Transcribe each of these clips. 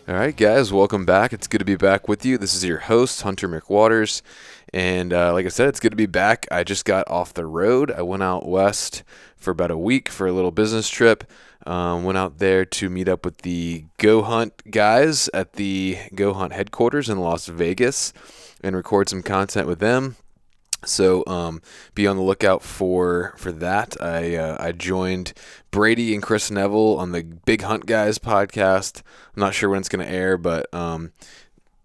All right, guys, welcome back. It's good to be back with you. This is your host, Hunter McWaters. And like I said, it's good to be back. I just got off the road. I went out west for about a week for a little business trip. Went out there to meet up with the Go Hunt guys at the Go Hunt headquarters in Las Vegas and record some content with them. So be on the lookout for that. I joined Brady and Chris Neville on the Big Hunt Guys podcast. I'm not sure when it's going to air, but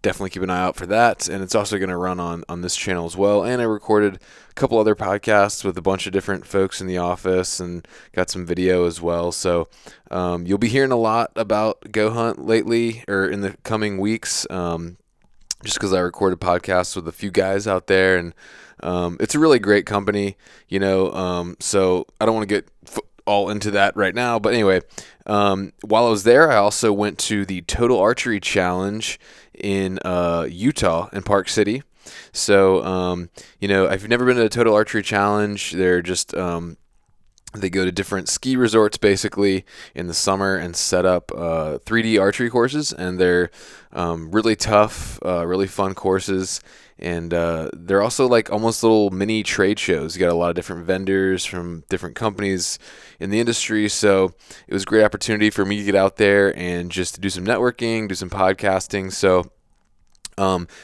definitely keep an eye out for that. And it's also going to run on this channel as well. And I recorded a couple other podcasts with a bunch of different folks in the office and got some video as well. So you'll be hearing a lot about Go Hunt lately or in the coming weeks. Just because I recorded podcasts with a few guys out there, and it's a really great company, so I don't want to get all into that right now. But anyway, while I was there, I also went to the Total Archery Challenge in Utah, in Park City. So, if you've never been to a Total Archery Challenge, they're just they go to different ski resorts basically in the summer and set up 3D archery courses, and they're really tough, really fun courses. And they're also like almost little mini trade shows. You got a lot of different vendors from different companies in the industry. So it was a great opportunity for me to get out there and just to do some networking, do some podcasting. So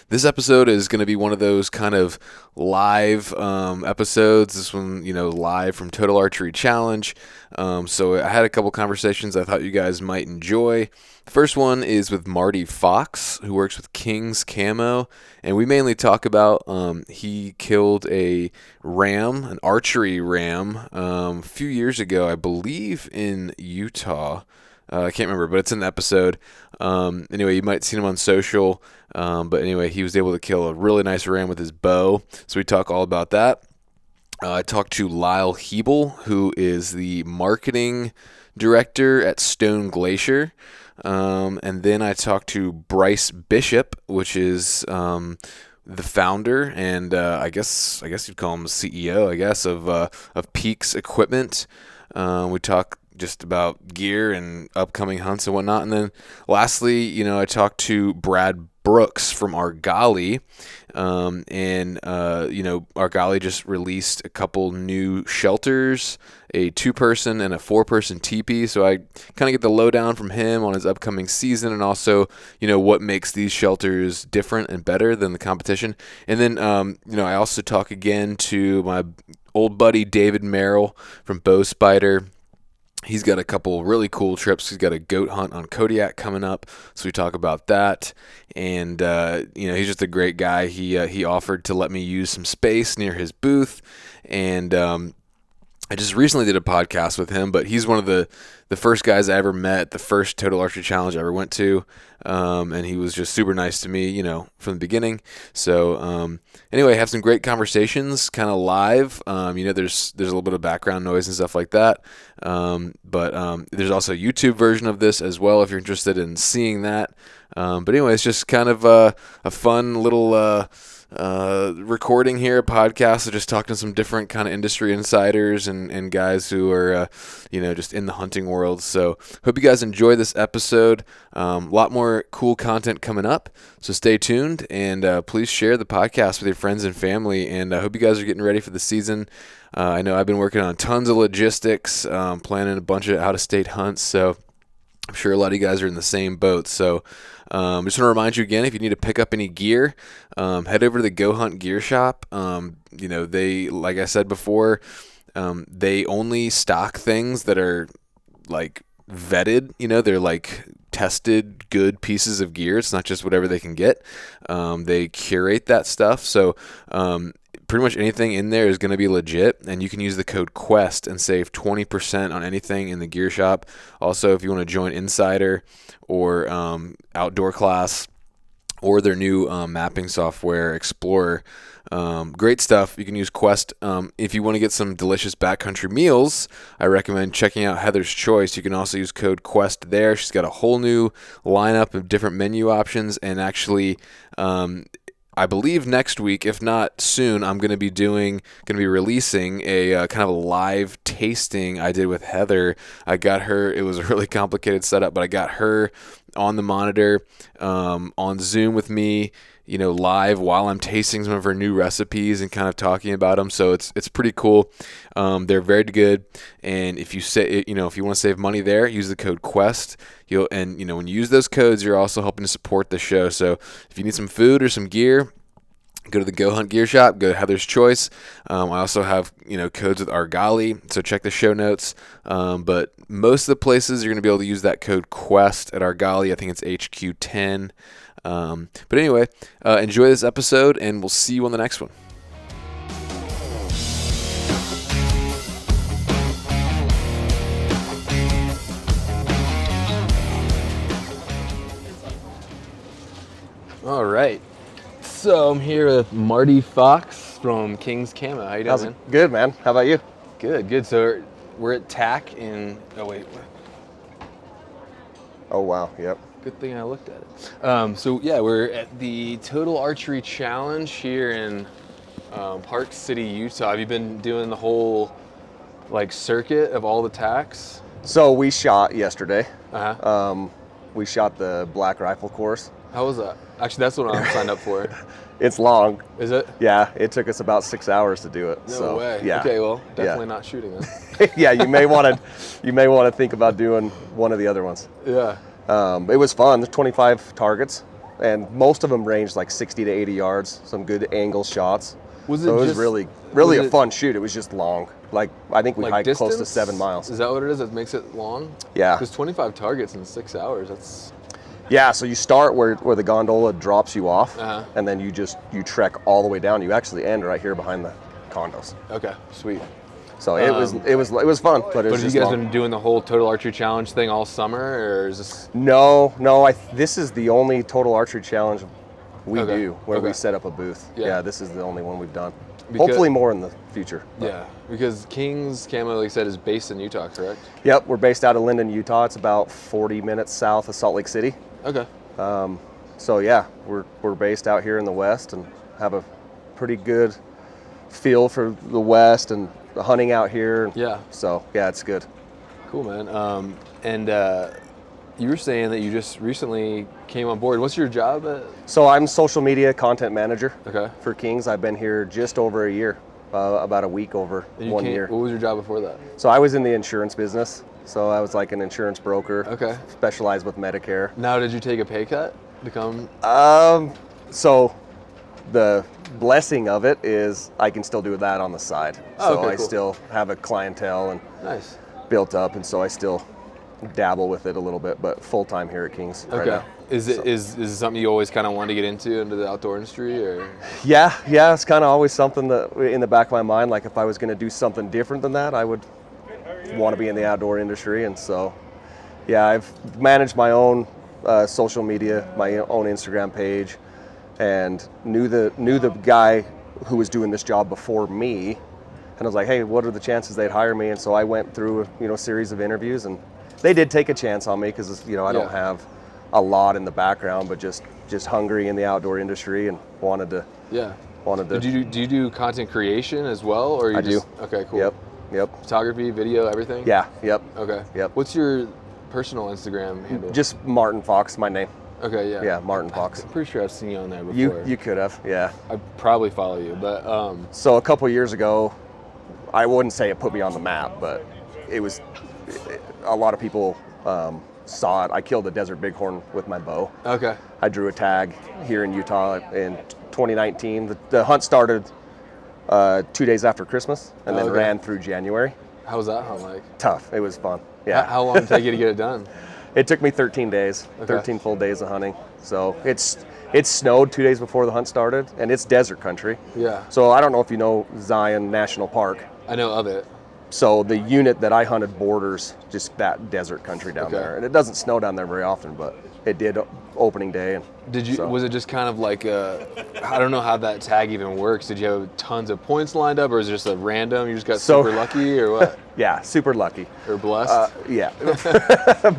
this episode is going to be one of those kind of live episodes. This one, live from Total Archery Challenge. So I had a couple conversations I thought you guys might enjoy. The first one is with Marty Fox, who works with King's Camo, and we mainly talk about he killed a ram, an archery ram, a few years ago, I believe, in Utah. I can't remember, but it's in the episode. Anyway, you might have seen him on social. But anyway, he was able to kill a really nice ram with his bow. So we talk all about that. I talked to Lyle Hebel, who is the marketing director at Stone Glacier. And then I talked to Bryce Bishop, which is the founder and I guess you'd call him the CEO, of Peaks Equipment. We talk just about gear and upcoming hunts and whatnot. And then lastly, I talked to Brad Brooks from Argali. Argali just released a couple new shelters, a 2-person and a 4-person teepee. So I kind of get the lowdown from him on his upcoming season and also, what makes these shelters different and better than the competition. And then, I also talk again to my old buddy David Merrill from Bow Spider. He's got a couple really cool trips. He's got a goat hunt on Kodiak coming up, so we talk about that. And he's just a great guy. He offered to let me use some space near his booth, and I just recently did a podcast with him. But he's one of the first guys I ever met, the first Total Archery Challenge I ever went to, and he was just super nice to me, from the beginning. So anyway, have some great conversations, kind of live. There's a little bit of background noise and stuff like that. But there's also a YouTube version of this as well if you're interested in seeing that. But anyway, it's just kind of a fun little recording here, a podcast. So just talking to some different kind of industry insiders and guys who are, just in the hunting world. So hope you guys enjoy this episode. A lot more cool content coming up. So stay tuned and please share the podcast with your friends and family. And I hope you guys are getting ready for the season. I know I've been working on tons of logistics, planning a bunch of out-of-state hunts. So I'm sure a lot of you guys are in the same boat. So I just want to remind you again, if you need to pick up any gear, head over to the Go Hunt Gear Shop. They, like I said before, they only stock things that are like vetted. They're like tested good pieces of gear. It's not just whatever they can get. They curate that stuff. So pretty much anything in there is going to be legit, and you can use the code QUEST and save 20% on anything in the gear shop. Also, if you want to join Insider or Outdoor Class or their new mapping software, Explorer, great stuff. You can use Quest. If you want to get some delicious backcountry meals, I recommend checking out Heather's Choice. You can also use code QUEST there. She's got a whole new lineup of different menu options, and actually I believe next week, if not soon, I'm going to be releasing a kind of a live tasting I did with Heather. I got her. It was a really complicated setup, but I got her on the monitor, on Zoom with me, live while I'm tasting some of her new recipes and kind of talking about them. So it's pretty cool. They're very good. And if you if you want to save money there, use the code QUEST. When you use those codes, you're also helping to support the show. So if you need some food or some gear, go to the Go Hunt Gear Shop, go to Heather's Choice. I also have, codes with Archery, so check the show notes. But most of the places you're going to be able to use that code QUEST at Archery. I think it's HQ10. But anyway, enjoy this episode, and we'll see you on the next one. All right. So I'm here with Marty Fox from King's Camo. How you doing, man? Good, man. How about you? Good. So we're at TAC in. Oh wait. Oh wow. Yep. Good thing I looked at it. So yeah, we're at the Total Archery Challenge here in Park City, Utah. Have you been doing the whole circuit of all the TACs? So we shot yesterday. Uh-huh. We shot the black rifle course. How was that? Actually, that's what I'm signed up for. It's long. Is it? Yeah, it took us about 6 hours to do it. No way. Yeah. Okay, well, definitely not shooting then. Yeah, you may want to think about doing one of the other ones. Yeah. It was fun. There's 25 targets, and most of them ranged 60 to 80 yards. Some good angle shots. It was really a fun shoot. It was just long. I think we hiked close to 7 miles. Is that what it is that makes it long? Yeah. Because 25 targets in 6 hours, that's... Yeah, so you start where the gondola drops you off, uh-huh. and then you trek all the way down. You actually end right here behind the condos. Okay, sweet. So it was fun, but it was just you guys been doing the whole Total Archery Challenge thing all summer, or is this? No. This is the only Total Archery Challenge we do where we set up a booth. Yeah, this is the only one we've done. Hopefully more in the future. Yeah, because King's Camo, like you said, is based in Utah, correct? Yep, we're based out of Linden, Utah. It's about 40 minutes south of Salt Lake City. Okay. So yeah, we're based out here in the West and have a pretty good feel for the West and the hunting out here. Yeah. So yeah, it's good. Cool, man. And you were saying that you just recently came on board. What's your job at? So I'm social media content manager. Okay. For Kings. I've been here just over a year, about a week over 1 year. What was your job before that? So I was in the insurance business. So I was like an insurance broker. Okay. Specialized with Medicare. Now, did you take a pay cut to come? So the blessing of it is I can still do that on the side. Oh, so okay, I cool. still have a clientele and Nice. built up, and so I still dabble with it a little bit, but full time here at Kings. Okay. Right now. Is it something you always kind of wanted to get into the outdoor industry, or? Yeah. It's kind of always something that in the back of my mind, like if I was going to do something different than that, I would want to be in the outdoor industry. And so, yeah, I've managed my own social media, my own Instagram page, and knew the guy who was doing this job before me, and I was like, hey, what are the chances they'd hire me? And so I went through a series of interviews, and they did take a chance on me because I don't have a lot in the background, but just hungry in the outdoor industry and wanted to. Do you do content creation as well, or you do. Okay, cool. Yep. Photography, video, everything? Yeah, yep. Okay. Yep. What's your personal Instagram handle? Just Martin Fox, my name. Okay, yeah. Yeah, Martin Fox. I'm pretty sure I've seen you on there before. You could have, yeah. I probably follow you, but So a couple years ago, I wouldn't say it put me on the map, but a lot of people saw it. I killed a desert bighorn with my bow. Okay. I drew a tag here in Utah in 2019. The hunt started 2 days after Christmas and then ran through January. How was that hunt like? Tough. It was fun. Yeah. How long did it take you to get it done? It took me 13 days, 13 full days of hunting. So it snowed 2 days before the hunt started, and it's desert country. Yeah. So I don't know if you know Zion National Park. I know of it. So the unit that I hunted borders just that desert country down there, and it doesn't snow down there very often, but it did opening day. And did you? So. Was it just kind of like I don't know how that tag even works. Did you have tons of points lined up, or is it just a random? You just got super lucky, or what? Yeah, super lucky. Or blessed? Yeah,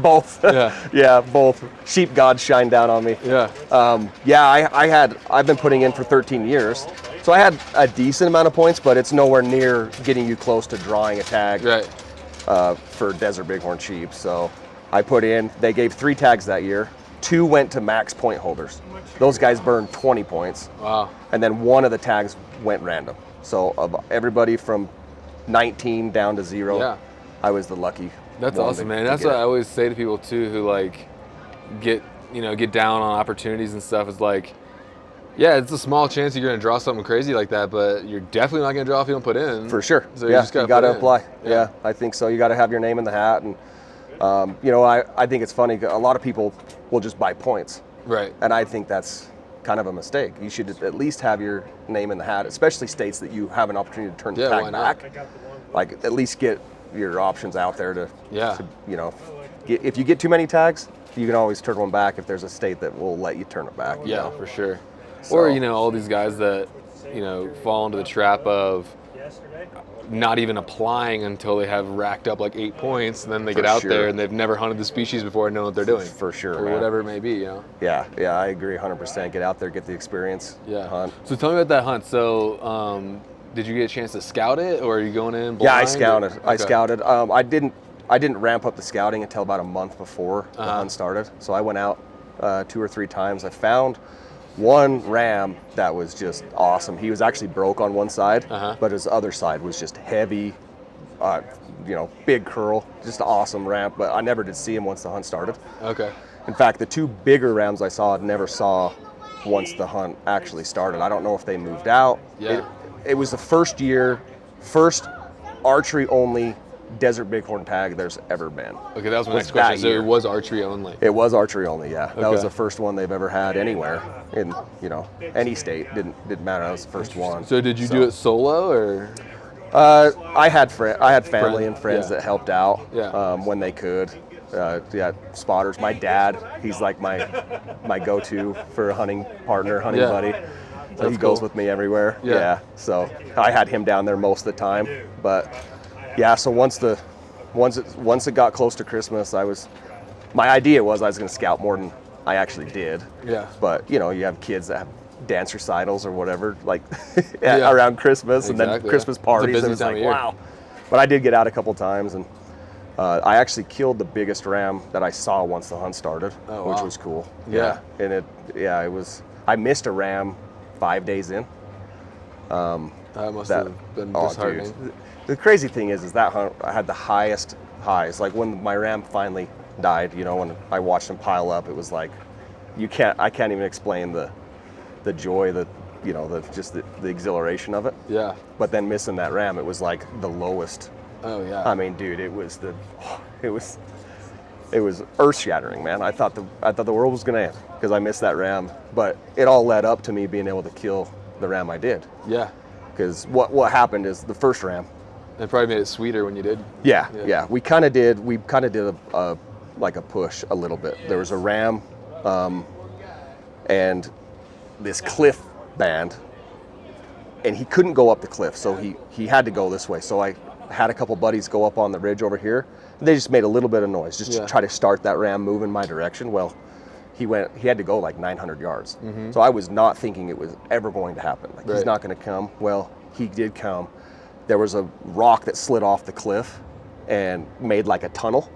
both. Yeah, both. Sheep gods shine down on me. Yeah. I've been putting in for 13 years. So I had a decent amount of points, but it's nowhere near getting you close to drawing a tag for desert bighorn sheep. So I put in, they gave 3 tags that year. 2 went to max point holders. Those guys burned 20 points. Wow. And then 1 of the tags went random. So of everybody from 19 down to 0, I was the lucky. That's awesome, man. That's what I always say to people too, who like get down on opportunities and stuff. Is like, yeah, it's a small chance you're going to draw something crazy like that, but you're definitely not going to draw if you don't put in. For sure. So you got to apply. Yeah, I think so. You got to have your name in the hat. And, I think it's funny. A lot of people will just buy points. Right. And I think that's kind of a mistake. You should at least have your name in the hat, especially states that you have an opportunity to turn the tag back. Like, at least get your options out there to if you get too many tags, you can always turn one back if there's a state that will let you turn it back. Yeah, for sure. So, or, all these guys that, fall into the trap of not even applying until they have racked up like 8 points, and then they get out there and they've never hunted the species before and know what they're doing. For sure. Or whatever it may be, Yeah, I agree 100%. Get out there, get the experience, hunt. So tell me about that hunt. So, did you get a chance to scout it, or are you going in blind? Yeah, I scouted. Okay. I scouted. I didn't ramp up the scouting until about a month before the hunt started. So I went out 2 or 3 times. I found one ram that was just awesome. He was actually broke on one side, but his other side was just heavy, big curl, just an awesome ram. But I never did see him once the hunt started. Okay. In fact, the 2 bigger rams I saw, I never saw once the hunt actually started. I don't know if they moved out. Yeah. It was the first archery only desert bighorn tag there's ever been. Okay, that was my next question. So it was archery only? It was archery only, yeah. Okay. That was the first one they've ever had anywhere in, any state. Didn't matter. That was the first one. So did you do it solo, or? I had family and friends that helped out when they could. Spotters. My dad, he's like my go-to for a hunting partner, hunting buddy. So he goes with me everywhere. Yeah. So I had him down there most of the time, but. Yeah, so once it got close to Christmas, my idea was I was going to scout more than I actually did. Yeah. But you have kids that have dance recitals or whatever, like around Christmas, and then Christmas parties, and it's like wow. But I did get out a couple times, and I actually killed the biggest ram that I saw once the hunt started, which was cool. Yeah. And it was. I missed a ram 5 days in. That must have been disheartening. Dude. The crazy thing is that hunt, I had the highest highs. Like when my ram finally died, when I watched him pile up, it was like, I can't even explain the joy, the exhilaration of it. Yeah. But then missing that ram, it was like the lowest. Oh yeah. I mean, dude, it was earth shattering, man. I thought the world was gonna end because I missed that ram, but it all led up to me being able to kill the ram I did. Yeah. Because what happened is the first ram. It probably made it sweeter when you did. Yeah. We kind of did a push a little bit. There was a ram, and this cliff band, and he couldn't go up the cliff, so he had to go this way. So I had a couple buddies go up on the ridge over here. And they just made a little bit of noise just to try to start that ram move in my direction. Well, he had to go like 900 yards. Mm-hmm. So I was not thinking it was ever going to happen. Like he's not going to come. Well, he did come. There was a rock that slid off the cliff and made like a tunnel.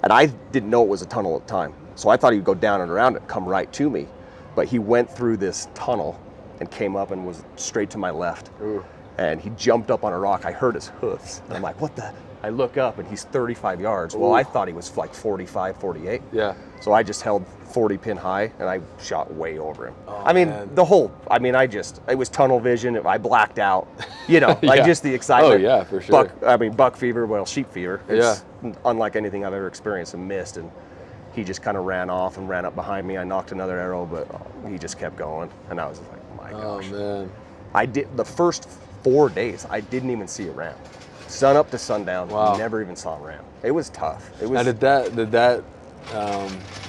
And I didn't know it was a tunnel at the time. So I thought he'd go down and around it, come right to me. But he went through this tunnel and came up and was straight to my left. Ooh. And he jumped up on a rock. I heard his hoofs. And I'm like, what the? I look up and he's 35 yards. Ooh. Well, I thought he was like 45, 48. Yeah. So I just held 40 pin high and I shot way over him. Oh, it was tunnel vision. I blacked out, just the excitement. Oh yeah, for sure. Buck fever, sheep fever. It's unlike anything I've ever experienced and missed. And he just kind of ran off and ran up behind me. I knocked another arrow, but he just kept going. And I was like, oh my gosh. Oh man. I did the first 4 days, I didn't even see a ram. sun up to sundown. Wow. Never even saw a ram. It was tough. It Now, was. did that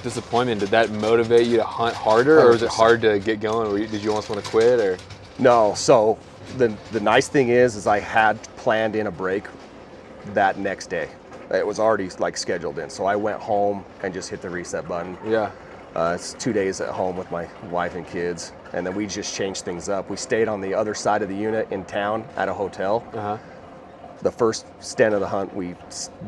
disappointment, did that motivate you to hunt harder, or was it 100%. hard to get going? Did you almost want to quit, or? No. So the nice thing is I had planned in a break that next day. It was already like scheduled in. So I went home and just hit the reset button. Yeah. It's 2 days at home with my wife and kids, and then we just changed things up. We stayed on the other side of the unit in town at a hotel. The first stint of the hunt, we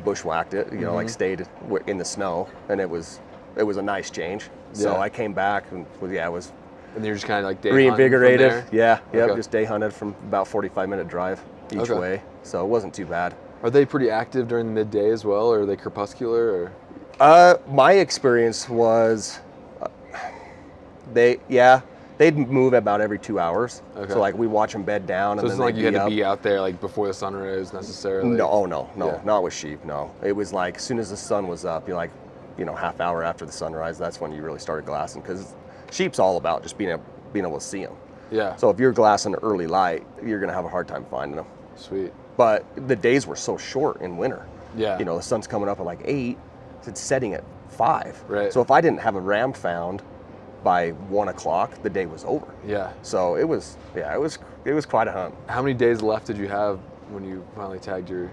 bushwhacked it, like stayed in the snow, and it was a nice change. So Yeah. I came back and it was And you're just kind of like day reinvigorated. hunting from there? Yeah, yep, Okay. just day hunted from about 45-minute drive each Okay. way, so it wasn't too bad. Are they pretty active during the midday as well, or are they crepuscular? Or My experience was they'd move about every 2 hours. Okay. So like we watch them bed down, so and it's then not like they'd you had to up. be out there like before the sun rose necessarily. No, Yeah. not with sheep. No, it was like as soon as the sun was up, half hour after the sunrise, that's when you really started glassing, because sheep's all about just being able to see them. Yeah. So if you're glassing early light, you're gonna have a hard time finding them. Sweet. But the days were so short in winter. Yeah. The sun's coming up at like 8, it's setting at 5. Right. So if I didn't have a ram found by 1 o'clock, the day was over. Yeah. So it was quite a hunt. How many days left did you have when you finally tagged your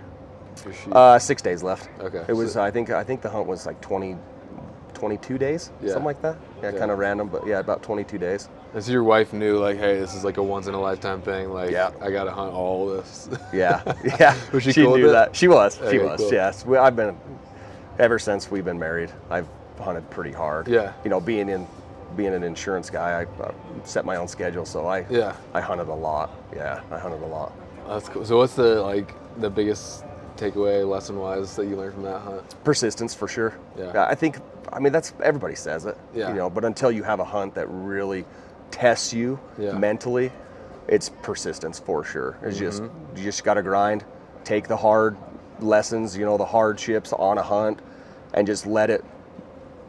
sheep? 6 days left. Okay. It was, I think the hunt was like 22 days, Yeah. something like that. Yeah, Yeah. kind of random, but yeah, about 22 days. And so your wife knew, like, hey, this is like a once in a lifetime thing. Like, Yeah. I gotta hunt all this. Yeah, yeah. Was she cool with knew it? that. She was. Okay, She was. cool. Yes. Ever since we've been married, I've hunted pretty hard. Yeah. Being an insurance guy, I set my own schedule, so I hunted a lot. Yeah, I hunted a lot. That's cool. So what's the biggest takeaway lesson wise that you learned from that hunt? Persistence, for sure. Yeah. I mean, that's, everybody says it. Yeah. But until you have a hunt that really tests you Yeah. mentally, it's persistence for sure. It's just, Mm-hmm. you just got to grind, take the hard lessons, the hardships on a hunt, and just let it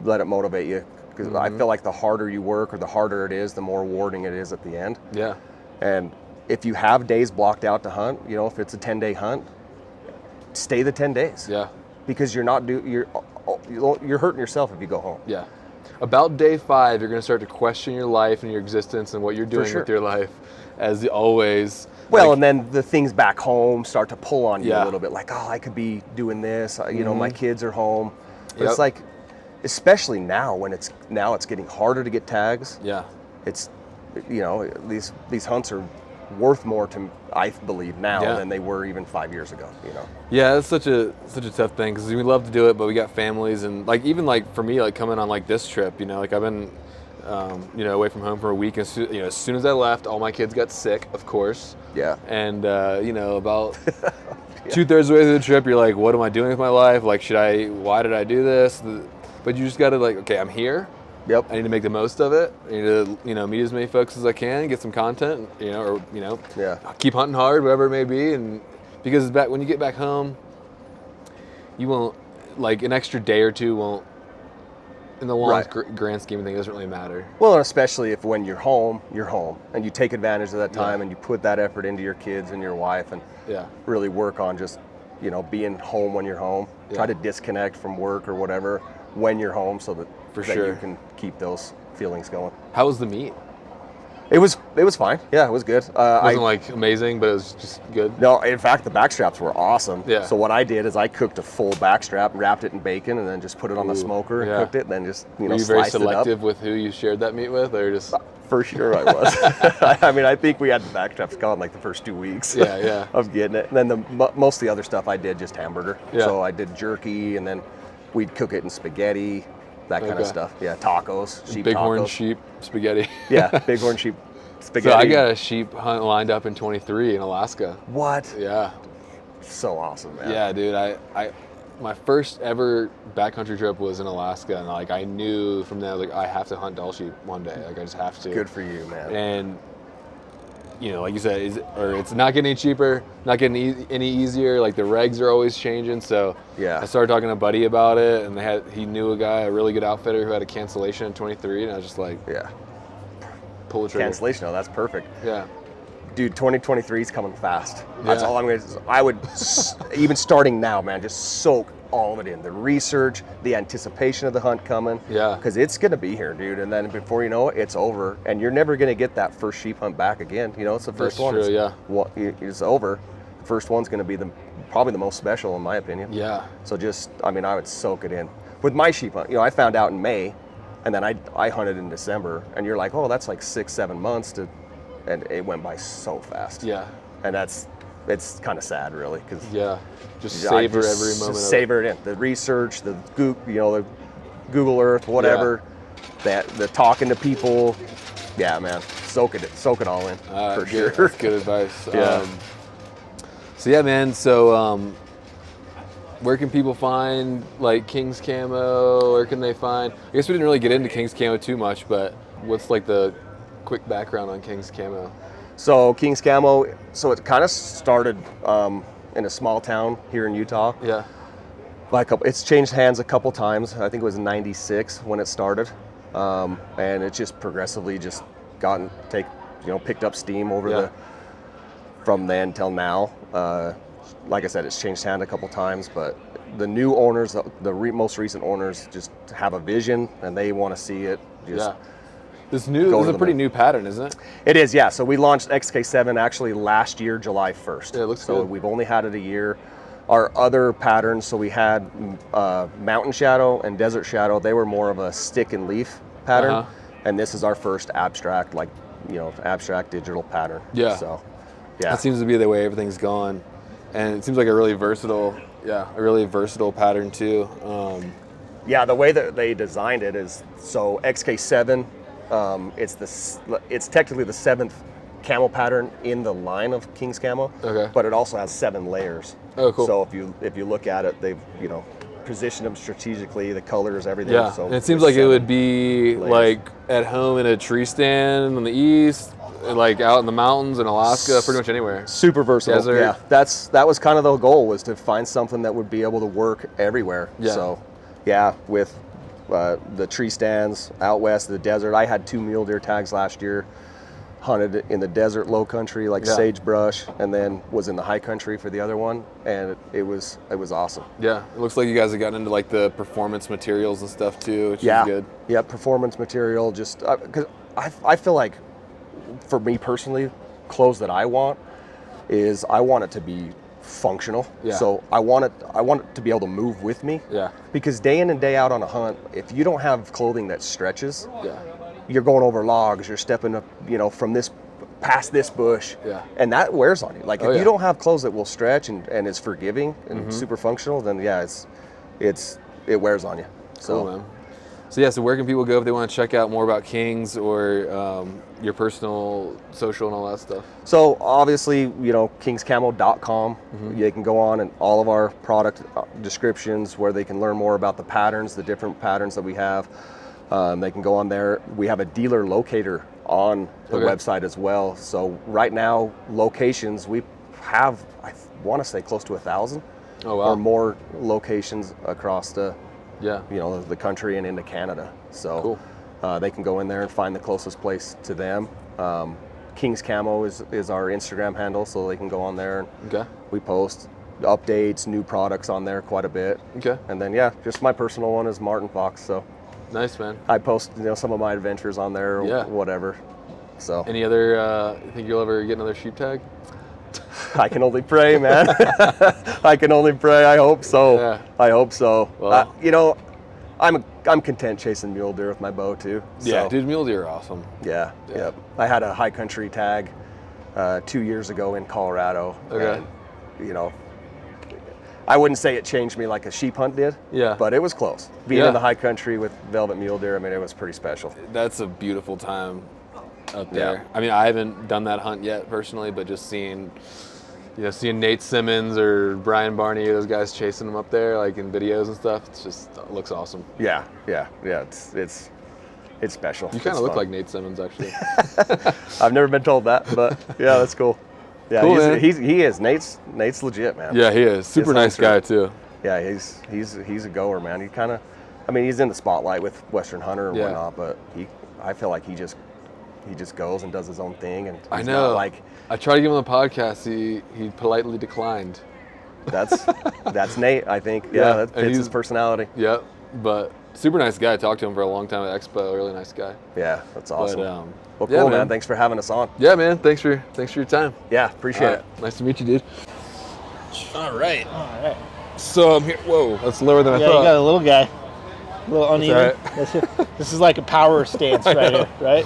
motivate you. Because I feel like the harder you work, or the harder it is, the more rewarding it is at the end. Yeah. And if you have days blocked out to hunt, if it's a 10-day hunt, stay the 10 days. Yeah. Because you're hurting yourself if you go home. Yeah. About day 5, you're gonna start to question your life and your existence and what you're doing sure. with your life, as always. Well, Like, and then the things back home start to pull on you Yeah. a little bit, like, I could be doing this. My kids are home. But Yep. it's like, especially now when it's getting harder to get tags. yeah. It's, these hunts are worth more to, I believe, now Yeah. than they were even 5 years ago. Yeah, it's such a tough thing because we love to do it, but we got families, and even for me, like coming on like this trip, like I've been away from home for a week, and as soon as I left, all my kids got sick, of course. Yeah. And about 2/3 of the way through the trip, you're like, what am I doing with my life? Like, why did I do this? But you just gotta okay, I'm here. Yep. I need to make the most of it. I need to, meet as many folks as I can, get some content, Yeah. keep hunting hard, whatever it may be. And because when you get back home, you won't, an extra day or two won't, in the long Right. grand scheme of things, it doesn't really matter. Well, and especially if when you're home, and you take advantage of that time, Yeah. and you put that effort into your kids and your wife, and Yeah. really work on just, being home when you're home. Yeah. Try to disconnect from work or whatever when you're home, so that, For that sure. you can keep those feelings going. How was the meat? It was fine. Yeah, it was good. It wasn't amazing, but it was just good. No, in fact, the backstraps were awesome. Yeah. So what I did is I cooked a full backstrap, wrapped it in bacon, and then just put it on the Ooh, smoker and yeah. cooked it, and then just Were you very sliced it up. selective with who you shared that meat with, or just? For sure I was. I mean, I think we had the backstraps gone like the first 2 weeks Yeah. of getting it. And then most of the other stuff I did just hamburger. Yeah. So I did jerky, and then we'd cook it in spaghetti, that kind of Okay. stuff. Yeah, tacos, sheep Bighorn tacos. sheep spaghetti. Yeah, bighorn sheep So spaghetti. I got a sheep hunt lined up in 23 in Alaska. What? Yeah. So awesome, man. Yeah, dude. I my first ever backcountry trip was in Alaska, and I knew from there, I have to hunt Dall sheep one day. I just have to. Good for you, man. And like you said, it's not getting any cheaper, not getting any easier. Like the regs are always changing. So Yeah. I started talking to a buddy about it, and he knew a really good outfitter who had a cancellation in 23, and I was just like, Yeah. pull the trigger. Cancellation, oh, that's perfect. Yeah. Dude, 2023 is coming fast. That's Yeah. all I'm going to. I would, even starting now, man, just soak all of it in. The research, the anticipation of the hunt coming. Yeah. Because it's going to be here, dude. And then before you know it, it's over. And you're never going to get that first sheep hunt back again. You know, it's the first That's one. true, yeah. It's over. The first one's going to be probably the most special, in my opinion. Yeah. So I would soak it in. With my sheep hunt, I found out in May, and then I hunted in December. And you're like, oh, that's like 6-7 months and it went by so fast. Yeah. And it's kind of sad, really, because Just savor every moment. Savor it in the research, the Google Earth, whatever. The talking to people. Yeah, man, soak it all in for sure. That's good advice. Yeah. So yeah, man. So where can people find like King's Camo? Where can they find? I guess we didn't really get into King's Camo too much, but what's like the quick background on King's Camo? So King's Camo, it kind of started in a small town here in Utah. Yeah. It's changed hands a couple times. I think it was in '96 when it started, and it just progressively just picked up steam over from then till now. Like I said, it's changed hands a couple times, but the new owners, most recent owners, just have a vision and they want to see it. This is a pretty new pattern, isn't it? It is, yeah. So we launched XK7 actually last year, July 1st. Yeah, it looks good. So we've only had it a year. Our other patterns, so we had Mountain Shadow and Desert Shadow. They were more of a stick and leaf pattern, and this is our first abstract, abstract digital pattern. Yeah. So, yeah. That seems to be the way everything's gone, and it seems like a really versatile pattern too. Yeah, the way that they designed it is so XK7. It's technically the 7th camo pattern in the line of King's Camo. Okay. But it also has 7 layers. Oh, cool. So if you look at it, they've positioned them strategically, the colors, everything. Yeah. So and it seems like it would be layers. like at home in a tree stand in the east, like out in the mountains in Alaska, pretty much anywhere. Super versatile. Desert. Yeah. That was kind of the goal, was to find something that would be able to work everywhere. Yeah. So with the tree stands out west, the desert. I had 2 mule deer tags last year, hunted in the desert low country like sagebrush, and then was in the high country for the other one, and it was awesome. Yeah, it looks like you guys have gotten into like the performance materials and stuff too, which is good. Yeah, performance material, just because I feel like, for me personally, clothes that I want it to be functional. Yeah. So I want it to be able to move with me. Yeah. Because day in and day out on a hunt, if you don't have clothing that stretches, Yeah. you're going over logs, you're stepping up, from this past this bush, and that wears on you. Like if you don't have clothes that will stretch and is forgiving and super functional, then it wears on you. So. Cool, man. So where can people go if they want to check out more about Kings or your personal social and all that stuff? So obviously, kingscamo.com. They can go on and all of our product descriptions where they can learn more about the patterns, the different patterns that we have. They can go on there. We have a dealer locator on the website as well. So right now, locations, we have, I want to say, close to 1,000 or more locations across the country and into Canada. So they can go in there and find the closest place to them. King's Camo is our Instagram handle, so they can go on there and we post updates, new products on there quite a bit. Okay. And then just my personal one is Martin Fox. So nice, man. I post some of my adventures on there or whatever. So any other? You think you'll ever get another sheep tag? I can only pray, man. I can only pray. I hope so. Yeah. I hope so. Well, I'm content chasing mule deer with my bow too. So, yeah, dude, mule deer are awesome. Yeah. Yep. I had a high country tag 2 years ago in Colorado. Okay. And, I wouldn't say it changed me like a sheep hunt did. Yeah. But it was close. Being in the high country with velvet mule deer, I mean, it was pretty special. That's a beautiful time up there. Yeah. I mean, I haven't done that hunt yet personally, but just seeing Nate Simmons or Brian Barney, those guys chasing them up there, like in videos and stuff, it looks awesome. Yeah. It's special. You kind of look like Nate Simmons, actually. I've never been told that, but yeah, that's cool. Yeah, cool, he is. Nate's legit, man. Yeah, he is. Super nice guy too. Yeah, he's a goer, man. He's in the spotlight with Western Hunter and whatnot, but I feel like he just he just goes and does his own thing, and I he's know. not like. I tried to give him a podcast. He politely declined. That's Nate, I think. Yeah, That fits his personality. Yep, but super nice guy. I talked to him for a long time at Expo. Really nice guy. Yeah, that's awesome. But, well, cool, man. Thanks for having us on. Yeah, man. Thanks for your time. Yeah, appreciate it. Nice to meet you, dude. All right. So I'm here. Whoa, that's lower than I thought. Yeah, you got a little guy. A little uneven. Right. This is like a power stance right here, right?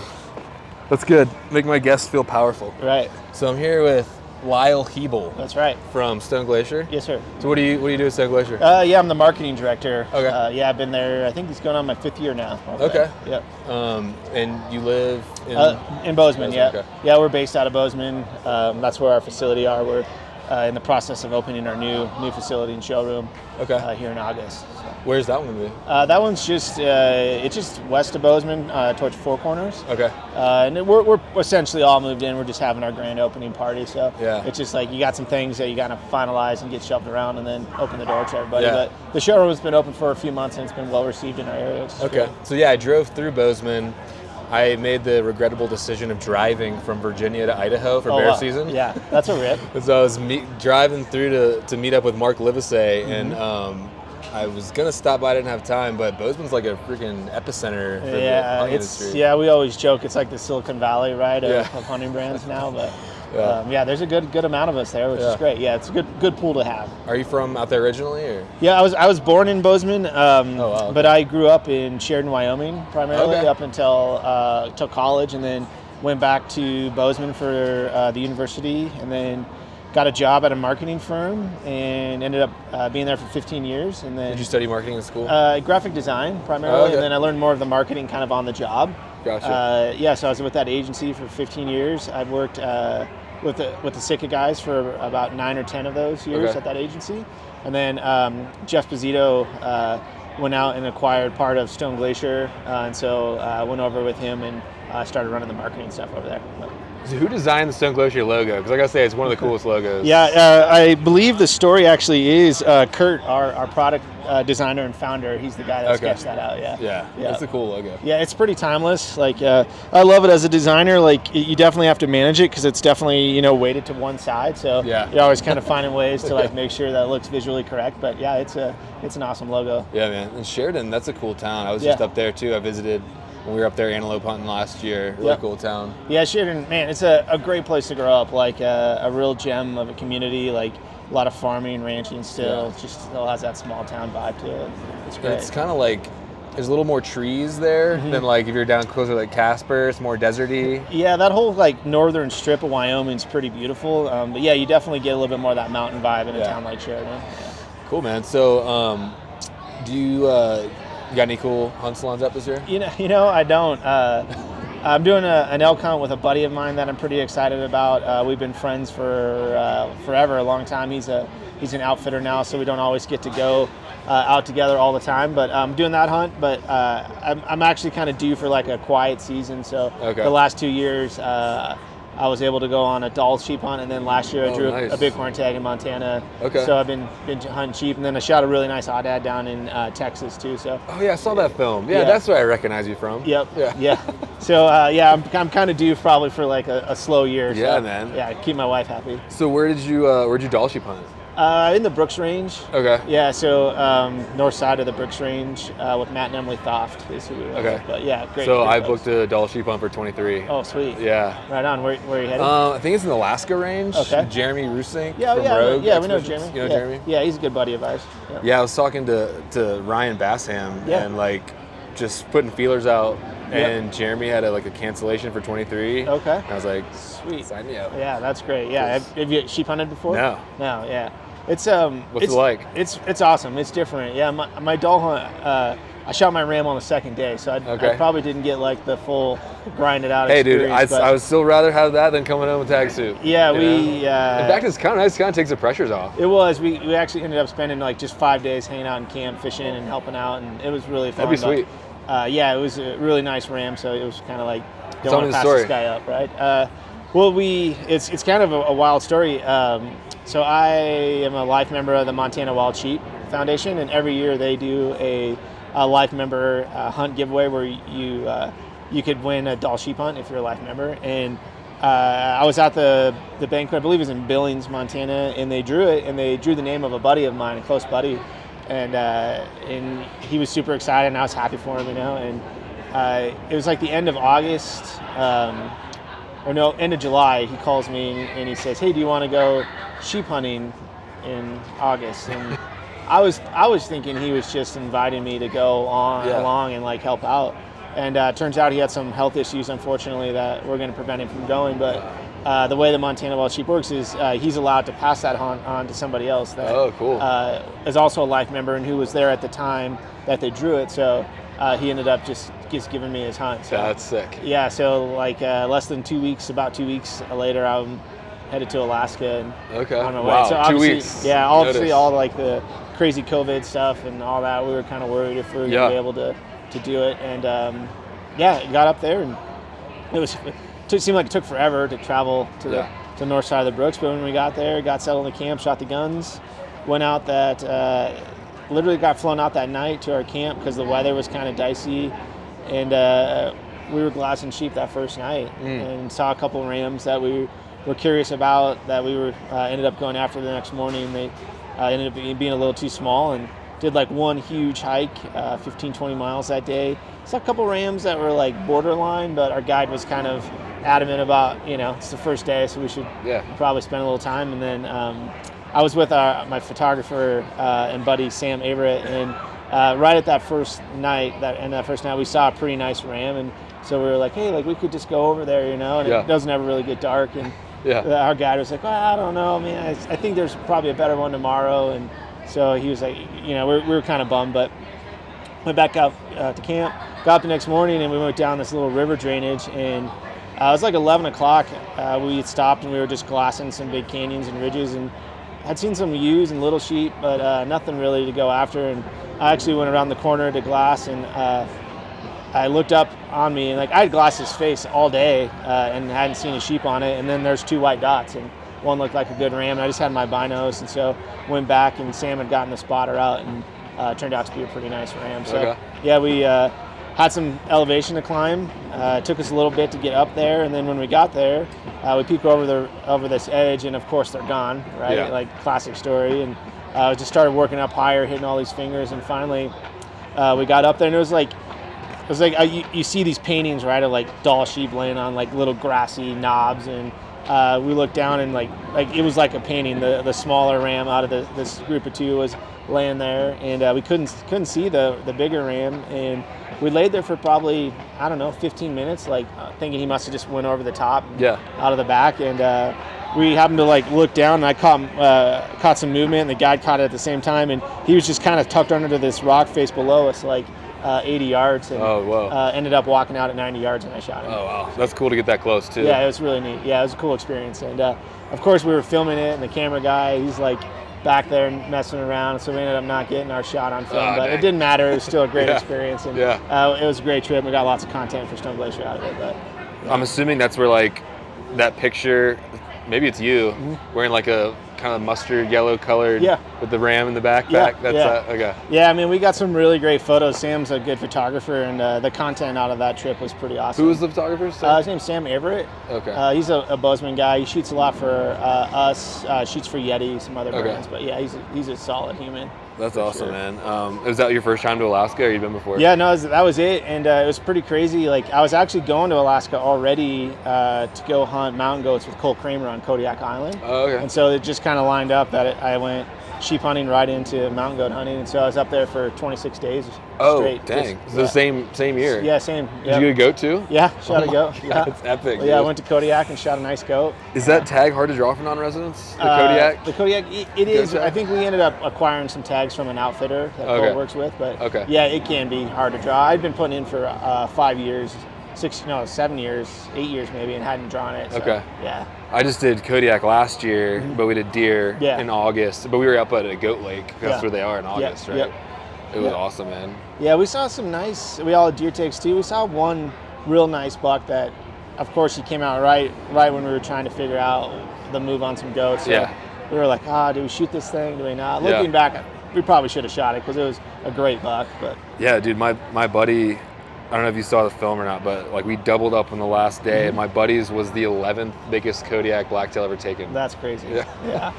That's good. Make my guests feel powerful. Right. So I'm here with Lyle Hebel That's right. from Stone Glacier. Yes, sir. So what do you do at Stone Glacier? Yeah, I'm the marketing director. Okay. Yeah, I've been there. I think it's going on my 5th year now. Okay. Yep. And you live In Bozeman, yeah. Okay. Yeah, we're based out of Bozeman. That's where our facility are. We're in the process of opening our new facility and showroom. Okay. Here in August. So. Where's that one going to be? That one's just it's just west of Bozeman, towards Four Corners. Okay. And we're essentially all moved in. We're just having our grand opening party. So yeah. It's just like you got some things that you got to finalize and get shoved around, and then open the door to everybody. Yeah. But the showroom's been open for a few months, and it's been well received in our area. Okay. So yeah, I drove through Bozeman. I made the regrettable decision of driving from Virginia to Idaho for bear season. Yeah, that's a rip. So I was driving through to meet up with Mark Livesey, and I was gonna stop by. I didn't have time, but Bozeman's like a freaking epicenter for the hunting industry. Yeah, we always joke it's like the Silicon Valley, right, of, Yeah. of hunting brands now. But Yeah. there's a good amount of us there, which is great. Yeah, it's a good pool to have. Are you from out there originally, or? Yeah, I was born in Bozeman, wow. but I grew up in Sheridan, Wyoming, primarily Okay. up until college, and then went back to Bozeman for the university, and then got a job at a marketing firm, and ended up being there for 15 years. And then Did you study marketing in school? graphic design primarily, Oh, okay. and then I learned more of the marketing kind of on the job. Gotcha. So I was with that agency for 15 years. I've worked with the Sitka guys for about 9 or 10 of those years Okay. at that agency. And then Jeff Pizzito went out and acquired part of Stone Glacier, and so I went over with him and started running the marketing stuff over there. So who designed the Stone Glacier logo? Because I gotta say, it's one of the coolest logos. Yeah, I believe the story actually is Kurt, our product designer and founder. He's the guy that sketched that out. Yeah, that's a cool logo. Yeah, it's pretty timeless. Like, I love it as a designer. Like, you definitely have to manage it because it's definitely weighted to one side. So you're always kind of finding ways to like make sure that it looks visually correct. But yeah, it's an awesome logo. Yeah, man. And Sheridan, that's a cool town. I was just up there too. I visited when we were up there antelope hunting last year. Really cool town. Yeah, Sheridan, man, it's a great place to grow up. Like a real gem of a community. Like a lot of farming, ranching still. It just still has that small town vibe to it. It's great. It's kind of like there's a little more trees there than like if you're down closer to like Casper. It's more deserty. Yeah, that whole like northern strip of Wyoming's pretty beautiful. But yeah, you definitely get a little bit more of that mountain vibe in a town like Sheridan. Yeah. Cool, man. So, do you got any cool hunt salons up this year? I don't. I'm doing an elk hunt with a buddy of mine that I'm pretty excited about. We've been friends for forever, a long time. He's an outfitter now, so we don't always get to go out together all the time. But I'm doing that hunt. But I'm actually kind of due for like a quiet season. So the last 2 years, I was able to go on a Doll sheep hunt, and then last year I drew a bighorn tag in Montana. Okay. So I've been hunting sheep, and then I shot a really nice aoudad down in Texas too. So. Oh yeah, I saw that film. Yeah, that's where I recognize you from. Yep. Yeah. So I'm kind of due probably for like a slow year. Yeah, so, man. Yeah, keep my wife happy. So where'd you Doll sheep hunt? In the Brooks Range. Okay. Yeah, so north side of the Brooks Range with Matt and Emily Thoft is who we were with. But yeah, great. So great I folks. booked a Doll sheep hunt for 23. Oh, sweet. Yeah. Right on. Where are you headed? I think it's in the Alaska range. Okay. Jeremy Rusink Yeah, from yeah, Rogue. yeah. We know Jeremy. You know Jeremy? Yeah, he's a good buddy of ours. Yeah, I was talking to Ryan Bassham and like just putting feelers out. And Jeremy had a cancellation for 23. Okay. And I was like, sweet. Sign me up. Yeah, that's great. Yeah. Have you sheep hunted before? No. No. Yeah. It's What's it like? It's awesome. It's different. Yeah. My doll hunt. I shot my ram on the second day, so I probably didn't get like the full grinded out experience. Hey, dude, I would still rather have that than coming home with tag suit. Yeah, in fact, it's kind of nice. Kind of takes the pressures off. It was. We actually ended up spending like just 5 days hanging out in camp, fishing and helping out, and it was really fun. That'd be sweet. Yeah, it was a really nice ram, so it was kind of like don't Tell want me to the pass story. this guy up, right? Well, it's kind of a wild story. So I am a life member of the Montana Wild Sheep Foundation, and every year they do a life member hunt giveaway where you you could win a Doll sheep hunt if you're a life member. And I was at the banquet, I believe it was in Billings, Montana, and they drew it, and they drew the name of a buddy of mine, a close buddy, and he was super excited, and I was happy for him, and it was like the end of August, end of July. He calls me and he says, "Hey, do you want to go sheep hunting in August?" And I was thinking he was just inviting me to go along and like help out. And turns out he had some health issues, unfortunately, that were going to prevent him from going. But the way the Montana wild sheep works is he's allowed to pass that hunt on to somebody else that is also a life member and who was there at the time that they drew it. So he ended up just giving me his hunt. So, that's sick. Yeah, so like less than 2 weeks, about 2 weeks later, I'm headed to Alaska and on my way. So 2 weeks. Yeah, obviously all like the crazy COVID stuff and all that, we were kind of worried if we were going to be able to do it, and got up there, and it seemed like it took forever to travel to the north side of the Brooks. But when we got there, got settled in the camp, shot the guns, went out literally got flown out that night to our camp because the weather was kind of dicey, and we were glassing sheep that first night and saw a couple rams that we were curious about that we were ended up going after the next morning. They ended up being a little too small, and did like one huge hike, 15-20 miles that day. Saw a couple rams that were like borderline, but our guide was kind of adamant about, it's the first day, so we should probably spend a little time. And then I was with my photographer and buddy Sam Averett, and right at that first night, we saw a pretty nice ram, and so we were like, hey, like we could just go over there, and it doesn't ever really get dark. And our guide was like, well, I don't know, man. I think there's probably a better one tomorrow. And so he was like, we were kind of bummed, but went back out to camp, got up the next morning, and we went down this little river drainage, and it was like 11 o'clock. We had stopped, and we were just glassing some big canyons and ridges, and had seen some ewes and little sheep, but nothing really to go after. And I actually went around the corner to glass, and I looked up on me, and like I had glassed his face all day and hadn't seen a sheep on it, and then there's two white dots, and one looked like a good ram, and I just had my binos, and so went back, and Sam had gotten the spotter out, and turned out to be a pretty nice ram. So we had some elevation to climb. It took us a little bit to get up there, and then when we got there, we peeked over this edge, and of course they're gone, right? Yeah. Like classic story. And just started working up higher, hitting all these fingers, and finally we got up there, and it was like you see these paintings, right, of like Doll sheep laying on like little grassy knobs, and we looked down, and like it was like a painting. The smaller ram out of this group of two was laying there, and we couldn't see the bigger ram, and we laid there for probably 15 minutes, like thinking he must have just went over the top, out of the back, and we happened to like look down, and I caught some movement, and the guide caught it at the same time, and he was just kind of tucked under this rock face below us, like 80 yards, and ended up walking out at 90 yards, and I shot him. Oh, wow. That's cool to get that close, too. Yeah, it was really neat. Yeah, it was a cool experience. And, of course, we were filming it, and the camera guy, he's, like, back there messing around, so we ended up not getting our shot on film. But it didn't matter. It was still a great experience. And it was a great trip. We got lots of content for Stone Glacier out of it. But I'm assuming that's where, like, that picture, maybe it's you, wearing, like, a kind of mustard yellow colored with the ram in the backpack. Okay. Yeah, I mean, we got some really great photos. Sam's a good photographer, and the content out of that trip was pretty awesome. Who was the photographer? His name's Sam Averett. Okay. He's a Bozeman guy. He shoots a lot for us, shoots for Yeti, some other brands, but yeah, he's a solid human. That's awesome, man. Was that your first time to Alaska, or you'd been before? Yeah, no, that was it, and it was pretty crazy. Like, I was actually going to Alaska already to go hunt mountain goats with Cole Kramer on Kodiak Island. Oh, okay. And so it just kind of lined up that I went sheep hunting right into mountain goat hunting, and so I was up there for 26 days straight. Oh, dang. The same year? Yeah, same. Did you get a goat, too? Yeah, shot a goat. Yeah. That's epic. Well, yeah, I went to Kodiak and shot a nice goat. Is that tag hard to draw for non-residents, the Kodiak? The Kodiak, it is. I think we ended up acquiring some tags from an outfitter that Cole works with, but yeah, it can be hard to draw. I'd been putting in for 5 years, 7 years, 8 years maybe, and hadn't drawn it. So, yeah. I just did Kodiak last year, but we did deer in August. But we were up at a goat lake. That's where they are in August, right? It was awesome, man. Yeah, we saw some we all had deer takes too. We saw one real nice buck that, of course, he came out right when we were trying to figure out the move on some goats. So we were like, do we shoot this thing? Do we not? Looking back, we probably should have shot it because it was a great buck. But yeah, dude, my buddy I don't know if you saw the film or not, but like we doubled up on the last day, and my buddy's was the 11th biggest Kodiak blacktail ever taken. That's crazy. Yeah,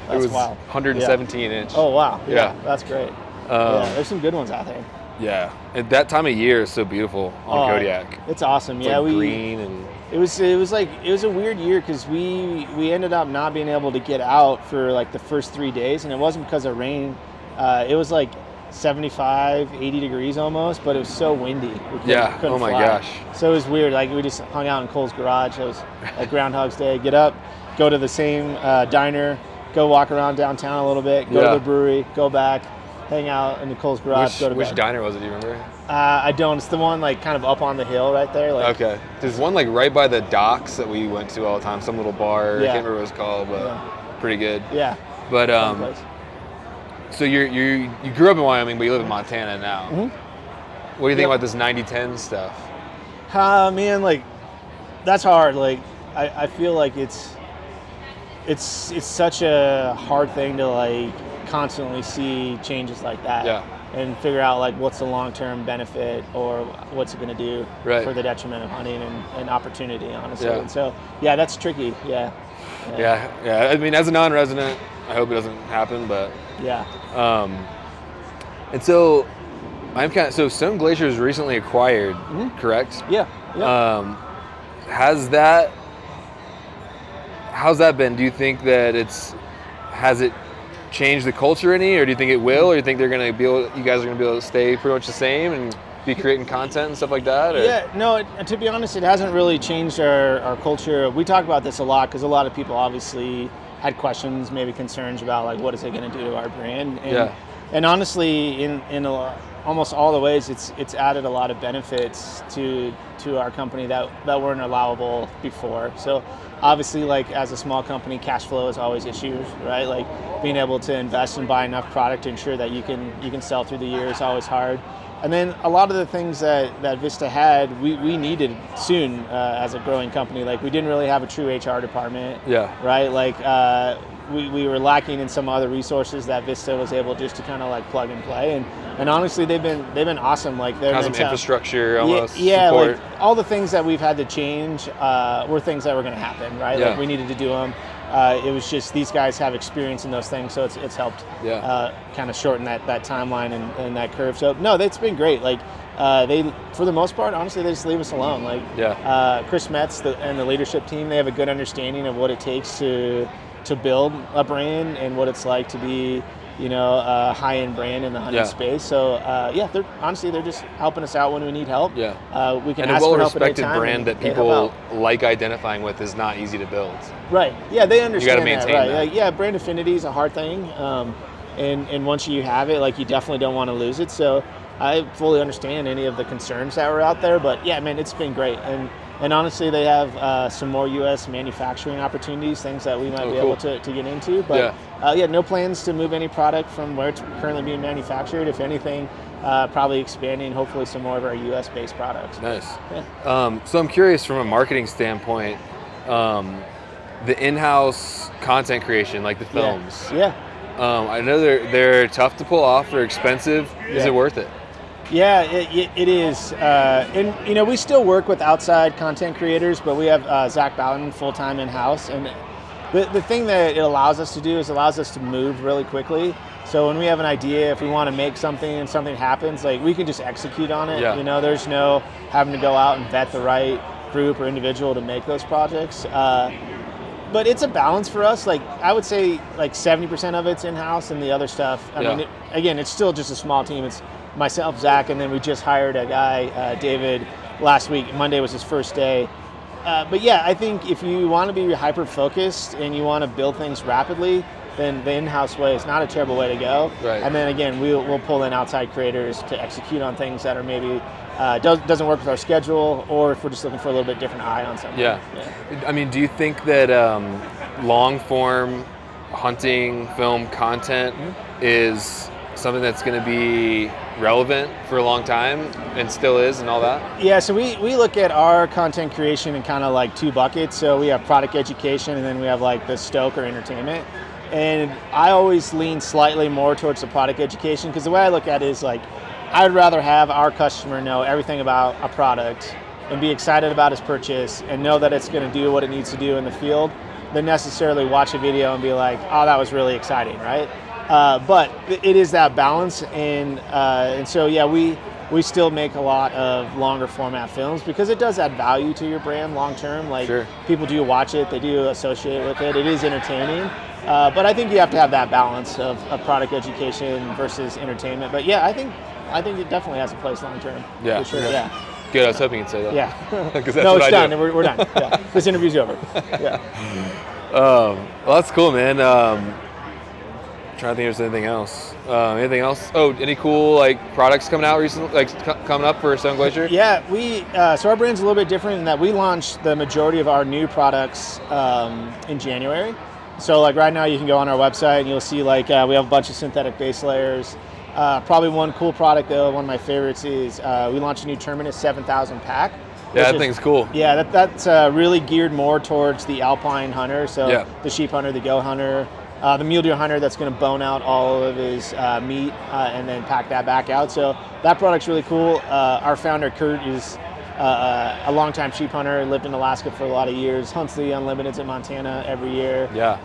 that's it was wild. 117 inch. Oh wow. Yeah. That's great. There's some good ones out there. Yeah, and that time of year is so beautiful on Kodiak. It's awesome. It's yeah, like green and it was a weird year because we ended up not being able to get out for like the first 3 days, and it wasn't because of rain. It was like 75, 80 degrees almost, but it was so windy. Yeah. Oh my gosh. So it was weird. Like we just hung out in Cole's garage. It was like Groundhog's Day. Get up, go to the same diner, go walk around downtown a little bit, go to the brewery, go back, hang out in Cole's garage. Which diner was it? Do you remember? I don't. It's the one like kind of up on the hill right there. Like, okay. There's one like right by the docks that we went to all the time. Some little bar. Yeah. I can't remember what it was called, but pretty good. Yeah. But so you grew up in Wyoming, but you live in Montana now. Mm-hmm. What do you think about this 90-10 stuff? Man, like that's hard. Like I feel like it's such a hard thing to like constantly see changes like that. Yeah. And figure out like what's the long-term benefit or what's it going to do for the detriment of hunting and opportunity, honestly. Yeah. And so, yeah, that's tricky. Yeah. I mean, as a non-resident, I hope it doesn't happen, but yeah. And so so Stone Glacier was recently acquired, correct? Yeah. How's that been? Do you think that has it changed the culture any, or do you think it will, or do you think you guys are gonna be able to stay pretty much the same and be creating content and stuff like that? Or? Yeah, no, to be honest, it hasn't really changed our culture. We talk about this a lot because a lot of people obviously had questions, maybe concerns about like what is it going to do to our brand. And honestly, in almost all the ways, it's added a lot of benefits to our company that weren't allowable before. So obviously, like as a small company, cash flow is always issues, right? Like being able to invest and buy enough product to ensure that you can sell through the year is always hard. And then a lot of the things that Vista had, we needed soon as a growing company. Like we didn't really have a true HR department. Yeah. Right. Like we were lacking in some other resources that Vista was able just to kind of like plug and play. And honestly, they've been awesome. Like they're some infrastructure almost. Yeah. Support. Like all the things that we've had to change were things that were going to happen. Right. Yeah. Like we needed to do them. It was just these guys have experience in those things, so it's helped kind of shorten that timeline and that curve. So no, that's been great. Like they, for the most part, honestly, they just leave us alone. Like Chris Metz and the leadership team, they have a good understanding of what it takes to build a brand and what it's like to be, a high-end brand in the hunting space. So they're just helping us out when we need help. Yeah. We can and ask a for help at any well-respected time, brand that people like identifying with is not easy to build. Right. Yeah, they understand you gotta maintain that. that. Like, yeah, brand affinity is a hard thing, and once you have it, like you definitely don't want to lose it. So I fully understand any of the concerns that were out there, but yeah, man, it's been great. And honestly, they have some more U.S. manufacturing opportunities, things that we might be able to get into. But no plans to move any product from where it's currently being manufactured. If anything, probably expanding, hopefully, some more of our U.S.-based products. Nice. Yeah. So I'm curious from a marketing standpoint, the in-house content creation, like the films. Yeah. I know they're tough to pull off. They're expensive. Is it worth it? Yeah, it is. And, we still work with outside content creators, but we have Zach Bowden full-time in-house. And the thing that it allows us to do is allows us to move really quickly. So when we have an idea, if we want to make something and something happens, like we can just execute on it. Yeah. There's no having to go out and vet the right group or individual to make those projects. But it's a balance for us. Like I would say like 70% of it's in-house and the other stuff. I mean, it's still just a small team. It's myself, Zach, and then we just hired a guy, David, last week. Monday was his first day. But yeah, I think if you want to be hyper-focused and you want to build things rapidly, then the in-house way is not a terrible way to go. Right. And then again, we'll pull in outside creators to execute on things that are maybe doesn't work with our schedule, or if we're just looking for a little bit different eye on something. Yeah. I mean, do you think that long-form hunting film content is something that's going to be relevant for a long time and still is and all that? Yeah, so we look at our content creation in kind of like two buckets. So we have product education and then we have like the stoke or entertainment. And I always lean slightly more towards the product education because the way I look at it is like I'd rather have our customer know everything about a product and be excited about his purchase and know that it's going to do what it needs to do in the field than necessarily watch a video and be like, oh, that was really exciting, right? But it is that balance, and so yeah, we still make a lot of longer format films because it does add value to your brand long term. Like Sure. People do watch it, they do associate with it. It is entertaining, but I think you have to have that balance of product education versus entertainment. But yeah, I think it definitely has a place long term. Yeah. For sure. Yeah. Good. I was hoping you'd say that. Yeah. 'Cause that's No, what it's I done. do. We're done. Yeah. This interview's over. Yeah. Well, that's cool, man. Trying to think if there's anything else. Anything else? Oh, any cool like products coming out recently, like coming up for Stone Glacier? Yeah, so our brand's a little bit different in that we launched the majority of our new products in January. So like right now you can go on our website and you'll see like we have a bunch of synthetic base layers. Probably one cool product though, one of my favorites is we launched a new Terminus 7000 pack. Yeah, that thing's cool. Yeah, that's really geared more towards the alpine hunter, so the sheep hunter, the goat hunter, the mule deer hunter that's going to bone out all of his meat and then pack that back out. So that product's really cool. Our founder, Kurt, is a longtime sheep hunter, lived in Alaska for a lot of years, hunts the Unlimiteds in Montana every year. Yeah.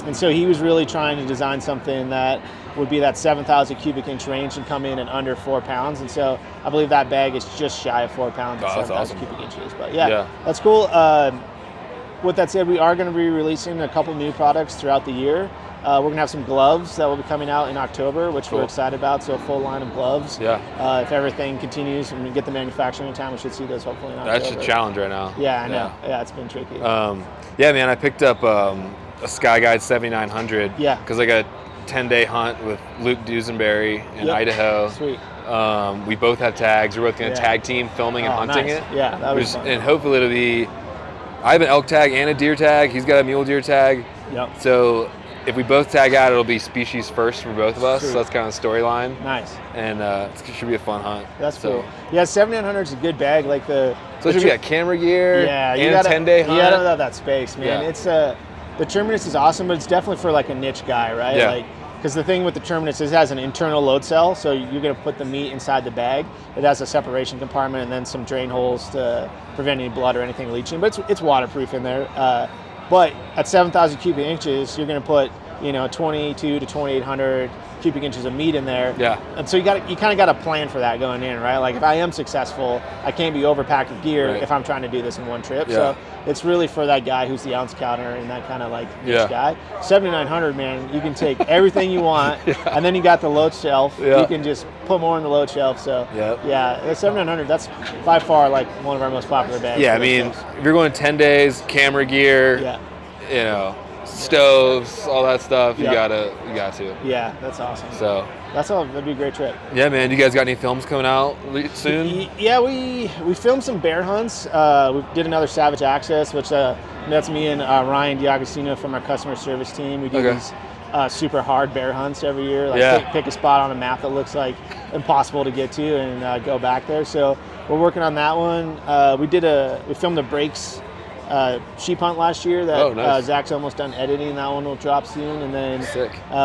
And so he was really trying to design something that would be that 7,000 cubic inch range and come in at under 4 pounds. And so I believe that bag is just shy of 4 pounds at 7,000 awesome. cubic inches. But yeah, that's cool. With that said, we are going to be releasing a couple new products throughout the year. We're going to have some gloves that will be coming out in October, which we're excited about. So a full line of gloves. Yeah. If everything continues and we get the manufacturing in time, we should see those hopefully in October. That's a challenge right now. Yeah, I know. Yeah, it's been tricky. Yeah, man, I picked up a Sky Guide 7900. Yeah. Because I got a 10-day hunt with Luke Duesenberry in Idaho. Sweet. We both have tags. We're both going to tag team filming and hunting it. Yeah, that was fun. And hopefully it'll be, I have an elk tag and a deer tag. He's got a mule deer tag. Yep. So if we both tag out, it'll be species first for both of us. Sweet. So that's kind of the storyline. Nice. And it should be a fun hunt. That's cool. Yeah, 7900 is a good bag. Like so we got camera gear and a 10-day hunt. You gotta have that space, man. Yeah. It's the Terminus is awesome, but it's definitely for like a niche guy, right? Yeah. Like, because the thing with the Terminus is it has an internal load cell, so you're going to put the meat inside the bag. It has a separation compartment and then some drain holes to prevent any blood or anything leaching. But it's waterproof in there. But at 7,000 cubic inches, you're going to put 22 to 2,800 cubic inches of meat in there. Yeah. And so you kind of got to plan for that going in, right? Like if I am successful, I can't be overpacked with gear if I'm trying to do this in one trip. Yeah. So it's really for that guy who's the ounce counter and that kind of like niche guy. 7,900, man, you can take everything you want, and then you got the load shelf. Yeah. You can just put more in the load shelf. So yeah, the 7,900, that's by far like one of our most popular bags. Yeah, I mean, if you're going 10 days, camera gear, stoves, all that stuff, you got to. Yeah, that's awesome. So that'd be a great trip. Yeah, man. You guys got any films coming out soon? Yeah, we filmed some bear hunts. We did another Savage Access, which that's me and Ryan D'Agostino from our customer service team. We do these super hard bear hunts every year. Like pick a spot on a map that looks like impossible to get to and go back there. So we're working on that one. We filmed a breaks sheep hunt last year that Zach's almost done editing. That one will drop soon. And then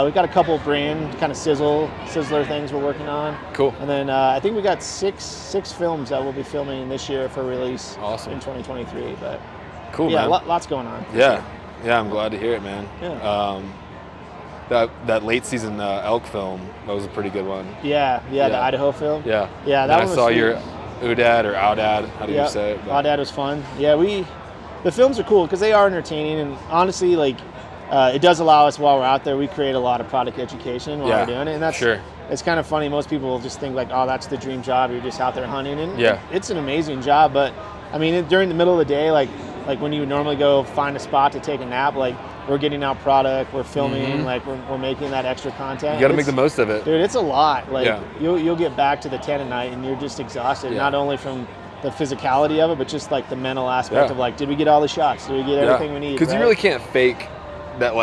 we got a couple brand kind of sizzler things we're working on. Cool. And then I think we got six films that we'll be filming this year for release in 2023. But cool, man. Yeah, lots going on. Yeah, I'm glad to hear it, man. Yeah. That late season elk film, that was a pretty good one. Yeah, the Idaho film. Yeah. Yeah, that one was I saw sweet. your Udad or Audad, how do you say it? Audad was fun. Yeah, the films are cool because they are entertaining, and honestly, like, it does allow us while we're out there, we create a lot of product education while we're doing it, and that's it's kind of funny. Most people will just think like, oh, that's the dream job. You're just out there hunting, and it's an amazing job. But I mean, during the middle of the day, like when you would normally go find a spot to take a nap, like we're getting out product, we're filming, like we're making that extra content. You got to make the most of it, dude. It's a lot. Like you'll get back to the tent at night, and you're just exhausted, not only from the physicality of it, but just like the mental aspect of like, did we get all the shots? Did we get everything we need? Because you really can't fake that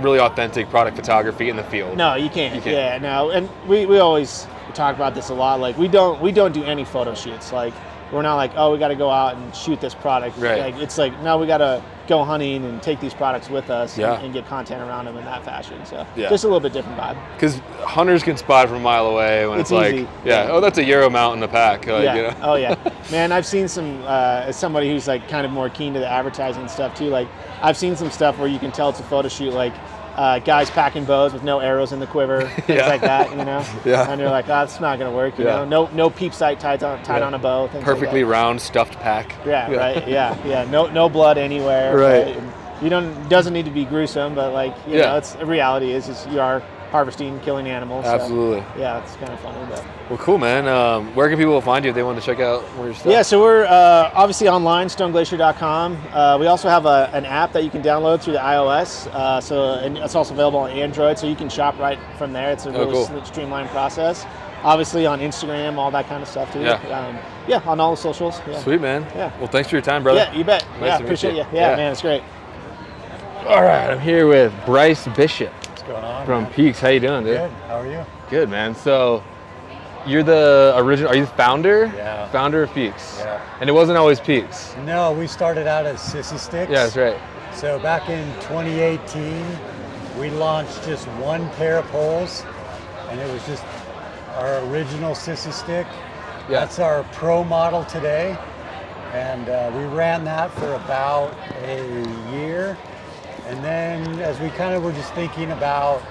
really authentic product photography in the field. No, you can't. Yeah, no. And we always talk about this a lot. Like we don't do any photo shoots. Like we're not like, oh, we got to go out and shoot this product. Right. Like it's like, no, we got to go hunting and take these products with us Yeah. and get content around them in that fashion. So Yeah. just a little bit different vibe. Because hunters can spot from a mile away when it's like, easy. oh, that's a Euro mount in the pack. Like, Yeah. you know? Oh yeah. Man, I've seen some. As somebody who's like kind of more keen to the advertising stuff too. Like I've seen some stuff where you can tell it's a photo shoot. Like guys packing bows with no arrows in the quiver, things Yeah. like that. You know. Yeah. And you're like, oh, it's not gonna work. You Yeah. know. No peep sight tied on a bow. Things Perfectly like round stuffed pack. that. Yeah. Right. Yeah. No blood anywhere. Right. And you don't. Doesn't need to be gruesome, but like you know, it's the reality is you are harvesting, killing animals. So, Absolutely. yeah, it's kind of funny, but. Well, cool, man. Where can people find you if they want to check out more of your stuff? Yeah, so we're obviously online, stoneglacier.com. We also have an app that you can download through the iOS, and it's also available on Android, so you can shop right from there. It's a really cool. streamlined process. Obviously on Instagram, all that kind of stuff too. Yeah. On all the socials. Yeah. Sweet, man. Yeah. Well, thanks for your time, brother. Yeah, you bet. Nice to meet appreciate you. you. Yeah, Yeah. man, it's great. All right, I'm here with Bryce Bishop What's going on? from man? Peaks. How you doing, dude? Good. How are you? Good, man. So, you're the original. Are you the founder? Yeah. Founder of Peaks. Yeah. And it wasn't always Peaks. No, we started out as Sissy Sticks. Yeah, that's right. So back in 2018, we launched just one pair of poles, and it was just our original Sissy Stick. Yeah. That's our pro model today, and we ran that for about a year. And then as we kind of were just thinking about,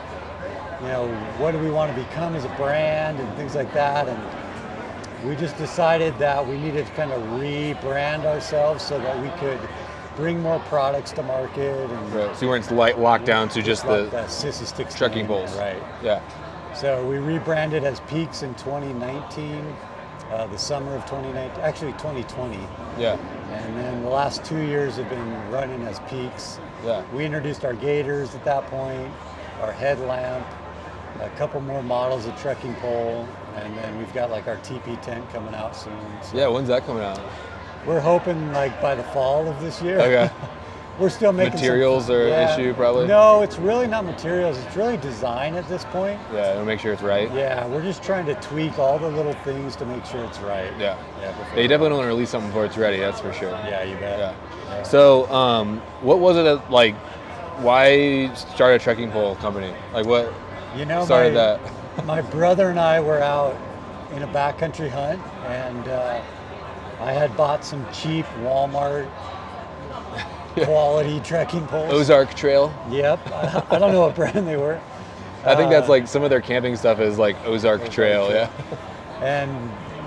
you know, what do we want to become as a brand and things like that, and we just decided that we needed to kind of rebrand ourselves so that we could bring more products to market and Right. So you weren't locked down to just like the that Sissy Sticks trekking name, poles. right? Yeah. So we rebranded as Peaks in 2019, the summer of 2019, actually 2020. Yeah. And then the last 2 years have been running as Peaks. Yeah. We introduced our gaiters at that point, our headlamp, a couple more models of trekking pole, and then we've got like our TP tent coming out soon. So Yeah. When's that coming out? we're hoping like by the fall of this year. Okay. We're still making Materials some, are an issue, probably? No, it's really not materials. It's really design at this point. Yeah. To make sure it's right. Yeah, we're just trying to tweak all the little things to make sure it's right. Yeah. Yeah, before- Yeah, you definitely don't want to release something before it's ready. That's for sure. Yeah, you bet. Yeah. So, what was it that, like? Why start a trekking pole company? Like, what You know, started that? my brother and I were out in a backcountry hunt, and I had bought some cheap Walmart quality trekking poles. Ozark Trail. Yep. I don't know what brand they were. I think that's like some of their camping stuff is like Ozark Trail. Yeah. And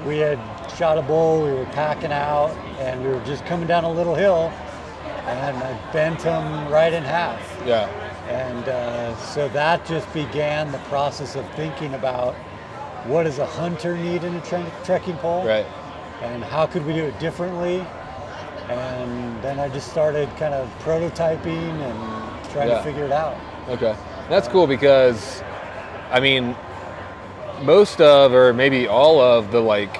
we had shot a bull, we were packing out, and we were just coming down a little hill, and I bent them right in half. Yeah. And so that just began the process of thinking about what does a hunter need in a trekking pole, Right. and how could we do it differently. And then I just started kind of prototyping and trying Yeah. to figure it out. Okay. That's cool because, I mean, most of, or maybe all of the like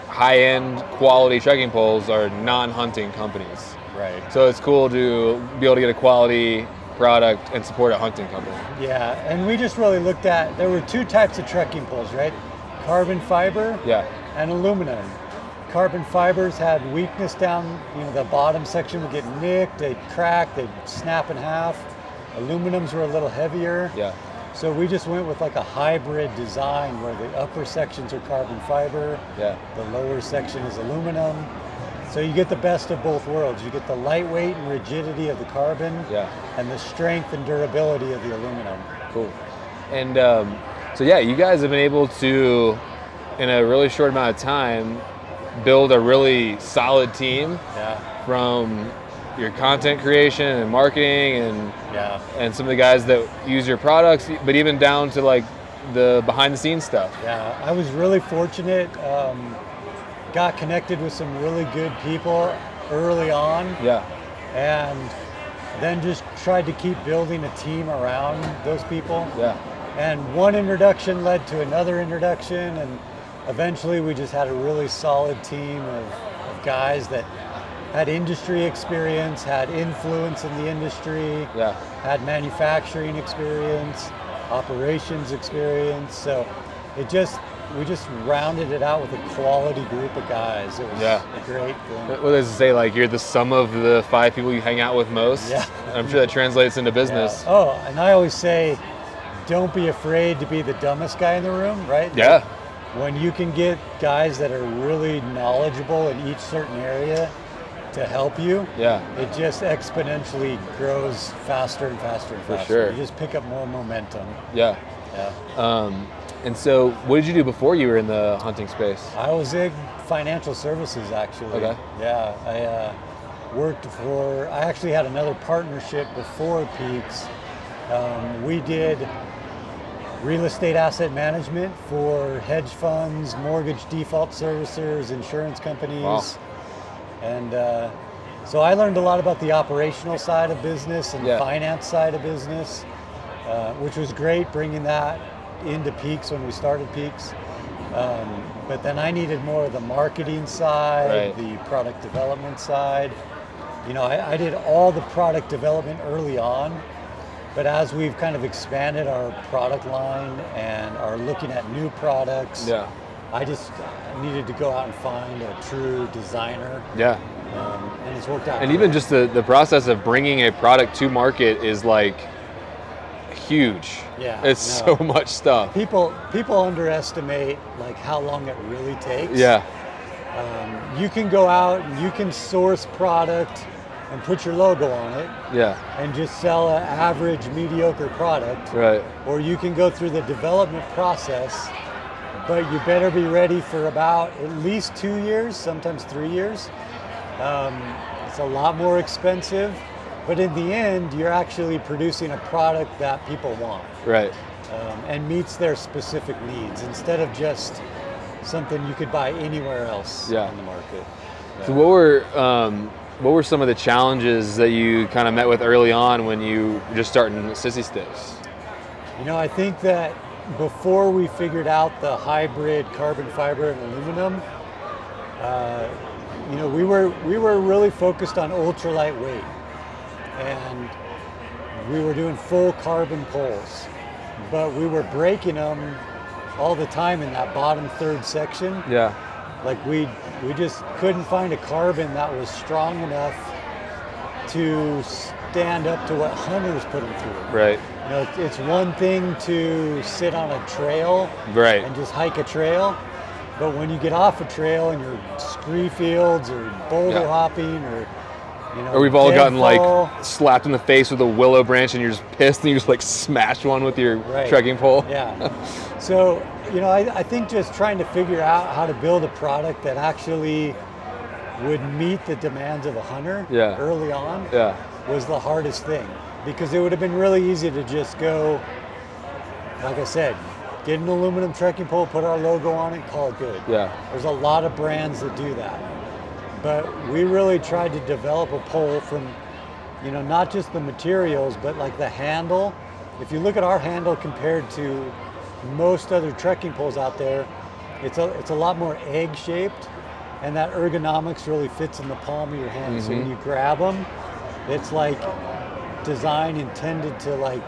high-end quality trekking poles are non-hunting companies. Right. So it's cool to be able to get a quality product and support a hunting company. Yeah, and we just really looked at, there were two types of trekking poles, right? Carbon fiber Yeah. and aluminum. Carbon fibers had weakness down, you know, the bottom section would get nicked, they'd crack, they'd snap in half. Aluminums were a little heavier. Yeah. So we just went with like a hybrid design where the upper sections are carbon fiber, Yeah. the lower section is aluminum. So you get the best of both worlds. You get the lightweight and rigidity of the carbon, Yeah. and the strength and durability of the aluminum. Cool. And so yeah, you guys have been able to, in a really short amount of time, build a really solid team Yeah, from your content creation and marketing yeah. and some of the guys that use your products, but even down to like the behind the scenes stuff. Yeah, I was really fortunate. Got connected with some really good people early on, Yeah. and then just tried to keep building a team around those people. Yeah. And one introduction led to another introduction, and eventually we just had a really solid team of guys that had industry experience, had influence in the industry, Yeah. had manufacturing experience, operations experience. So it just we just rounded it out with a quality group of guys. It was a great thing. What does it say? Like you're the sum of the 5 people you hang out with most? Yeah. I'm sure that translates into business. Yeah. Oh, and I always say, don't be afraid to be the dumbest guy in the room, right? Yeah. When you can get guys that are really knowledgeable in each certain area to help you, it just exponentially grows faster and faster and faster. For sure. You just pick up more momentum. Yeah. And so what did you do before you were in the hunting space? I was in financial services, actually. Okay. Yeah, I actually had another partnership before Peaks. We did real estate asset management for hedge funds, mortgage default servicers, insurance companies. Wow. And so I learned a lot about the operational side of business and finance side of business, which was great bringing that into Peaks when we started Peaks. But then I needed more of the marketing side, the product development side. You know, I did all the product development early on, but as we've kind of expanded our product line and are looking at new products, I just needed to go out and find a true designer. Yeah. And it's worked out. And even just the process of bringing a product to market is like huge. Yeah. It's so much stuff. People underestimate like how long it really takes. Yeah. You can go out and you can source product and put your logo on it. Yeah. And just sell an average, mediocre product. Right. Or you can go through the development process, but you better be ready for about at least 2 years, sometimes 3 years. It's a lot more expensive, but in the end, you're actually producing a product that people want. Right. And meets their specific needs instead of just something you could buy anywhere else in the market. So what were some of the challenges that you kind of met with early on when you were just starting Sissy Sticks? You know, I think that before we figured out the hybrid carbon fiber and aluminum, you know, we were really focused on ultralight weight, and we were doing full carbon poles, but we were breaking them all the time in that bottom third section. Yeah. Like we just couldn't find a carbon that was strong enough to stand up to what hunters put them through. Right. You know, it's one thing to sit on a trail and just hike a trail, but when you get off a trail and you're scree fields or boulder hopping or, you know, or we've all gotten deadfall, like slapped in the face with a willow branch and you're just pissed and you just like smash one with your trekking pole. Yeah. So, you know, I think just trying to figure out how to build a product that actually would meet the demands of a hunter early on was the hardest thing, because it would have been really easy to just go, like I said, get an aluminum trekking pole, put our logo on it, call it good. Yeah. There's a lot of brands that do that. But we really tried to develop a pole from, you know, not just the materials, but like the handle. If you look at our handle compared to most other trekking poles out there, it's a lot more egg-shaped, and that ergonomics really fits in the palm of your hand. So when you grab them, it's like design intended to like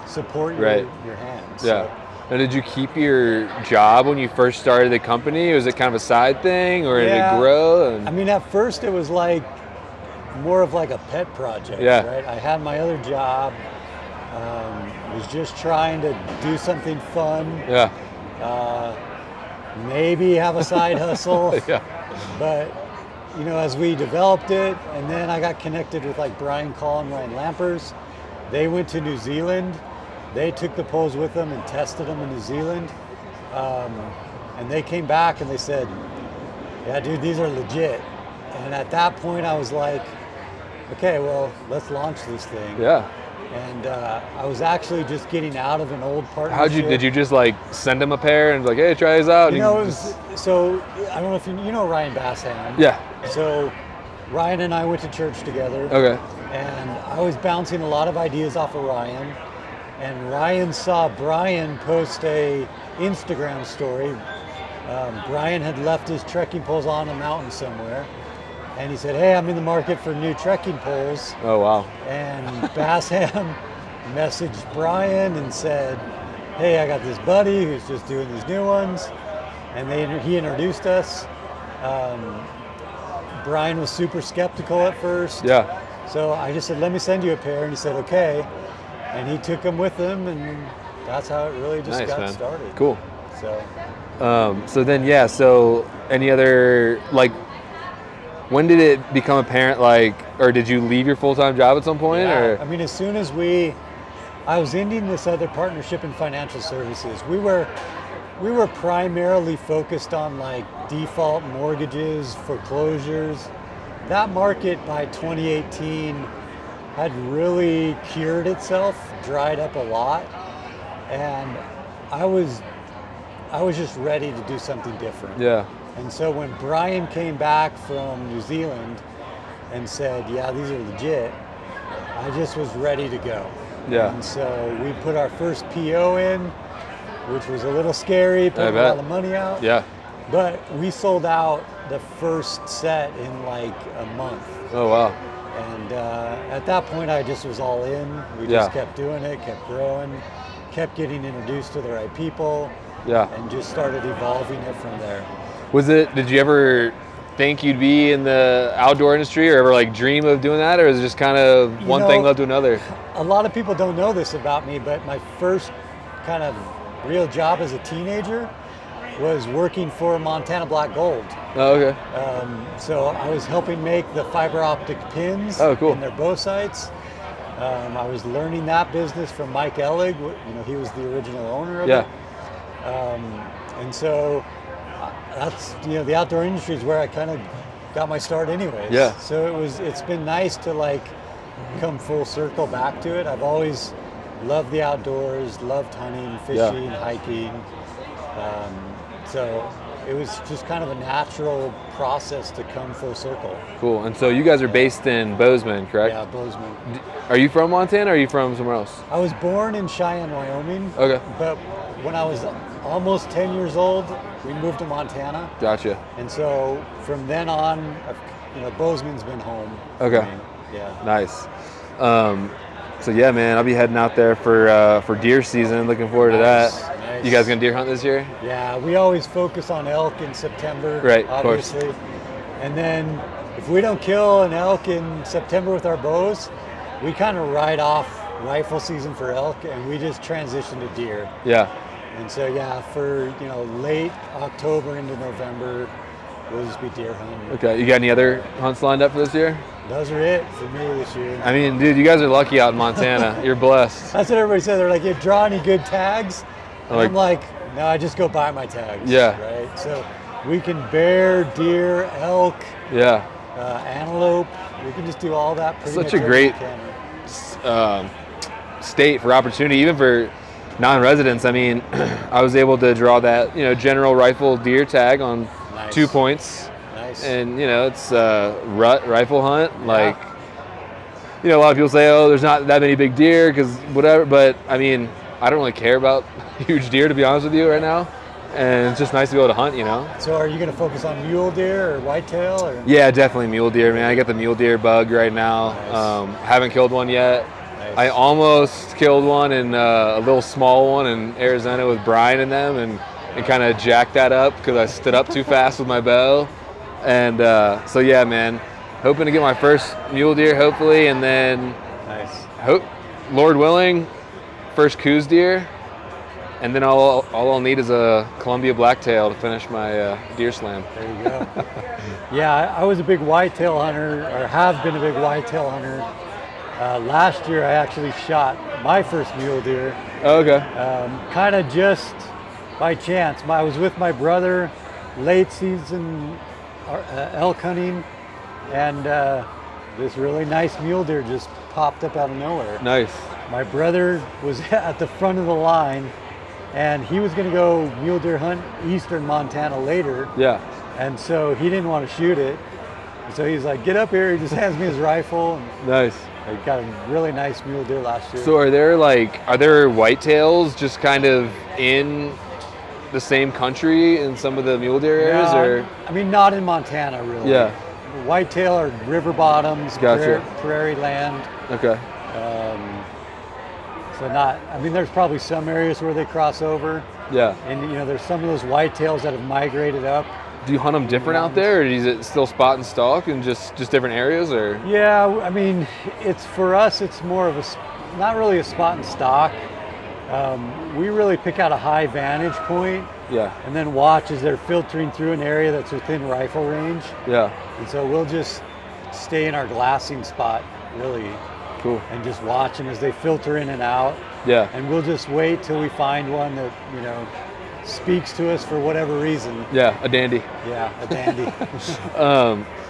support your hands. Yeah. So, now, did you keep your job when you first started the company? Was it kind of a side thing, or did it grow? I mean, at first it was like more of like a pet project, right? I had my other job, was just trying to do something fun. Yeah. Maybe have a side hustle. But, you know, as we developed it, and then I got connected with like Brian Call and Ryan Lampers. They went to New Zealand. They took the poles with them and tested them in New Zealand. And they came back and they said, yeah, dude, these are legit. And at that point I was like, okay, well, let's launch this thing. Yeah. And I was actually just getting out of an old partnership. Did you just like send them a pair and like, hey, try this out? You know, so I don't know if you know Ryan Bassham. Yeah. So Ryan and I went to church together. Okay. And I was bouncing a lot of ideas off of Ryan. And Ryan saw Brian post a Instagram story. Brian had left his trekking poles on a mountain somewhere. And he said, hey, I'm in the market for new trekking poles. Oh, wow. And Bassham messaged Brian and said, hey, I got this buddy who's just doing these new ones. and he introduced us. Brian was super skeptical at first. Yeah. So I just said, let me send you a pair, and he said, okay. And he took them with him, and that's how it really just Nice, got man. started. Cool. So, So then, yeah, so any other, like, when did it become apparent, like, or did you leave your full-time job at some point? yeah, Or I mean, as soon as I was ending this other partnership in financial services, we were primarily focused on like default mortgages, foreclosures. That market by 2018 had really cured itself, dried up a lot, and I was just ready to do something different. Yeah. And so when Brian came back from New Zealand and said, yeah, these are legit, I just was ready to go. Yeah. And so we put our first PO in, which was a little scary, putting a bet. lot of money out. Yeah. But we sold out the first set in like a month. Oh, wow. And at that point, I just was all in. We Yeah. just kept doing it, kept growing, kept getting introduced to the right people, Yeah. and just started evolving it from there. Did you ever think you'd be in the outdoor industry or ever like dream of doing that? Or is it just kind of one thing led to another? A lot of people don't know this about me, but my first kind of real job as a teenager was working for Montana Black Gold. Oh, okay. So I was helping make the fiber optic pins Oh, cool. in their bow sights. I was learning that business from Mike Ellig. He was the original owner of Yeah. it. And so that's, the outdoor industry is where I kind of got my start anyways. Yeah. So it's been nice to like come full circle back to it. I've always loved the outdoors, loved hunting, fishing, hiking. So it was just kind of a natural process to come full circle. Cool. And so you guys are based in Bozeman, correct? Yeah, Bozeman. Are you from Montana or are you from somewhere else? I was born in Cheyenne, Wyoming. Okay. But when I was almost 10 years old, we moved to Montana. Gotcha. And so from then on, Bozeman's been home. for Okay. me. Yeah. Nice. So yeah, man, I'll be heading out there for deer season. Looking forward to that. Nice. You guys gonna deer hunt this year? Yeah, we always focus on elk in September, Right, of course. obviously. And then if we don't kill an elk in September with our bows, we kind of ride off rifle season for elk and we just transition to deer. Yeah. And so yeah, for late October into November, we'll just be deer hunting. Okay. You got any other hunts lined up for this year? Those are it for me this year. I mean, dude, you guys are lucky out in Montana. You're blessed. That's what everybody says. They're like, you draw any good tags? And I'm like, no, I just go buy my tags. Yeah. Right. So we can bear, deer, elk, Yeah. antelope. We can just do all that. Pretty Such much a every great can. State for opportunity, even for non-residents. I mean, I was able to draw that general rifle deer tag on Nice. 2 points, Nice. and it's rut rifle hunt. Like, a lot of people say, oh, there's not that many big deer because whatever. But I mean, I don't really care about huge deer, to be honest with you, right now. And it's just nice to be able to hunt, So are you going to focus on mule deer or whitetail? Or? Yeah, definitely mule deer, man. I got the mule deer bug right now. Nice. Haven't killed one yet. Nice. I almost killed one in a little small one in Arizona with Brian and them, and kind of jacked that up because I stood up too fast with my bow. And so yeah, man, hoping to get my first mule deer hopefully, and then Nice. Lord willing, first coos deer, and then all I'll need is a Columbia blacktail to finish my deer slam. There you go. Yeah, I was a big whitetail hunter, or have been a big whitetail hunter. Last year, I actually shot my first mule deer, Oh, okay. kind of just by chance. I was with my brother, late season elk hunting, and this really nice mule deer just popped up out of nowhere. Nice. My brother was at the front of the line, and he was going to go mule deer hunt eastern Montana later. Yeah. And so he didn't want to shoot it. And so he's like, get up here. He just hands me his rifle. And Nice. I got a really nice mule deer last year. So are there whitetails just kind of in the same country in some of the mule deer areas, or? I mean, not in Montana, really. Yeah. Whitetail are river bottoms, Gotcha. prairie land. Okay. So there's probably some areas where they cross over. Yeah. And there's some of those whitetails that have migrated up. Do you hunt them different out there, or is it still spot and stalk and just different areas, or? Yeah, I mean, for us, it's more of not really a spot and stalk. We really pick out a high vantage point. Yeah. And then watch as they're filtering through an area that's within rifle range. Yeah. And so we'll just stay in our glassing spot, really. Cool. And just watch them as they filter in and out. Yeah. And we'll just wait till we find one that, speaks to us for whatever reason. Yeah, a dandy. Yeah, a dandy.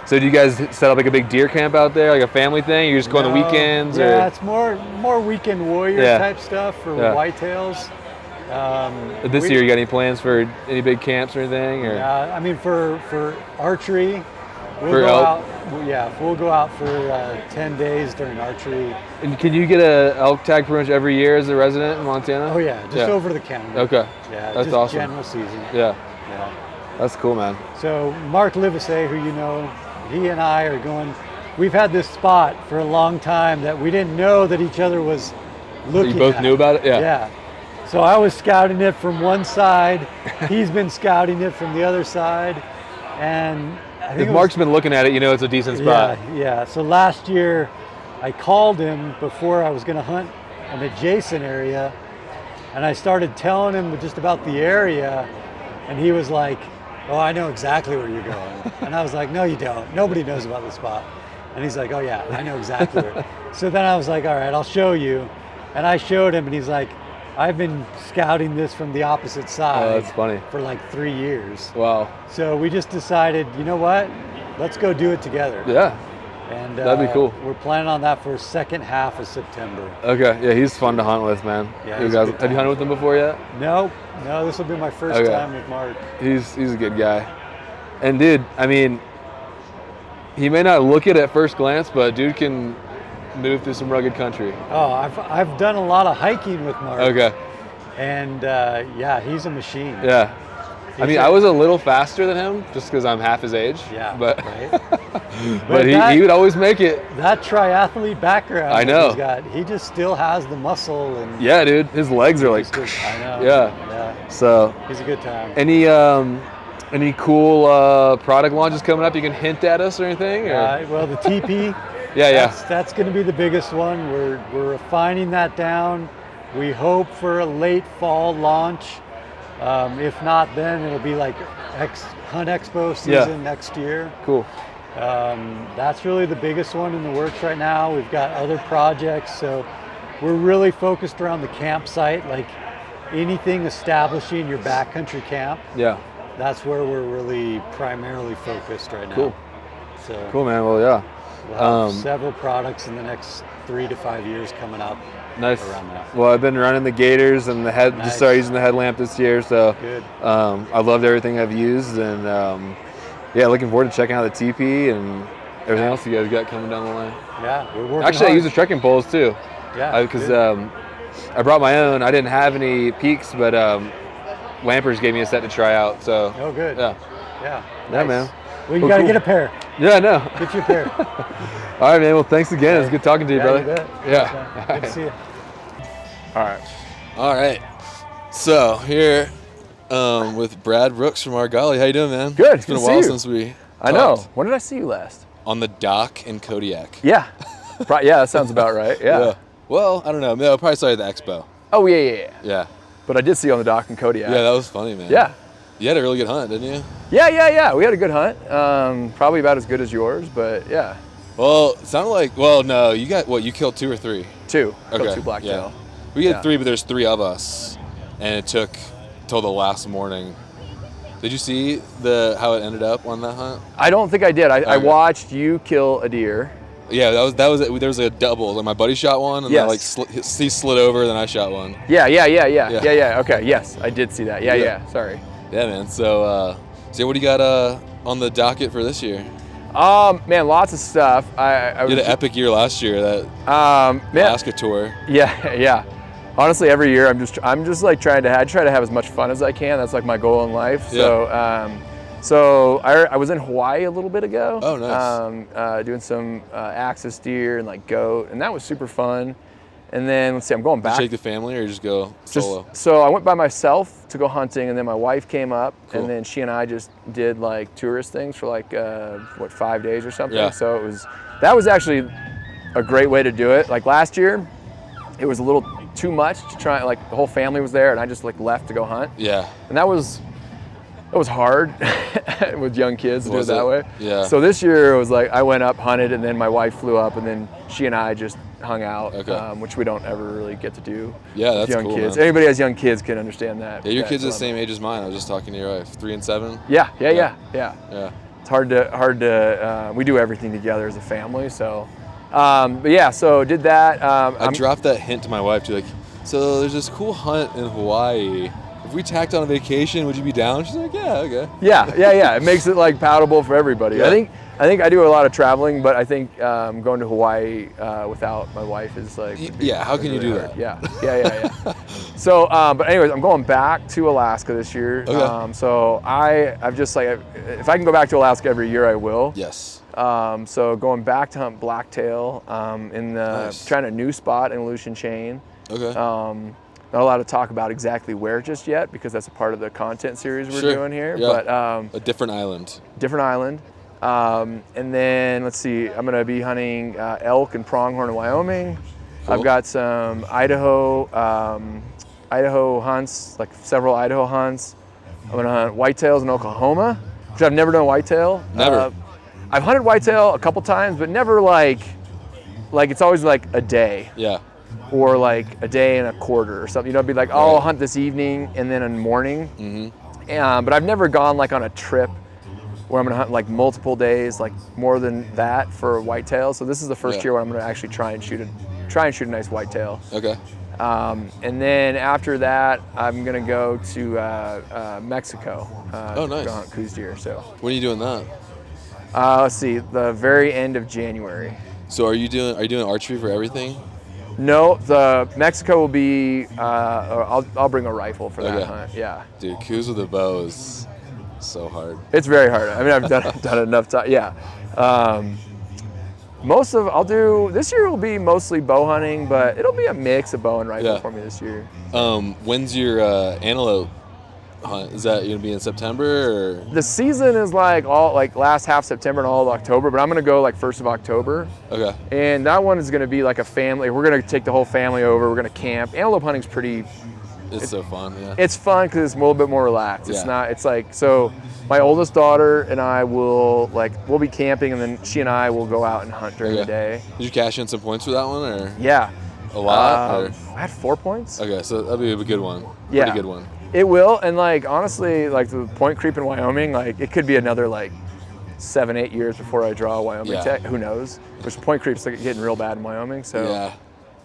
So do you guys set up like a big deer camp out there, like a family thing? You just go on the weekends? Yeah, or? it's more weekend warrior type stuff for whitetails. This year, you got any plans for any big camps or anything? Or? Yeah, I mean for archery, we'll go out for 10 days during archery. And can you get a elk tag pretty much every year as a resident in Montana? Oh yeah, just over the counter. Okay. Yeah, that's just awesome. General season. Yeah. Yeah. That's cool, man. So Mark Livesey, who he and I are going. We've had this spot for a long time that we didn't know that each other was looking. You both knew about it? Yeah. Yeah. So I was scouting it from one side. He's been scouting it from the other side, and I think if Mark's been looking at it, it's a decent spot. Yeah. So last year, I called him before I was going to hunt an adjacent area, and I started telling him just about the area, and he was like, "Oh, I know exactly where you're going." And I was like, "No, you don't. Nobody knows about the spot." And he's like, "Oh yeah, I know exactly where." So then I was like, "All right, I'll show you." And I showed him, and he's like, "I've been scouting this from the opposite side." Oh, that's funny. For like 3 years. Wow. So we just decided, you know what? Let's go do it together. Yeah. And that'd be cool. We're planning on that for second half of September. Okay. Yeah, he's fun to hunt with, man. Yeah, you guys, have you hunted with him before yet? No, this will be my first time with Mark. He's a good guy. And dude, I mean, he may not look it at first glance, but dude can move through some rugged country. Oh, I've done a lot of hiking with Mark. Okay. And he's a machine. Yeah. I was a little faster than him just because I'm half his age. Yeah. But right. but he would always make it. That triathlete background I know. He's got, he just still has the muscle and. Yeah, dude. His legs are like. I know. Yeah. So. He's a good time. Any cool product launches coming up you can hint at us or anything? Or? Well, the TP. That's going to be the biggest one. We're refining that down. We hope for a late fall launch. If not, then it'll be like Hunt Expo season next year. Cool. That's really the biggest one in the works right now. We've got other projects, so we're really focused around the campsite, like anything establishing your backcountry camp. Yeah. That's where we're really primarily focused right now. Cool. So cool, man. Well, yeah. We'll have several products in the next 3 to 5 years coming up. Nice. Around that. Well, I've been running the Gators and just started using the headlamp this year, so good. I loved everything I've used, and looking forward to checking out the TP and everything else you guys got coming down the line. Yeah, we're working Actually, hard. I use the trekking poles too. Yeah, because I brought my own. I didn't have any peaks, but Lampers gave me a set to try out. So. Oh, good. Yeah. Yeah. Yeah, man. Well, you gotta get a pair. Yeah, I know. Get you a pair. All right, man. Well, thanks again. It was good talking to you, brother. You bet. Yeah. Good to see you. All right. So here with Brad Brooks from Argali. How you doing, man? Good. It's been a while since we I know. When did I see you last? On the dock in Kodiak. Yeah. Yeah, that sounds about right. Yeah. Well, I don't know. No, probably saw you at the expo. Oh, yeah. Yeah. But I did see you on the dock in Kodiak. Yeah, that was funny, man. Yeah. You had a really good hunt, didn't you? Yeah. We had a good hunt. Probably about as good as yours, but yeah. Well, it sounded like, no, you got, you killed 2 or 3? 2. Okay. Killed 2 blacktail. Yeah. We had 3, but there's 3 of us, and it took till the last morning. Did you see how it ended up on that hunt? I don't think I did. I watched you kill a deer. Yeah, that was it. There was a double. Like my buddy shot one, and then he slid over, then I shot one. Yeah. Okay, yes, I did see that. Yeah. Sorry. Yeah, man. So what do you got on the docket for this year? Man, lots of stuff. I you had an epic year last year. That Alaska tour. Yeah. Honestly, every year I'm just like try to have as much fun as I can. That's like my goal in life. Yeah. So I was in Hawaii a little bit ago. Oh, nice. Doing some axis deer and like goat, and that was super fun. And then let's see, I'm going Did you back. take the family or just go solo? So I went by myself to go hunting, and then my wife came up, Cool. and then she and I just did like tourist things for like 5 days or something. Yeah. So that was actually a great way to do it. Like last year, it was a little too much to try. Like the whole family was there, and I just like left to go hunt. Yeah. And that was hard with young kids to do it that way. Yeah. So this year it was like I went up, hunted, and then my wife flew up, and then she and I just hung out, Okay. which we don't ever really get to do. Yeah, with that's young cool, kids. man. Anybody who has young kids can understand that. Yeah, your that kids are the dilemma. same age as mine. I was just talking to your wife, 3 and 7. Yeah. Yeah. It's hard to. We do everything together as a family, so. But yeah, so did that. I dropped that hint to my wife too, like, so there's this cool hunt in Hawaii. If we tacked on a vacation, would you be down? She's like, yeah, okay. Yeah. It makes it like palatable for everybody. Yeah. I think I do a lot of traveling, but I think going to Hawaii without my wife is like. would be Yeah, how can you really do hard. that? Yeah. So, but anyways, I'm going back to Alaska this year. Okay. So I've just like, if I can go back to Alaska every year, I will. Yes. So going back to hunt blacktail in Nice. trying a new spot in Aleutian Chain. Okay. Not allowed to talk about exactly where just yet because that's a part of the content series we're Sure. doing here. Yeah. But A different island. different island. And then let's see, I'm gonna be hunting elk and pronghorn in Wyoming. Cool. I've got some Idaho hunts, like several Idaho hunts. I'm gonna hunt whitetails in Oklahoma, which I've never done whitetail. Never. I've hunted whitetail a couple times, but never like it's always like a day Yeah. or like a day and a quarter or something. You know, it'd be like, oh, I'll hunt this evening and then in the morning. Mm-hmm. But I've never gone like on a trip where I'm gonna hunt like multiple days, like more than that for a whitetail. So this is the first Yeah. year where I'm gonna actually try and shoot a nice whitetail. Okay. And then after that, I'm gonna go to Mexico. Oh, nice. To hunt Coues deer. So When are you doing that? let's see, the very end of January. So are you doing archery for everything? No, the Mexico will be. I'll bring a rifle for that Okay. hunt. Yeah, Dude, Coues with a bow is so hard. it's very hard. I mean, I've done it enough time. Yeah. I'll do this year will be mostly bow hunting, but it'll be a mix of bow and rifle Yeah. for me this year. When's your antelope hunt? Is that gonna be in September or? The season is like last half September and all of October, but I'm gonna go like 1st of October. Okay. And that one is gonna be like a family. We're gonna take the whole family over. We're gonna camp. Antelope hunting's pretty. It's so fun. Yeah. It's fun because it's a little bit more relaxed. It's Yeah. not. It's like so. My oldest daughter and I we'll be camping, and then she and I will go out and hunt during the day. Did you cash in some points for that one or Yeah. a lot? Or? I had 4 points. Okay, so that'll be a good one. Yeah. Pretty good one. It will, and like honestly, like the point creep in Wyoming, like it could be another like 7-8 years before I draw a Wyoming Yeah. tech. Who knows? Which point creep's like getting real bad in Wyoming, so Yeah.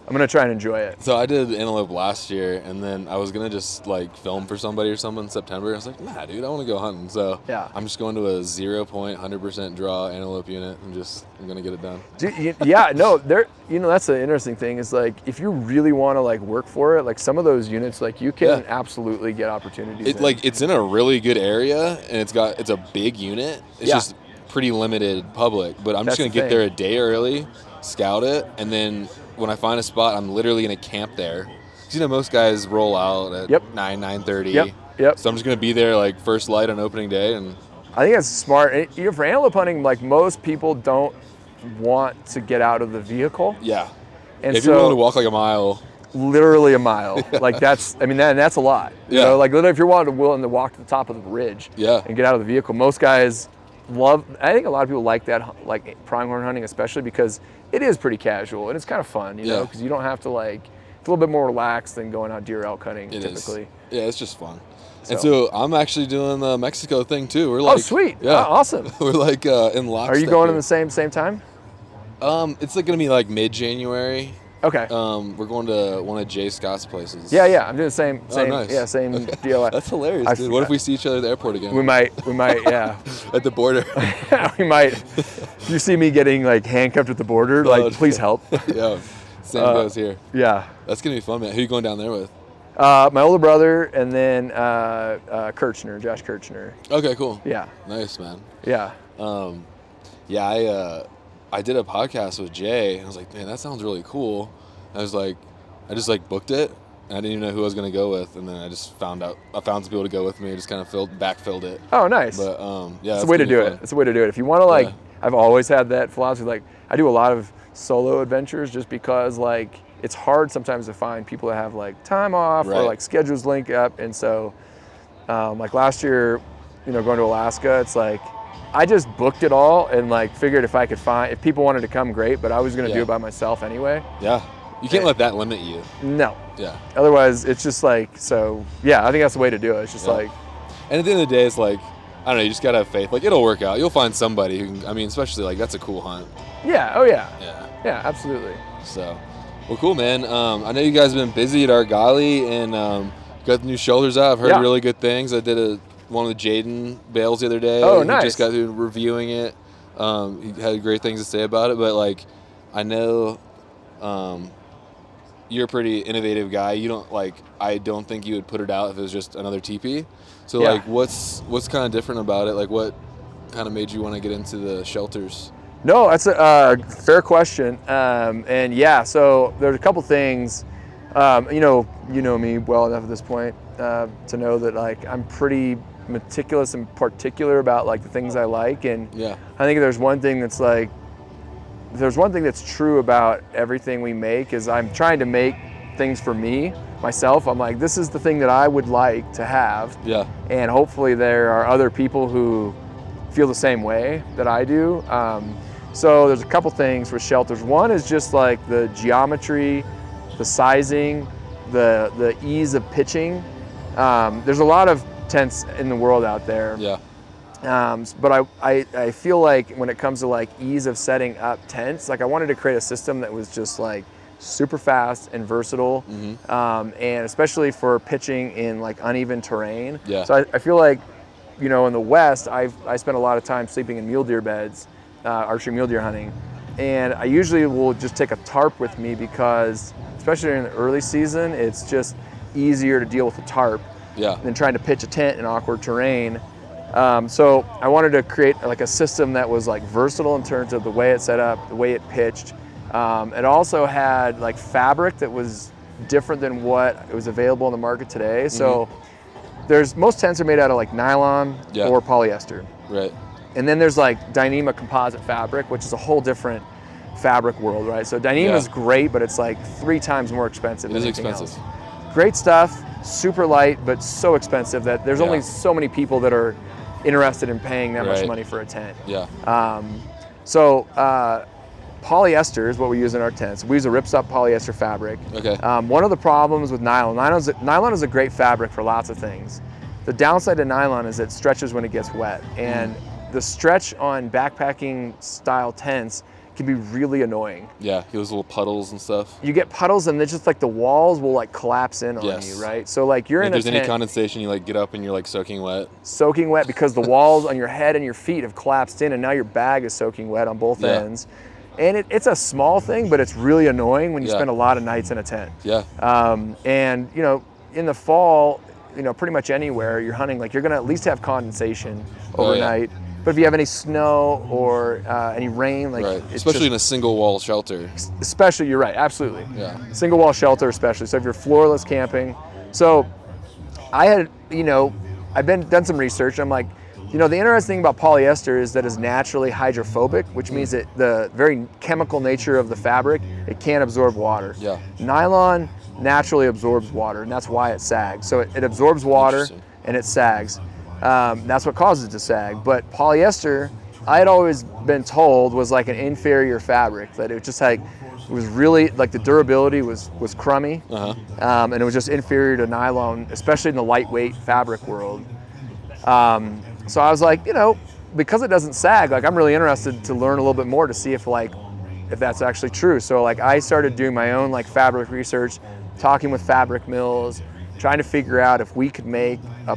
I'm gonna try and enjoy it. So I did antelope last year, and then I was gonna just like film for somebody or something in September. I was like, nah, dude, I want to go hunting. So Yeah. I'm just going to a 0.100% draw antelope unit, and I'm gonna get it done. Yeah, no, that's the interesting thing is like if you really want to like work for it, like some of those units, like you can absolutely get opportunities. It's in a really good area, and it's a big unit. It's Yeah. just pretty limited public, but I'm That's just gonna the get thing. there a day early, scout it, and then when I find a spot, I'm literally gonna camp there. 'Cause, most guys roll out at Yep. 9:30. Yep. So I'm just gonna be there like first light on opening day, and I think that's smart. For antelope hunting, like most people don't want to get out of the vehicle, yeah. and If you're willing to so walk like a mile, literally a mile, like that's that's a lot. You Yeah. know, like literally if you're willing to walk to the top of the ridge, Yeah. and get out of the vehicle, most guys love. I think a lot of people like that, like pronghorn hunting, especially because it is pretty casual and it's kind of fun, you know, Yeah. because you don't have to like. It's a little bit more relaxed than going out deer elk hunting it is. typically. Yeah, it's just fun. And So- so I'm actually doing the Mexico thing too. We're like, Oh, sweet! Yeah, Awesome. We're like in lockstep. Are you going in here. the same time? It's like gonna be like mid-January. Okay. We're going to one of Jay Scott's places. Yeah. I'm doing the same. nice. Yeah, same deal. That's hilarious, I dude. What if we see each other at the airport again? We might. Yeah. At the border. We might. If you see me getting like handcuffed at the border, like please help. Yeah. Same goes here. Yeah. That's gonna be fun, man. Who you going down there with? My older brother and then Kirchner, Josh Kirchner. Okay, cool. Yeah. Nice, man. Yeah. I did a podcast with Jay. I was like, man, that sounds really cool. I was like, I just like booked it. And I didn't even know who I was gonna go with, and then I just found some people to go with me. I just kind of backfilled it. Oh, nice. But yeah, it's a way to do it. It's a way to do it. If you want to like, Yeah. I've always had that philosophy. Like, I do a lot of solo adventures just because like it's hard sometimes to find people that have like time off or Right. like schedules link up. And so, like last year, going to Alaska, it's like I just booked it all and like figured if people wanted to come, great. But I was gonna do it by myself anyway. Yeah, you can't let that limit you. No. Yeah. Otherwise, it's just like, so yeah, I think that's the way to do it. It's just like, and at the end of the day, it's like, I don't know, you just gotta have faith. Like, it'll work out. You'll find somebody who can, especially like, that's a cool hunt. yeah, oh yeah. Yeah. Yeah, absolutely. So, well, cool, man. I know you guys have been busy at Argali and got the new shoulders out. I've heard really good things. I did one of the Jaden bales the other day. Oh, He nice. just got through reviewing it. He had great things to say about it, but like, I know, you're a pretty innovative guy. You don't I don't think you would put it out if it was just another teepee. So like, what's kind of different about it? Like, what kind of made you want to get into the shelters? No, that's a fair question. And yeah, so there's a couple things. You know me well enough at this point to know that like I'm pretty meticulous and particular about like the things I like. And I think there's one thing that's true about everything we make is I'm trying to make things for myself. I'm like, this is the thing that I would like to have. Yeah. And hopefully there are other people who feel the same way that I do. So there's a couple things with shelters. One is just like the geometry, the sizing, the ease of pitching. There's a lot of tents in the world out there. Yeah. But I feel like when it comes to like ease of setting up tents, like I wanted to create a system that was just like super fast and versatile, and especially for pitching in like uneven terrain. Yeah. So I feel like, in the West, I spent a lot of time sleeping in mule deer beds, archery mule deer hunting, and I usually will just take a tarp with me because, especially in the early season, it's just easier to deal with a tarp than trying to pitch a tent in awkward terrain. So I wanted to create like a system that was like versatile in terms of the way it set up, the way it pitched. It also had like fabric that was different than what was available in the market today. So most tents are made out of like nylon or polyester. Right. And then there's like Dyneema composite fabric, which is a whole different fabric world, right? So Dyneema is great, but it's like 3 times more expensive than anything else. Great stuff, super light, but so expensive that there's only so many people that are interested in paying that much money for a tent. Yeah. Polyester is what we use in our tents. We use a ripstop polyester fabric. Okay. One of the problems with nylon is a great fabric for lots of things. The downside to nylon is it stretches when it gets wet, and the stretch on backpacking style tents can be really annoying. Yeah, those little puddles and stuff. You get puddles, and it's just like the walls will like collapse in on you, right? So like you're in a tent. If there's any condensation, you like get up and you're like soaking wet. Soaking wet because the walls on your head and your feet have collapsed in, and now your bag is soaking wet on both ends. And it's a small thing, but it's really annoying when you spend a lot of nights in a tent. Yeah. And in the fall, pretty much anywhere you're hunting, like you're gonna at least have condensation overnight. But if you have any snow or any rain, like especially in a single wall shelter. Especially, you're right, absolutely. Yeah. Single wall shelter, especially. So if you're floorless camping, so I had, I've done some research. I'm like, the interesting thing about polyester is that it's naturally hydrophobic, which means that the very chemical nature of the fabric, it can't absorb water. Yeah. Nylon naturally absorbs water, and that's why it sags. So it absorbs water and it sags. That's what causes it to sag. But polyester, I had always been told, was like an inferior fabric, that it just like, it was really, like the durability was crummy, and it was just inferior to nylon, especially in the lightweight fabric world. So I was like, because it doesn't sag, like I'm really interested to learn a little bit more to see if that's actually true. So like I started doing my own like fabric research, talking with fabric mills, trying to figure out if we could make a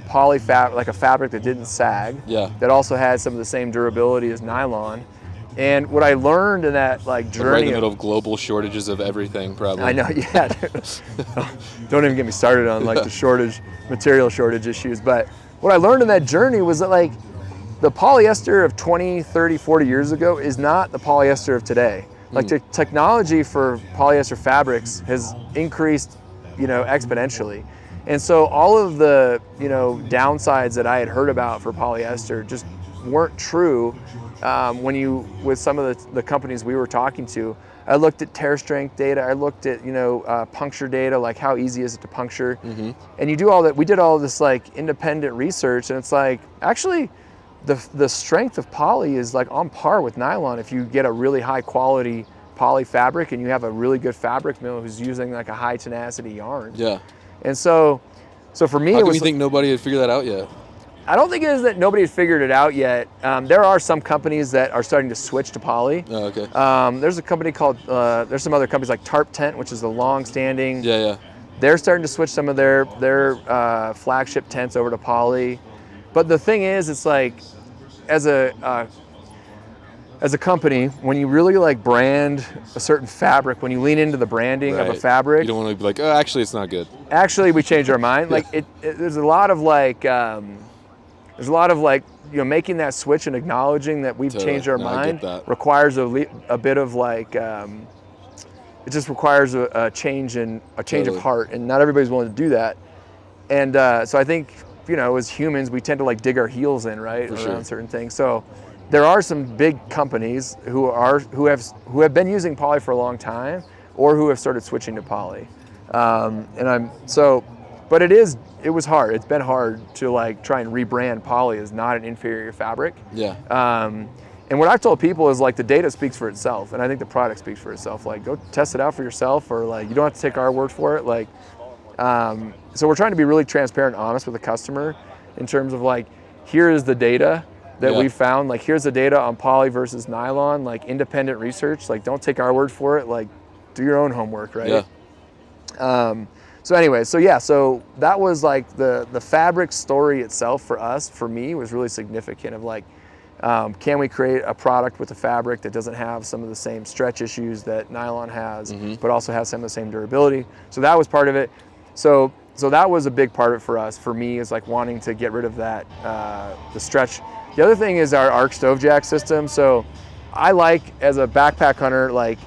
like a fabric that didn't sag, that also had some of the same durability as nylon. And what I learned in that like journey, right in the middle of global shortages of everything, probably. I know, yeah. Don't even get me started on like the material shortage issues. But what I learned in that journey was that like the polyester of 20, 30, 40 years ago is not the polyester of today. Like the technology for polyester fabrics has increased, exponentially. And so all of the, downsides that I had heard about for polyester just weren't true with some of the companies we were talking to. I looked at tear strength data. I looked at, puncture data, like how easy is it to puncture? And you do all that. We did all this like independent research, and it's like, actually, the strength of poly is like on par with nylon if you get a really high quality poly fabric and you have a really good fabric mill who's using like a high tenacity yarn. Yeah. And so for me, How it come was. you think nobody had figured that out yet? I don't think it is that nobody has figured it out yet. There are some companies that are starting to switch to poly. Oh, okay. There's a company called, there's some other companies like Tarp Tent, which is a long-standing. Yeah. They're starting to switch some of their flagship tents over to poly. But the thing is, it's like, as a company, when you really like brand a certain fabric, when you lean into the branding of a fabric, you don't want to be like, oh, actually, it's not good. Actually, we changed our mind. Like there's a lot of like, making that switch and acknowledging that we've changed our mind requires a bit of like, it just requires a change of heart, and not everybody's willing to do that. And so I think, as humans, we tend to like dig our heels in, right, around certain things. So there are some big companies who have been using poly for a long time, or who have started switching to poly. But it was hard. It's been hard to like try and rebrand poly as not an inferior fabric. Yeah. And what I've told people is like the data speaks for itself, and I think the product speaks for itself. Like go test it out for yourself, or like you don't have to take our word for it. Like, so we're trying to be really transparent and honest with the customer in terms of like, here is the data that we found. Like here's the data on poly versus nylon, like independent research. Like don't take our word for it. Like do your own homework, right? Yeah. So anyway, so that was like the fabric story itself for me was really significant of like, can we create a product with a fabric that doesn't have some of the same stretch issues that nylon has, but also has some of the same durability? So that was part of it. So that was a big part of it for me, is like wanting to get rid of that, the stretch. The other thing is our arc stove jack system. So I like, as a backpack hunter, like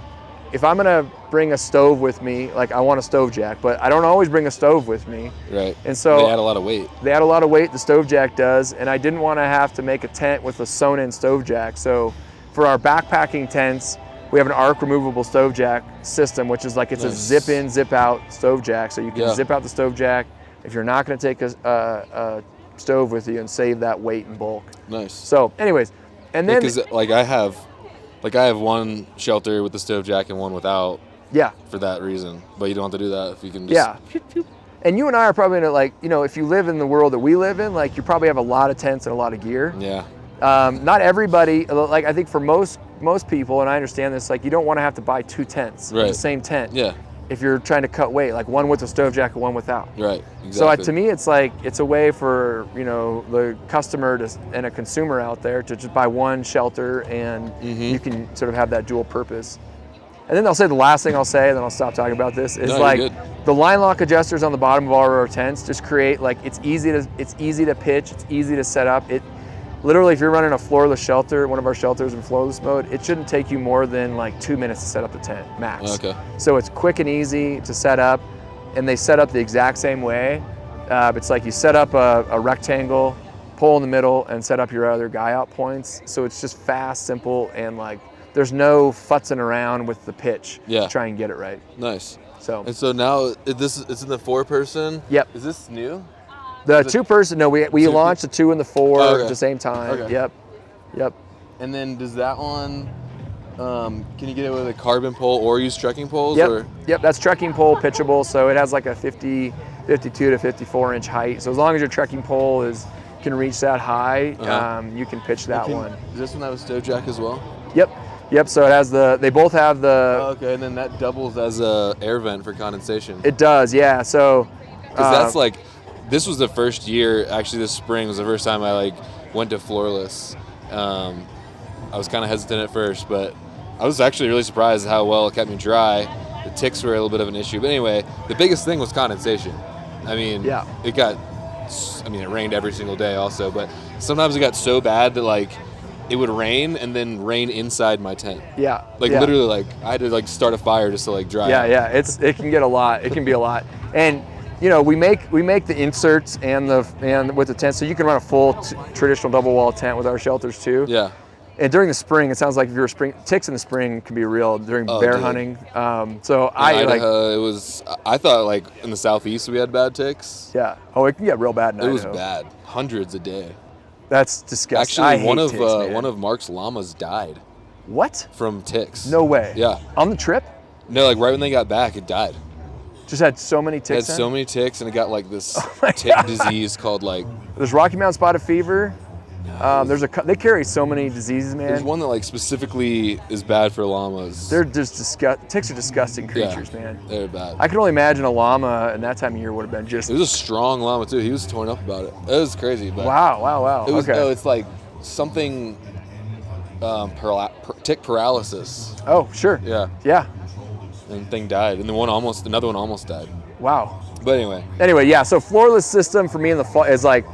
if I'm gonna bring a stove with me, like I want a stove jack, but I don't always bring a stove with me. Right. And so they add a lot of weight. The stove jack does, and I didn't want to have to make a tent with a sewn-in stove jack. So for our backpacking tents, we have an arc removable stove jack system, which is like, it's a zip in, zip out stove jack. So you can zip out the stove jack if you're not going to take a stove with you and save that weight and bulk. Nice. So anyways, and then because I have one shelter with the stove jack and one without. Yeah. For that reason, but you don't have to do that if you can just. Yeah. And you and I are probably in like, if you live in the world that we live in, like you probably have a lot of tents and a lot of gear. Yeah. Not everybody, like I think for most people, and I understand this, like you don't want to have to buy two tents in the same tent. Yeah. If you're trying to cut weight, like one with a stove jack and one without. Right. Exactly. So to me, it's like, it's a way for, the customer and a consumer out there to just buy one shelter, and you can sort of have that dual purpose. And then I'll say the last thing I'll say, and then I'll stop talking about this, is the line lock adjusters on the bottom of all our tents just create, like, it's easy to pitch, it's easy to set up. It literally, if you're running a floorless shelter, one of our shelters in floorless mode, it shouldn't take you more than like 2 minutes to set up the tent, max. Okay. So it's quick and easy to set up, and they set up the exact same way. It's like you set up a rectangle, pull in the middle, and set up your other guy out points. So it's just fast, simple, and like, there's no futzing around with the pitch to try and get it right. Nice. So now it's in the 4-person. Yep. Is this new? The 2-person? No, we launched the 2 and the 4 at the same time. Okay. Yep. And then does that one? Can you get it with a carbon pole or use trekking poles? Yep. That's trekking pole pitchable. So it has like a 52 to 54 inch height. So as long as your trekking pole can reach that high, you can pitch that one. Does this one have a stove jack as well? Yep, so it has they both have the... Oh, okay, and then that doubles as a air vent for condensation. It does, yeah, so... Because that's like, this was the first year, actually this spring was the first time I like went to floorless. I was kind of hesitant at first, but I was actually really surprised at how well it kept me dry. The ticks were a little bit of an issue, but anyway, the biggest thing was condensation. I mean, it rained every single day also, but sometimes it got so bad that like, it would rain and then rain inside my tent. Yeah. Like yeah. literally, like I had to like start a fire just to like dry. Yeah, out. yeah. It can get a lot. It can be a lot. And you know, we make the inserts and with the tent, so you can run a full traditional double wall tent with our shelters too. Yeah. And during the spring, it sounds like if you're ticks in the spring can be real during bear dude. hunting. In Idaho, it was. I thought like in the southeast we had bad ticks. Yeah. Oh, it can get real bad in Idaho. It was bad. Hundreds a day. That's disgusting. Actually, I hate one of Mark's llamas died What? from ticks. No way. Yeah. On the trip? No, like right when they got back, it died. Just had so many It ticks. had so many ticks, and it got like this my tick God. disease called like. There's Rocky Mountain spotted fever. They carry so many diseases, man. There's one that like specifically is bad for llamas. They're just ticks are disgusting creatures, man. They're bad. I can only imagine a llama in that time of year would have been just. It was a strong llama too. He was torn up about it. It was crazy. But Wow. It was. Okay. No, it's like something. Tick paralysis. Oh, sure. Yeah. Yeah. And the thing died, and another one almost died. Wow. But anyway. Anyway, yeah. So floorless system for me in the fall is like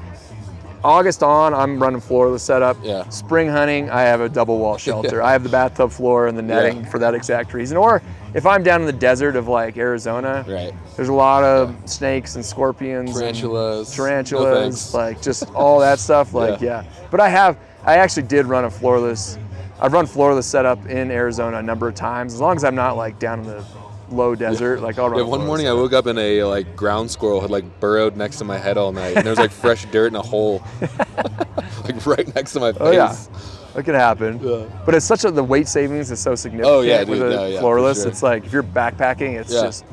August on. I'm running floorless setup. Yeah. Spring hunting, I have a double wall shelter. I have the bathtub floor and the netting for that exact reason. Or if I'm down in the desert of like Arizona, Right. there's a lot of snakes and scorpions, Tarantulas. and tarantulas, No thanks. like just all that stuff. Like yeah. But I actually did run a floorless. I've run floorless setup in Arizona a number of times. As long as I'm not like down in the low desert, like I'll run. Yeah, one morning I woke up and a like ground squirrel had like burrowed next to my head all night, and there was like fresh dirt in a hole, like right next to my face. Oh yeah, it can happen. Yeah. But it's the weight savings is so significant Oh, yeah, with dude. a No, yeah, for floorless. sure. It's like if you're backpacking, it's just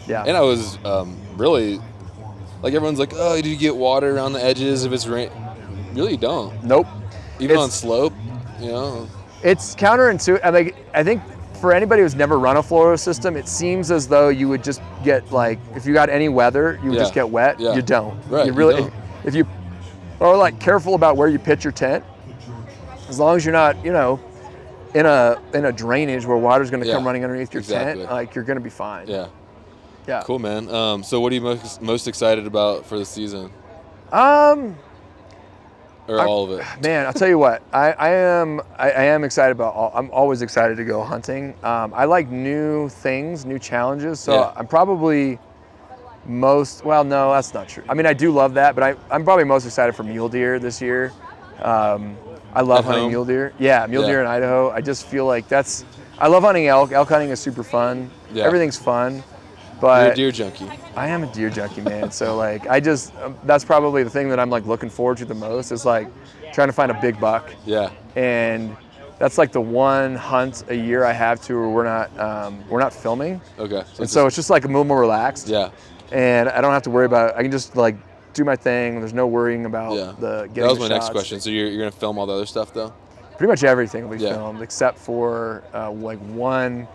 And I was really like everyone's like, oh, do you get water around the edges if it's rain? Really, you don't. Nope. Even on slope, you know. It's counterintuitive. I think for anybody who's never run a floorless system, it seems as though you would just get like, if you got any weather, you would just get wet. Yeah. You don't. Right, You really, you don't. if you are like careful about where you pitch your tent, as long as you're not, in a drainage where water's going to come running underneath your exactly. tent, like you're going to be fine. Yeah. Yeah. Cool, man. So what are you most excited about for the season? Or all of it? Man, I'll tell you what. I am excited about. I'm always excited to go hunting. I like new things, new challenges. So I'm probably well, no, that's not true. I mean, I do love that, but I'm probably most excited for mule deer this year. I love hunting mule deer. Yeah, mule deer in Idaho. I just feel like I love hunting elk. Elk hunting is super fun. Yeah. Everything's fun. But You're a deer junkie. I am a deer junkie, man. So like, that's probably the thing that I'm like looking forward to the most is like trying to find a big buck. Yeah. And that's like the one hunt a year I have to where we're not filming. Okay. So it's just like a little more relaxed. Yeah. And I don't have to worry about it. I can just like do my thing. There's no worrying about the getting That was the my next shots. question. So you're gonna film all the other stuff though? Pretty much everything will be Yeah. filmed except for like one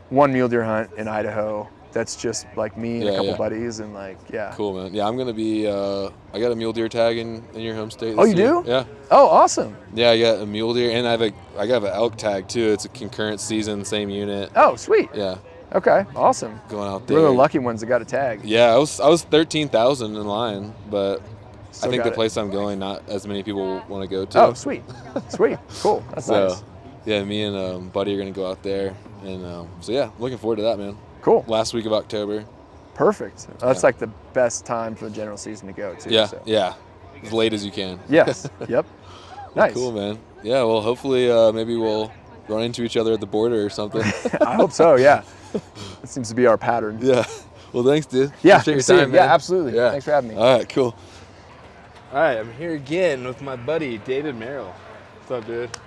mule deer hunt in Idaho. That's just like me and a couple buddies and like Cool, man. Yeah, I'm gonna be. I got a mule deer tag in your home state. Oh, this you year. do? Yeah. Oh, awesome. Yeah, I got a mule deer, and I got an elk tag too. It's a concurrent season, same unit. Oh, sweet. Yeah. Okay, awesome. Going out We're there. the lucky ones that got a tag. Yeah, I was 13,000 in line, but Still I think got the it. place I'm going, not as many people want to go to. Oh, sweet. Sweet. Cool. That's So, nice. yeah, me and Buddy are gonna go out there, and so yeah, looking forward to that, man. Cool. Last week of October. Perfect. That's like the best time for the general season to go too. Yeah, So. yeah, as late as you can. Yes. Yep. Nice. Cool, man. Yeah, well, hopefully maybe we'll run into each other at the border or something. I hope so. Yeah. That seems to be our pattern. Yeah. Well, thanks, dude. Yeah. Appreciate your see you. time, Yeah, man. absolutely. Yeah. Thanks for having me. All right, cool. All right, I'm here again with my buddy David Merrill. What's up, dude? Good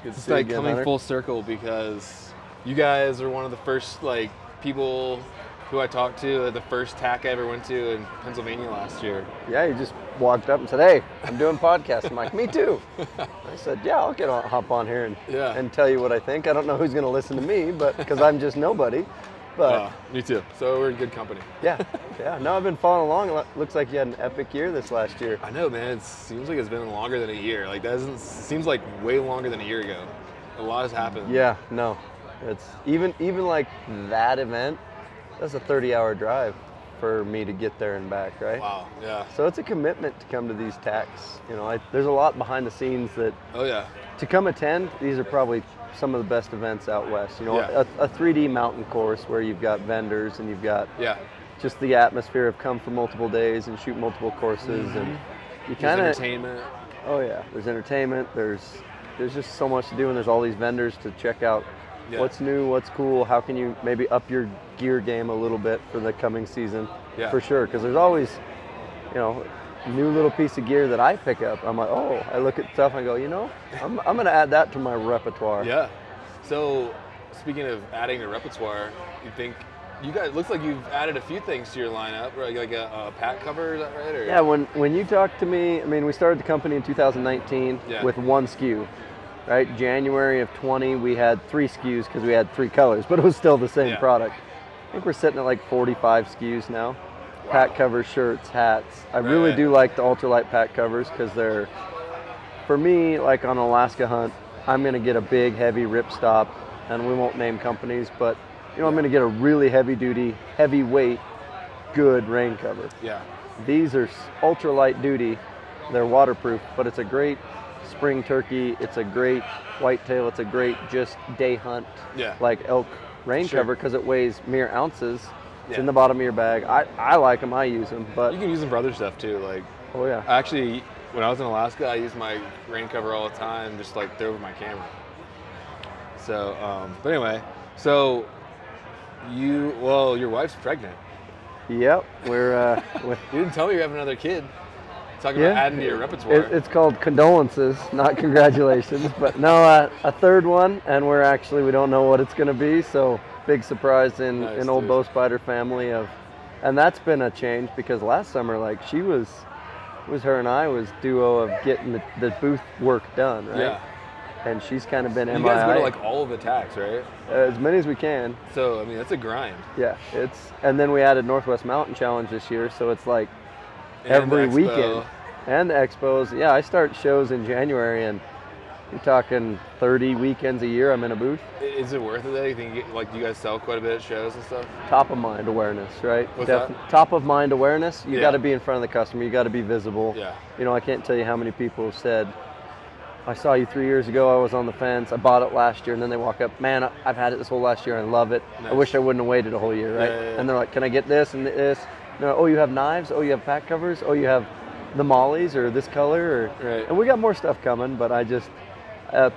to It's see you like again, coming Hunter. full circle because you guys are one of the first like people who I talked to at the first TAC I ever went to in Pennsylvania last year. Yeah, you just walked up and said, "Hey, I'm doing podcasts." I'm like, "Me too." I said, "Yeah, I'll hop on here and tell you what I think." I don't know who's going to listen to me, but because I'm just nobody. But Me too. So we're in good company. yeah. No, I've been following along. It looks like you had an epic year this last year. I know, man. It seems like it's been longer than a year. Like that doesn't. It seems like way longer than a year ago. A lot has happened. Yeah, no, it's even like that event. That's a 30-hour drive for me to get there and back, right? Wow. Yeah. So it's a commitment to come to these tacks. You know, there's a lot behind the scenes that Oh yeah. to come attend. These are probably some of the best events out west. You know, Yeah. a 3D mountain course where you've got vendors and you've got Yeah. just the atmosphere of come for multiple days and shoot multiple courses, and you There's kind of entertainment. oh yeah, there's entertainment. There's just so much to do, and there's all these vendors to check out. Yeah. What's new, what's cool, how can you maybe up your gear game a little bit for the coming season? Yeah. For sure, because there's always, you know, new little piece of gear that I pick up. I'm like, oh, I look at stuff and I go, you know, I'm going to add that to my repertoire. Yeah. So, speaking of adding to repertoire, you think you guys looks like you've added a few things to your lineup, right? Like a pack cover, is that right? Or? Yeah, when you talk to me, I mean, we started the company in 2019 Yeah. with one SKU, right? January of 20, we had 3 SKUs because we had 3 colors, but it was still the same Yeah. product. I think we're sitting at like 45 SKUs now. Pack covers, shirts, hats. I really Right. do like the ultralight pack covers because they're, for me, like on an Alaska hunt, I'm going to get a big, heavy ripstop, and we won't name companies, but you know, I'm going to get a really heavy-duty, heavyweight, good rain cover. Yeah. These are ultra light duty. They're waterproof, but it's a great spring turkey. It's a great whitetail. It's a great just day hunt, Yeah. like elk rain Sure. cover because it weighs mere ounces. It's Yeah. in the bottom of your bag. I like them. I use them, but You can use them for other stuff too. Like, oh yeah, actually, when I was in Alaska, I used my rain cover all the time, just like throw over my camera. So, but anyway, so your wife's pregnant. yep. We're You didn't tell me you have another kid. Talking about adding to your repertoire. It's called condolences, not congratulations. But no, a third one, and we don't know what it's going to be. So big surprise in Nice, old dude. bow spider family and that's been a change because last summer, like it was her and I was duo of getting the booth work done, right? Yeah. And she's kind of been You MIA. guys go to like all of the attacks, right? As many as we can. So I mean, that's a grind. Yeah, and then we added Northwest Mountain Challenge this year, so it's like And every the expo. weekend. And the expos. Yeah, I start shows in January, and you're talking 30 weekends a year I'm in a booth. Is it worth it though? You think like you guys sell quite a bit at shows and stuff? Top of mind awareness, right? What's that? Top of mind awareness. You Yeah. got to be in front of the customer. You got to be visible. Yeah. You know, I can't tell you how many people have said, I saw you 3 years ago, I was on the fence, I bought it last year, and then they walk up, man, I've had it this whole last year, and I love it. I Nice. wish I wouldn't have waited a whole year, right? Yeah, yeah, yeah. And they're like, can I get this and this? No, oh, you have knives? Oh, you have pack covers? Oh, you have the mollies or this color? Right. And we got more stuff coming, but I just,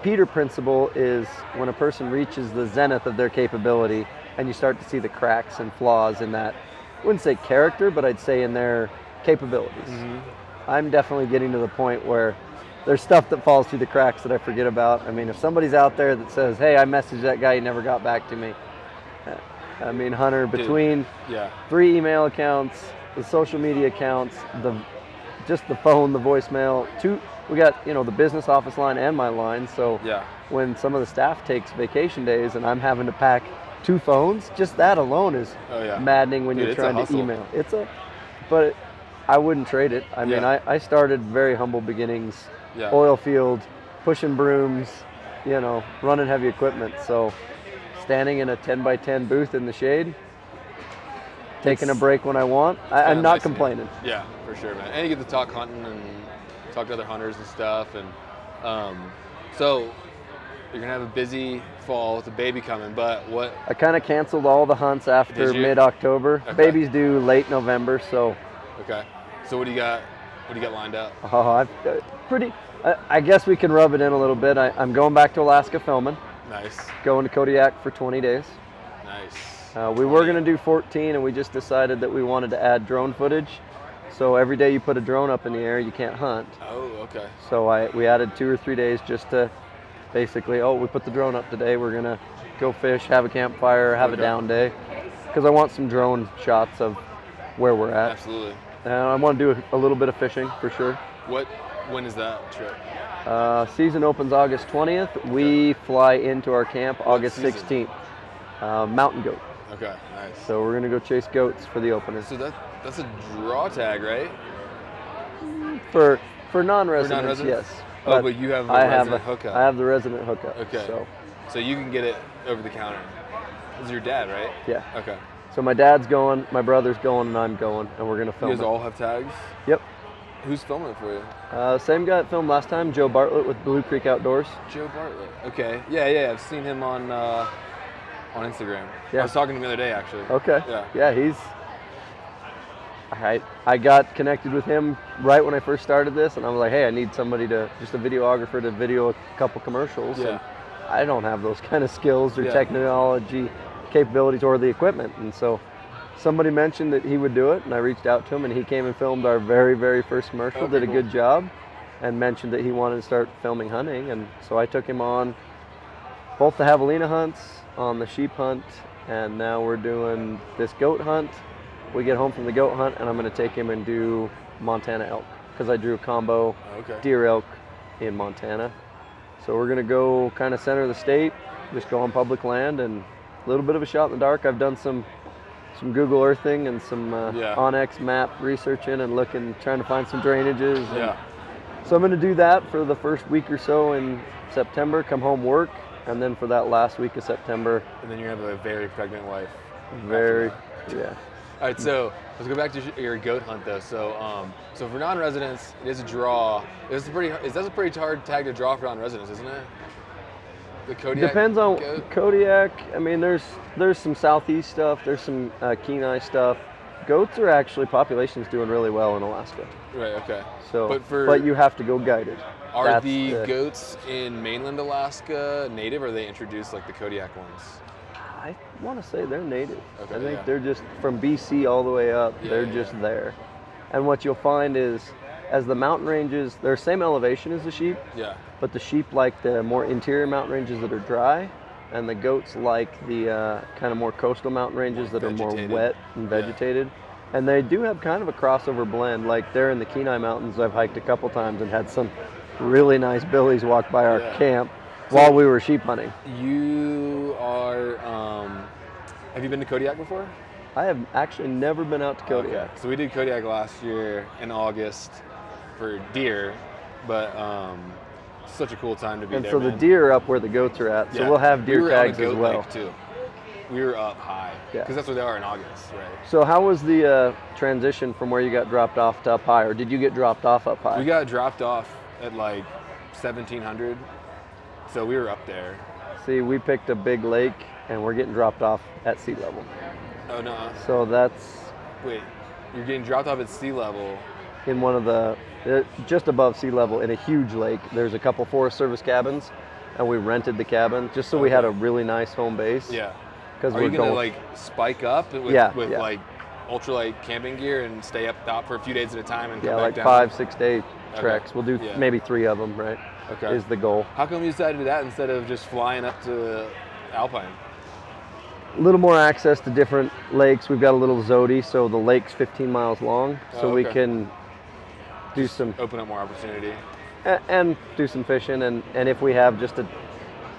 Peter principle is when a person reaches the zenith of their capability and you start to see the cracks and flaws in that, I wouldn't say character, but I'd say in their capabilities. I'm definitely getting to the point where there's stuff that falls through the cracks that I forget about. I mean, if somebody's out there that says, hey, I messaged that guy, he never got back to me. I mean, Hunter, between Yeah. 3 email accounts, the social media accounts, just the phone, the voicemail, we got, the business office line and my line. So Yeah. when some of the staff takes vacation days and I'm having to pack 2 phones, just that alone is Oh, yeah. maddening when Dude, you're it's a trying to hustle. email. But I wouldn't trade it. I mean, Yeah. I started very humble beginnings, Yeah. oil field, pushing brooms, running heavy equipment. So standing in a 10 by 10 booth in the shade, taking a break when I want, I'm not nice, man. complaining. Yeah, for sure, man. And you get to talk hunting and talk to other hunters and stuff. And so you're gonna have a busy fall with a baby coming. But what? I kind of canceled all the hunts after Did you? mid-October. Okay. Babies due late November, so Okay. So what do you got? What do you got lined up? I guess we can rub it in a little bit. I'm going back to Alaska filming, Nice. going to Kodiak for 20 days. Nice. We were going to do 14, and we just decided that we wanted to add drone footage. So every day you put a drone up in the air, you can't hunt. Oh, okay. So we added 2 or 3 days just to basically, we put the drone up today. We're going to go fish, have a campfire, have a Okay. down day. Because I want some drone shots of where we're at. Absolutely. And I want to do a little bit of fishing for sure. When is that trip? Season opens August 20th. We fly into our camp August season? 16th. Mountain goat. Okay. Nice. So we're going to go chase goats for the opener. So that's a draw tag, right? For non-residents, non-residents? yes. Oh, but you have a resident hookup. I have the resident hookup. Okay. So So you can get it over the counter. This is your dad, right? yeah. Okay. So my dad's going, my brother's going, and I'm going, and we're gonna film You guys it. all have tags? Yep. Who's filming it for you? Same guy that filmed last time, Joe Bartlett with Blue Creek Outdoors. Joe Bartlett. Okay. Yeah. I've seen him on Instagram. Yeah. I was talking to him the other day, actually. Okay. Yeah. He's. I got connected with him right when I first started this, and I was like, hey, I need somebody just a videographer to video a couple commercials. Yeah. And I don't have those kind of skills or Yeah. technology capabilities or the equipment, and so somebody mentioned that he would do it, and I reached out to him, and he came and filmed our very, very first commercial, Okay, did a cool. good job, and mentioned that he wanted to start filming hunting, and so I took him on both the javelina hunts, on the sheep hunt, and now we're doing this goat hunt. We get home from the goat hunt, and I'm going to take him and do Montana elk, because I drew a combo Okay. deer elk in Montana. So we're going to go kind of center of the state, just go on public land, and a little bit of a shot in the dark. I've done some Google Earthing and some Yeah. OnX map researching and trying to find some drainages. and Yeah. So I'm going to do that for the first week or so in September, come home, work, and then for that last week of September, And then you have a very pregnant wife. very, after yeah. that. All right, so let's go back to your goat hunt though. So for non-residents, it is a draw. That's a pretty hard tag to draw for non-residents, isn't it? The Kodiak. Depends on goat? Kodiak. I mean, there's some southeast stuff. There's some Kenai stuff. Goats are actually, population's doing really well in Alaska. Right. Okay. So, But you have to go guided. Are That's the goats in mainland Alaska native, or are they introduced like the Kodiak ones? I want to say they're native. Okay, I think yeah. they're just from BC all the way up. Yeah, they're yeah, just yeah. there. And what you'll find is, as the mountain ranges, they're same elevation as the sheep, Yeah. but the sheep like the more interior mountain ranges that are dry, and the goats like the kind of more coastal mountain ranges that are more Vegetated. wet and Yeah. vegetated. And they do have kind of a crossover blend. Like there in the Kenai Mountains, I've hiked a couple times and had some really nice billies walk by our Yeah. camp while we were sheep hunting. You are. Have you been to Kodiak before? I have actually never been out to Kodiak. Okay. So we did Kodiak last year in August for deer, but such a cool time to be And there. so the man. deer are up where the goats are at. So Yeah. we'll have We deer were on a tags as goat well. lake, too. We were up high Yeah. because that's where they are in August, right? So how was the transition from where you got dropped off to up high, or did you get dropped off up high? We got dropped off at like 1700, so we were up there. See, we picked a big lake, and we're getting dropped off at sea level. Oh no! So that's Wait, you're getting dropped off at sea level. in one of the, just above sea level in a huge lake. There's a couple Forest Service cabins, and we rented the cabin just so we had a really nice home base. Yeah. Because Are we're you gonna going. like spike up with, Yeah, with yeah. like ultralight camping gear and stay up top for a few days at a time and come Yeah, back like down? 5, 6 day Okay. treks. We'll do Yeah. maybe 3 of them, right? Okay. Is the goal. How come you decided to do that instead of just flying up to Alpine? A little more access to different lakes. We've got a little Zodi, so the lake's 15 miles long, so Oh, we okay. can do some Open up more opportunity. and do some fishing. And if we have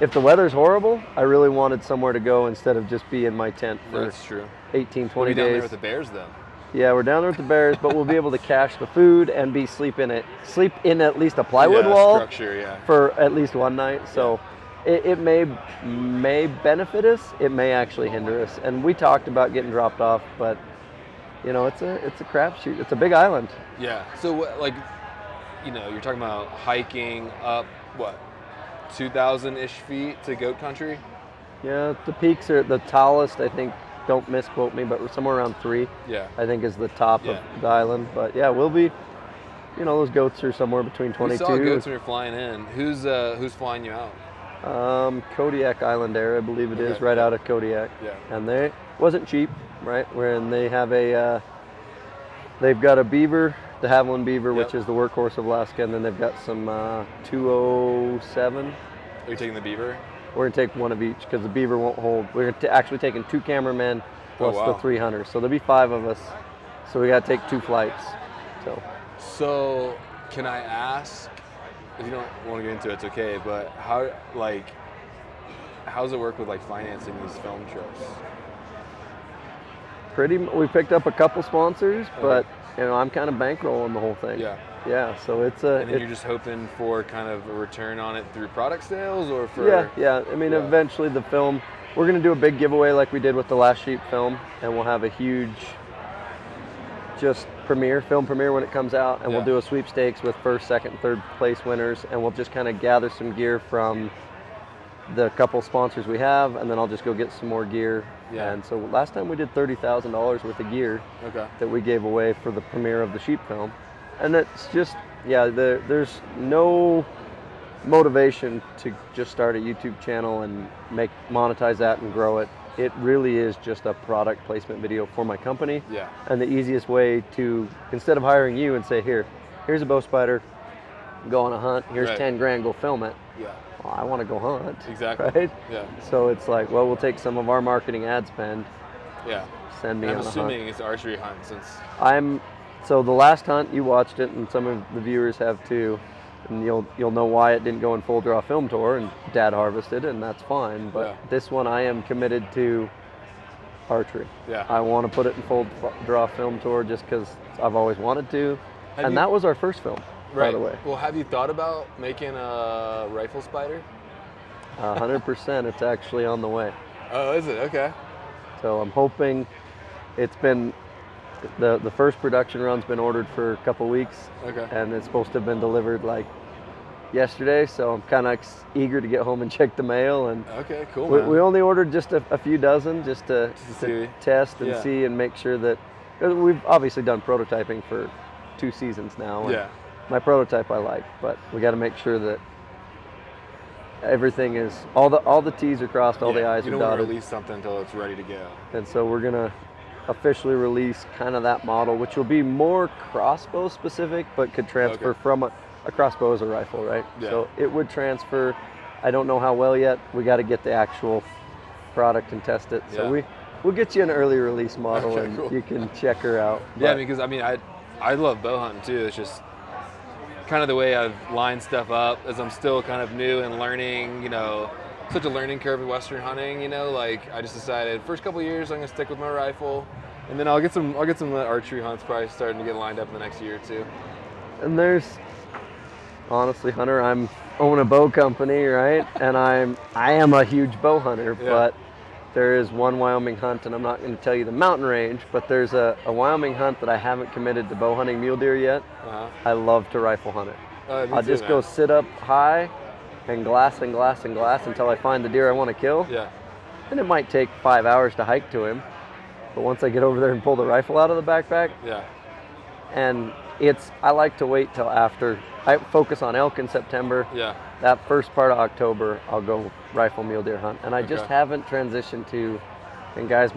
if the weather's horrible, I really wanted somewhere to go instead of just be in my tent for That's true. 18, We'll 20 be down there days. with the bears though. Yeah, we're down there with the bears, but we'll be able to cache the food and sleep in at least a plywood Yeah, wall structure, yeah. for at least one night. So it may benefit us. It may actually hinder us. And we talked about getting dropped off, but it's a crapshoot. It's a big island. Yeah. So what, like, you're talking about hiking up what, 2,000-ish feet to goat country? Yeah, the peaks are the tallest. I think. Don't misquote me, but we're somewhere around 3. Yeah. I think is the top Yeah. of the island. But yeah, we'll be. Those goats are somewhere between 22. We saw goats when you're flying in. Who's flying you out? Kodiak Island Air, I believe it is, Okay. right out of Kodiak. Yeah. And they wasn't cheap, right? Wherein they have they've got a beaver, the Haviland beaver, Yep. which is the workhorse of Alaska, and then they've got some 207. Are you taking the beaver? We're gonna take one of each because the beaver won't hold. We're actually taking 2 cameramen plus wow. the 3 hunters, so there'll be 5 of us. So we got to take 2 flights. So, can I ask, if you don't want to get into it, it's okay, but how does it work with like financing these film trips? We picked up a couple sponsors, but I'm kind of bankrolling the whole thing. Yeah. Yeah, so it's And then you're just hoping for kind of a return on it through product sales or for... Yeah. I mean, Yeah. eventually the film, we're going to do a big giveaway like we did with the last sheep film, and we'll have a huge just film premiere when it comes out, and we'll do a sweepstakes with first, second, third place winners, and we'll just kind of gather some gear from the couple sponsors we have, and then I'll just go get some more gear. And so last time we did $30,000 worth of gear that we gave away for the premiere of the sheep film. And it's just, there's no motivation to just start a YouTube channel and monetize that and grow it. It really is just a product placement video for my company. And the easiest way to, instead of hiring you and say, here's a bow spider, go on a hunt, here's 10 grand, go film it. Well, I want to go hunt. Exactly. Right? Yeah. So it's like, well, we'll take some of our marketing ad spend. Send me on a hunt. I'm assuming it's an archery hunt since. So the last hunt, you watched it, and some of the viewers have too, and you'll know why it didn't go in full draw film tour, and Dad harvested, and that's fine. But this one, I am committed to archery. I want to put it in full draw film tour just because I've always wanted to, and that was our first film. By the way. Well, have you thought about making a rifle spider? 100%. It's actually on the way. Oh, is it? Okay. So I'm hoping. It's been the first production run's been ordered for a couple weeks. And it's supposed to have been delivered like yesterday. So I'm kind of eager to get home and check the mail. And okay, cool. We only ordered just a few dozen just to test and see and make sure that we've obviously done prototyping for 2 seasons now. My prototype I like, but we got to make sure that everything is all the T's are crossed, all the I's are dotted. You don't want to release something until it's ready to go. And so we're gonna officially release kind of that model, which will be more crossbow specific, but could transfer from a crossbow as a rifle, right? So it would transfer. I don't know how well yet. We got to get the actual product and test it. So we'll get you an early release model, and you can check her out. Because I love bow hunting too. It's just kind of the way I've lined stuff up as I'm still kind of new and learning, such a learning curve in Western hunting, like I just decided first couple of years I'm gonna stick with my rifle, and then I'll get some archery hunts probably starting to get lined up in the next year or two. And there's, honestly, Hunter, I own a bow company, right? And I am a huge bow hunter, but there is one Wyoming hunt, and I'm not going to tell you the mountain range, but there's a Wyoming hunt that I haven't committed to bow hunting mule deer yet. I love to rifle hunt it. I'll just go sit up high and glass and glass and glass until I find the deer I want to kill. And it might take 5 hours to hike to him, but once I get over there and pull the rifle out of the backpack, and I like to wait till after. I focus on elk in September. That first part of October, I'll go rifle mule deer hunt. And I just haven't transitioned to, and guys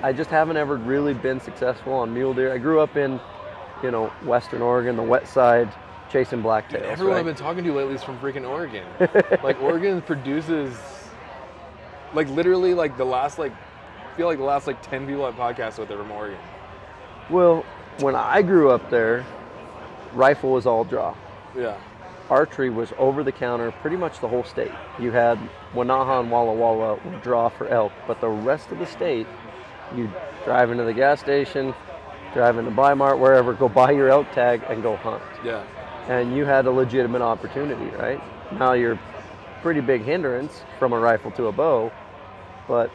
I just haven't ever really been successful on mule deer. I grew up in, Western Oregon, the wet side, chasing blacktails. Everyone I've been talking to lately is from freaking Oregon. Like Oregon produces, like literally like the last 10 people I've podcasted with are from Oregon. Well, when I grew up there, rifle was all draw. Archery was over the counter pretty much the whole state. You had Wanaha and Walla Walla would draw for elk, but the rest of the state, you drive into the gas station, drive into Bi-Mart, wherever, go buy your elk tag and go hunt. And you had a legitimate opportunity, right? Now you're pretty big hindrance from a rifle to a bow, but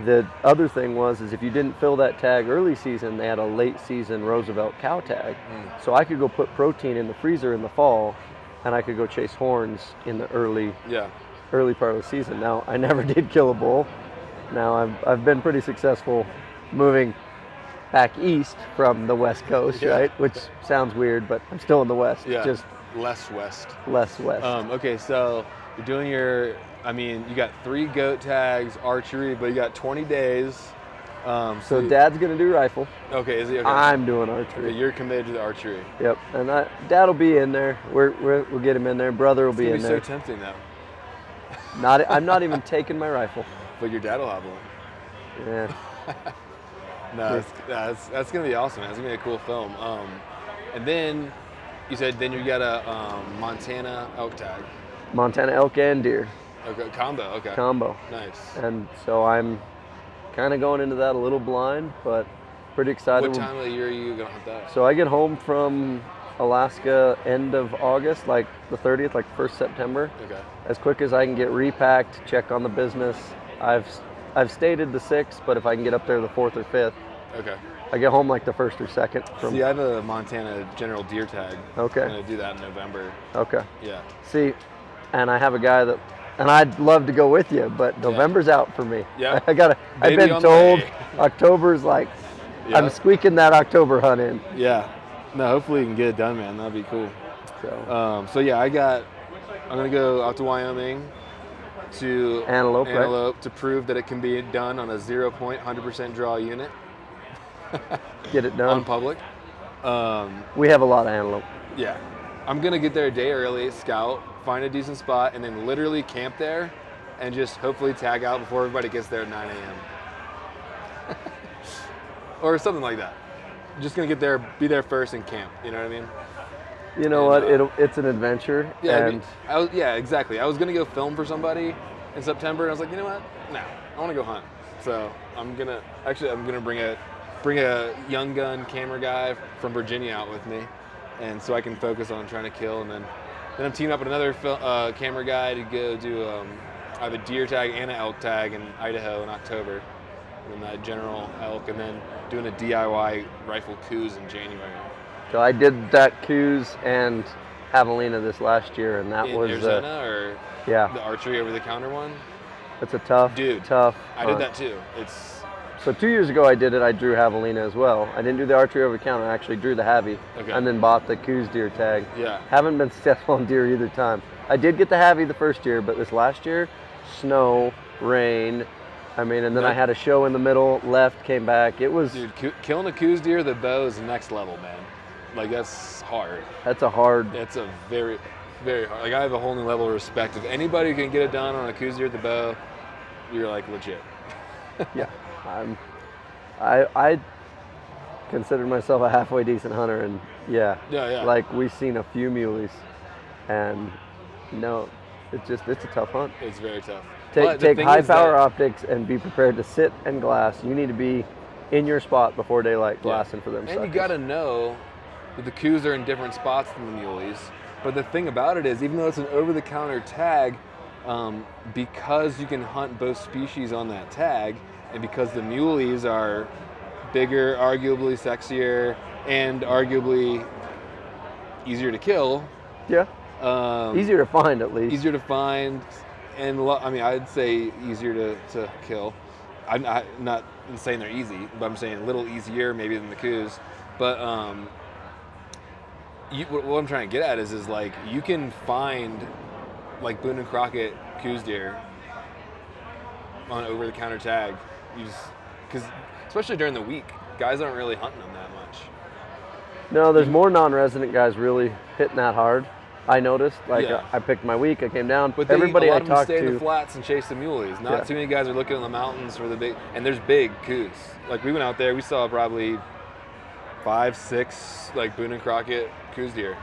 the other thing is if you didn't fill that tag early season, they had a late season Roosevelt cow tag. So I could go put protein in the freezer in the fall, and I could go chase horns in the early part of the season. Now, I never did kill a bull. Now, I've been pretty successful moving back east from the West Coast, right? Which sounds weird, but I'm still in the West. Just less west. Less west. Okay, so you're doing you got 3 goat tags, archery, but you got 20 days. So Dad's gonna do rifle. Okay, is he? Okay. I'm doing archery. Okay, you're committed to the archery. Yep, and Dad will be in there. We'll get him in there. Brother will be in there. It's so tempting though. I'm not even taking my rifle. But your dad will have one. Yeah. No, that's gonna be awesome, man. It's gonna be a cool film. And then you said you got a Montana elk tag. Montana elk and deer. Okay, combo. Okay. Combo. Nice. And so I'm kind of going into that a little blind, but pretty excited. What time of the year are you gonna hunt that? So I get home from Alaska end of August, like the 30th, like 1st September. Okay. As quick as I can get repacked, check on the business, I've stated the 6th, but if I can get up there the 4th or 5th, Okay. I get home like the 1st or 2nd. See, I have a Montana general deer tag. Okay. I'm going to do that in November. Okay. Yeah. See, and I have a guy that, and I'd love to go with you, but November's out for me. Yeah. I've Baby been on the told way. October's like, Yeah. I'm squeaking that October hunt in. Yeah. No, hopefully you can get it done, man. That'd be cool. So yeah, I'm going to go out to Wyoming to Antelope, right? to prove that it can be done on a 100% draw unit Get it on done. public. We have a lot of antelope. Yeah. I'm going to get there a day early, scout, find a decent spot, and then literally camp there and just hopefully tag out before everybody gets there at 9 a.m. or something like that. Just going to get there, be there first and camp. You know what I mean? You know what? It's an adventure. Yeah, And exactly. I was going to go film for somebody in September, and I was like, you know what? No, I want to go hunt. So I'm going to bring a young gun camera guy from Virginia out with me, and so I can focus on trying to kill. And then I'm teaming up with another camera guy to go do. I have a deer tag and an elk tag in Idaho in October, and that general elk, and then doing a DIY rifle coos in January. so I did that Coos and Javelina this last year, and that In was Arizona or yeah, the archery over the counter one. it's a tough I hunt. did that too. It's So 2 years ago I did it. I drew Javelina as well. I didn't do the archery over the counter. I actually drew the Havy, Okay. and then bought the Coos deer tag. Yeah. Haven't been successful on deer either time. I did get the Havy the first year, but this last year, snow, rain. I mean, and then I had a show in the middle, left, came back. It was killing a coos deer, the bow is next level, man. Like that's hard. that's a hard. It's a very, very hard. Like I have a whole new level of respect. If anybody can get it done on a coos deer with the bow, you're like legit. Yeah, I consider myself a halfway decent hunter, and yeah, like we've seen a few muleys, and no, it's a tough hunt. It's very tough. Take high power optics and be prepared to sit and glass. You need to be in your spot before daylight glassing for them. And you got to know that the coos are in different spots than the muleys. But the thing about it is, even though it's an over-the-counter tag, because you can hunt both species on that tag, and because the muleys are bigger, arguably sexier, and arguably easier to kill. Yeah. Easier to find, at least. Easier to find, and I'd say easier to kill. I'm not saying they're easy, but I'm saying a little easier maybe than the coos. But what I'm trying to get at is like you can find like Boone and Crockett coos deer on over-the-counter tag. Because especially during the week, guys aren't really hunting them that much. No, there's more non-resident guys really hitting that hard. I noticed. I picked my week. I came down. But everybody a lot I of them talked stay in to, the flats and chase the muleys. Not too many guys are looking in the mountains for the big. And there's big coos. Like we went out there, we saw probably 5, 6 like Boone and Crockett coos deer.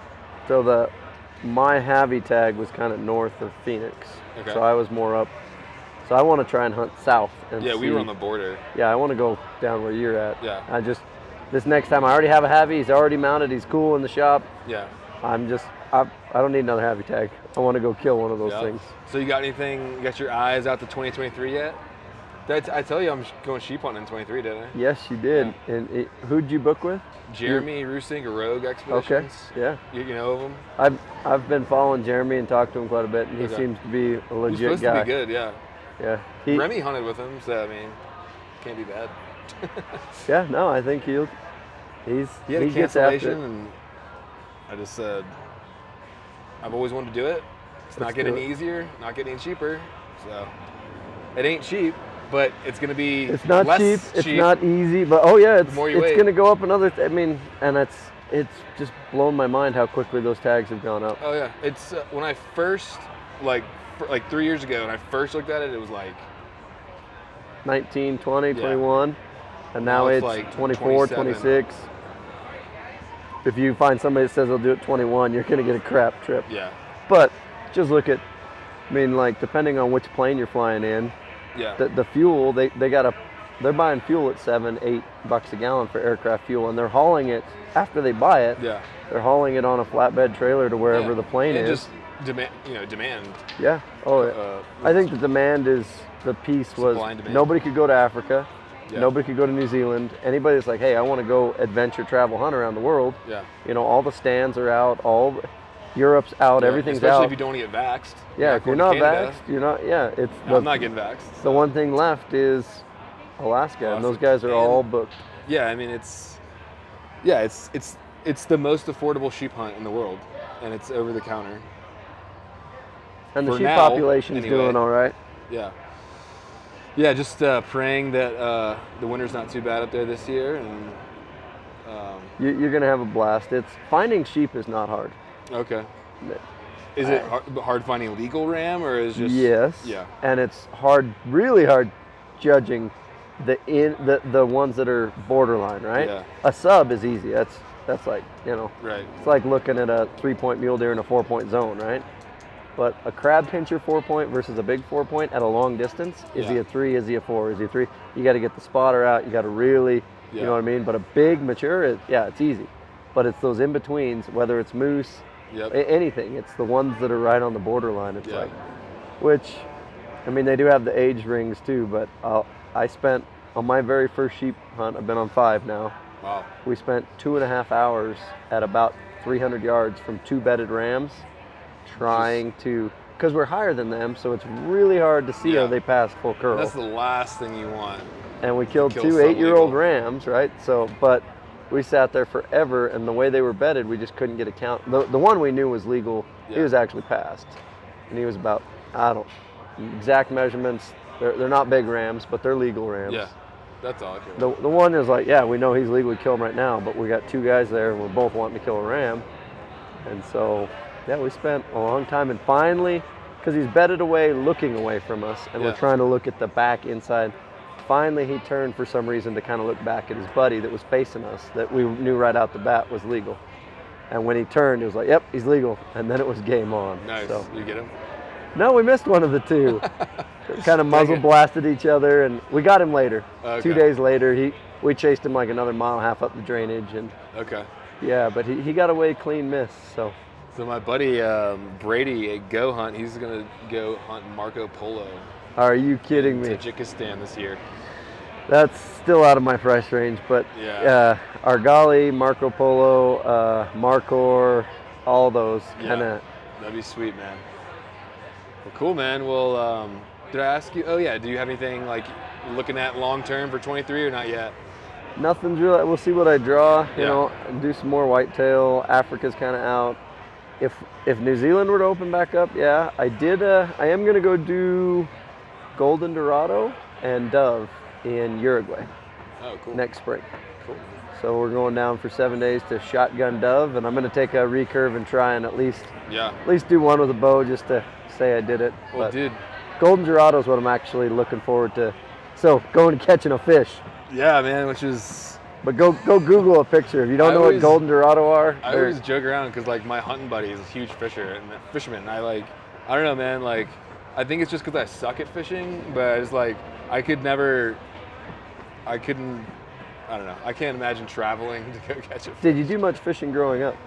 So my Havy tag was kind of north of Phoenix. Okay. So I was more up. So I want to try and hunt south. And we were on the border. Yeah, I want to go down where you're at. Yeah. This next time I already have a Havy. He's already mounted. He's cool in the shop. Yeah. I don't need another Havy tag. I want to go kill one of those things. So you got anything? You got your eyes out to 2023 yet? I tell you, I'm going sheep hunting in 23, didn't I? Yes, you did. Yeah. And who'd you book with? Jeremy Roosink or Rogue Expeditions. Okay. Yeah. You know of him? I've been following Jeremy and talked to him quite a bit, and he seems to be a legit He's supposed guy. to be good, yeah. Yeah. Remy hunted with him, so I mean, can't be bad. Yeah. No, I think he had a gets after cancellation, it. and I just said, I've always wanted to do it. It's not Let's getting do it. easier, not getting cheaper. So it ain't cheap, but it's gonna be. It's not less cheap. It's not easy, but it's more you wait. going to go up another. And it's just blown my mind how quickly those tags have gone up. Oh yeah, it's when I first like 3 years ago when I first looked at it, it was like 19, 20, 21, and now it's like 24, 27. 26. If you find somebody that says they'll do it 21, you're going to get a crap trip. Yeah. But just look at, depending on which plane you're flying in, Yeah. the fuel, they're buying fuel at $7-8 a gallon for aircraft fuel, and they're hauling it after they buy it. Yeah. They're hauling it on a flatbed trailer to wherever the plane And is. just demand. Yeah. Oh, yeah. I think the demand is the piece was Supply and demand. nobody could go to Africa. Yeah. Nobody could go to New Zealand. Anybody that's like, hey, I want to go adventure, travel, hunt around the world. Yeah. All the stands are out. Europe's out. Yeah, Everything's especially out. if you don't get vaxxed. Yeah, if you're not vaxxed, you're not. Yeah, I'm not getting vaxxed. The one thing left is Alaska, and those guys are all booked. Yeah, I mean it's the most affordable sheep hunt in the world, and it's over the counter. And the For sheep now, population's anyway. doing all right. Yeah. Yeah, just praying that the winter's not too bad up there this year, and You're gonna have a blast. Finding sheep is not hard. okay. Is it hard finding legal ram, or is just Yes. Yeah. And it's really hard judging the ones that are borderline, right? Yeah. A sub is easy. That's like, Right. it's like looking at a 3-point mule deer in a 4-point zone, right? But a crab pincher 4-point versus a big 4-point at a long distance, is he a 3, is he a 4, is he a 3? You got to get the spotter out. You got to really, you know what I mean? But a big mature, it's easy. But it's those in-betweens, whether it's moose, anything. It's the ones that are right on the borderline. It's like, which, I mean, they do have the age rings too, but I spent, on my very first sheep hunt, I've been on 5 now. Wow. We spent 2.5 hours at about 300 yards from 2 bedded rams trying to, because we're higher than them, so it's really hard to see how they pass full curl. That's the last thing you want. And we killed Kill 2 some 8-year-old legal. rams, right? So, but we sat there forever, and the way they were bedded, we just couldn't get a count. The one we knew was legal, he was actually passed. And he was about, exact measurements, they're not big rams, but they're legal rams. Yeah. That's all I care The about. one is like, we know he's legally killed right now, but we got 2 guys there, and we're both wanting to kill a ram. And so, we spent a long time, and finally, because he's bedded away, looking away from us, and we're trying to look at the back inside. Finally, he turned for some reason to kind of look back at his buddy that was facing us, that we knew right out the bat was legal. And when he turned, it was like, yep, he's legal. And then it was game on. Nice. So, You get him? no, we missed one of the 2. Kind of muzzle blasted each other, and we got him later. Okay. 2 days later, we chased him like another mile and a half up the drainage, and Okay. but he got away clean miss. So my buddy Brady at Go Hunt, he's gonna go hunt Marco Polo are you kidding in me? Tajikistan this year. That's still out of my price range, but Argali, Marco Polo, Marcor, all those kind of. That'd be sweet, man. Well, cool, man. Well, did I ask you? Oh yeah. Do you have anything like looking at long term for 23 or not yet? Nothing's really. We'll see what I draw. You know, do some more whitetail. Africa's kind of out. If New Zealand were to open back up, I did. I am gonna go do golden dorado and dove in Uruguay. Oh, cool. Next spring. Cool. So we're going down for 7 days to shotgun dove, and I'm going to take a recurve and try and at least do one with a bow just to say I did it. Well, but dude. golden dorado is what I'm actually looking forward to. So going and catching a fish. Yeah, man. Which is. But go Google a picture. If you don't know what golden dorado are, I always joke around because like my hunting buddy is a huge fisherman. And I don't know, man. Like, I think it's just because I suck at fishing, but it's like I don't know. I can't imagine traveling to go catch a fish. Did you do much fishing growing up?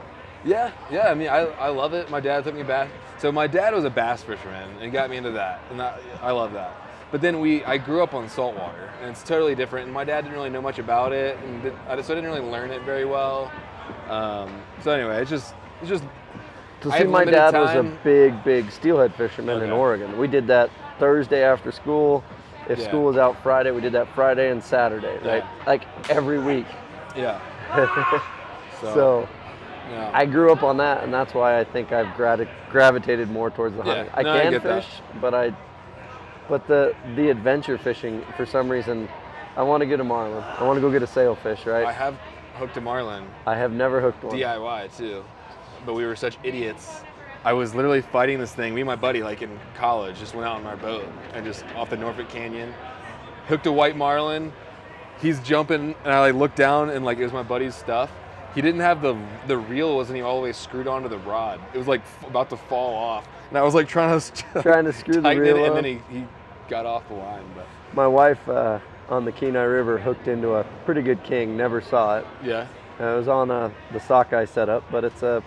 Yeah. I mean, I love it. My dad took me bass. So my dad was a bass fisherman and got me into that, and I love that. But then I grew up on saltwater, and it's totally different. And my dad didn't really know much about it, and so I didn't really learn it very well. So anyway, it's just. So see, my dad was a big steelhead fisherman in Oregon. We did that Thursday after school. If school was out Friday, we did that Friday and Saturday, right? Like every week. Yeah. So I grew up on that, and that's why I think I've gravitated more towards the hunting. I can fish, but the adventure fishing, for some reason, I want to get a marlin. I want to go get a sailfish, right? I have hooked a marlin. I have never hooked one. DIY too, but we were such idiots. I was literally fighting this thing. Me and my buddy, like in college, just went out on our boat and just off the Norfolk Canyon, hooked a white marlin. He's jumping, and I looked down, and it was my buddy's stuff. He didn't have the reel wasn't even all the way screwed onto the rod. It was about to fall off, and I was trying to screw the reel it, up. and then he got off the line. But my wife on the Kenai River hooked into a pretty good king. Never saw it. Yeah. It was on the sockeye setup, but it's a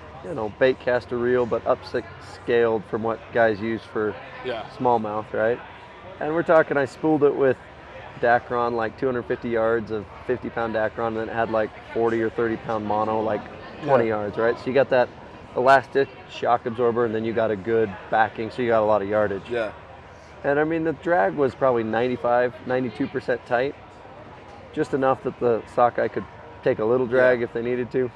bait caster reel, but upscaled from what guys use for smallmouth, right? And we're talking, I spooled it with Dacron, like 250 yards of 50-pound Dacron, and then it had like 40 or 30-pound mono, like 20 yards, right? So you got that elastic shock absorber, and then you got a good backing, so you got a lot of yardage. Yeah. And I mean, the drag was probably 95, 92% tight, just enough that the sockeye could take a little drag if they needed to.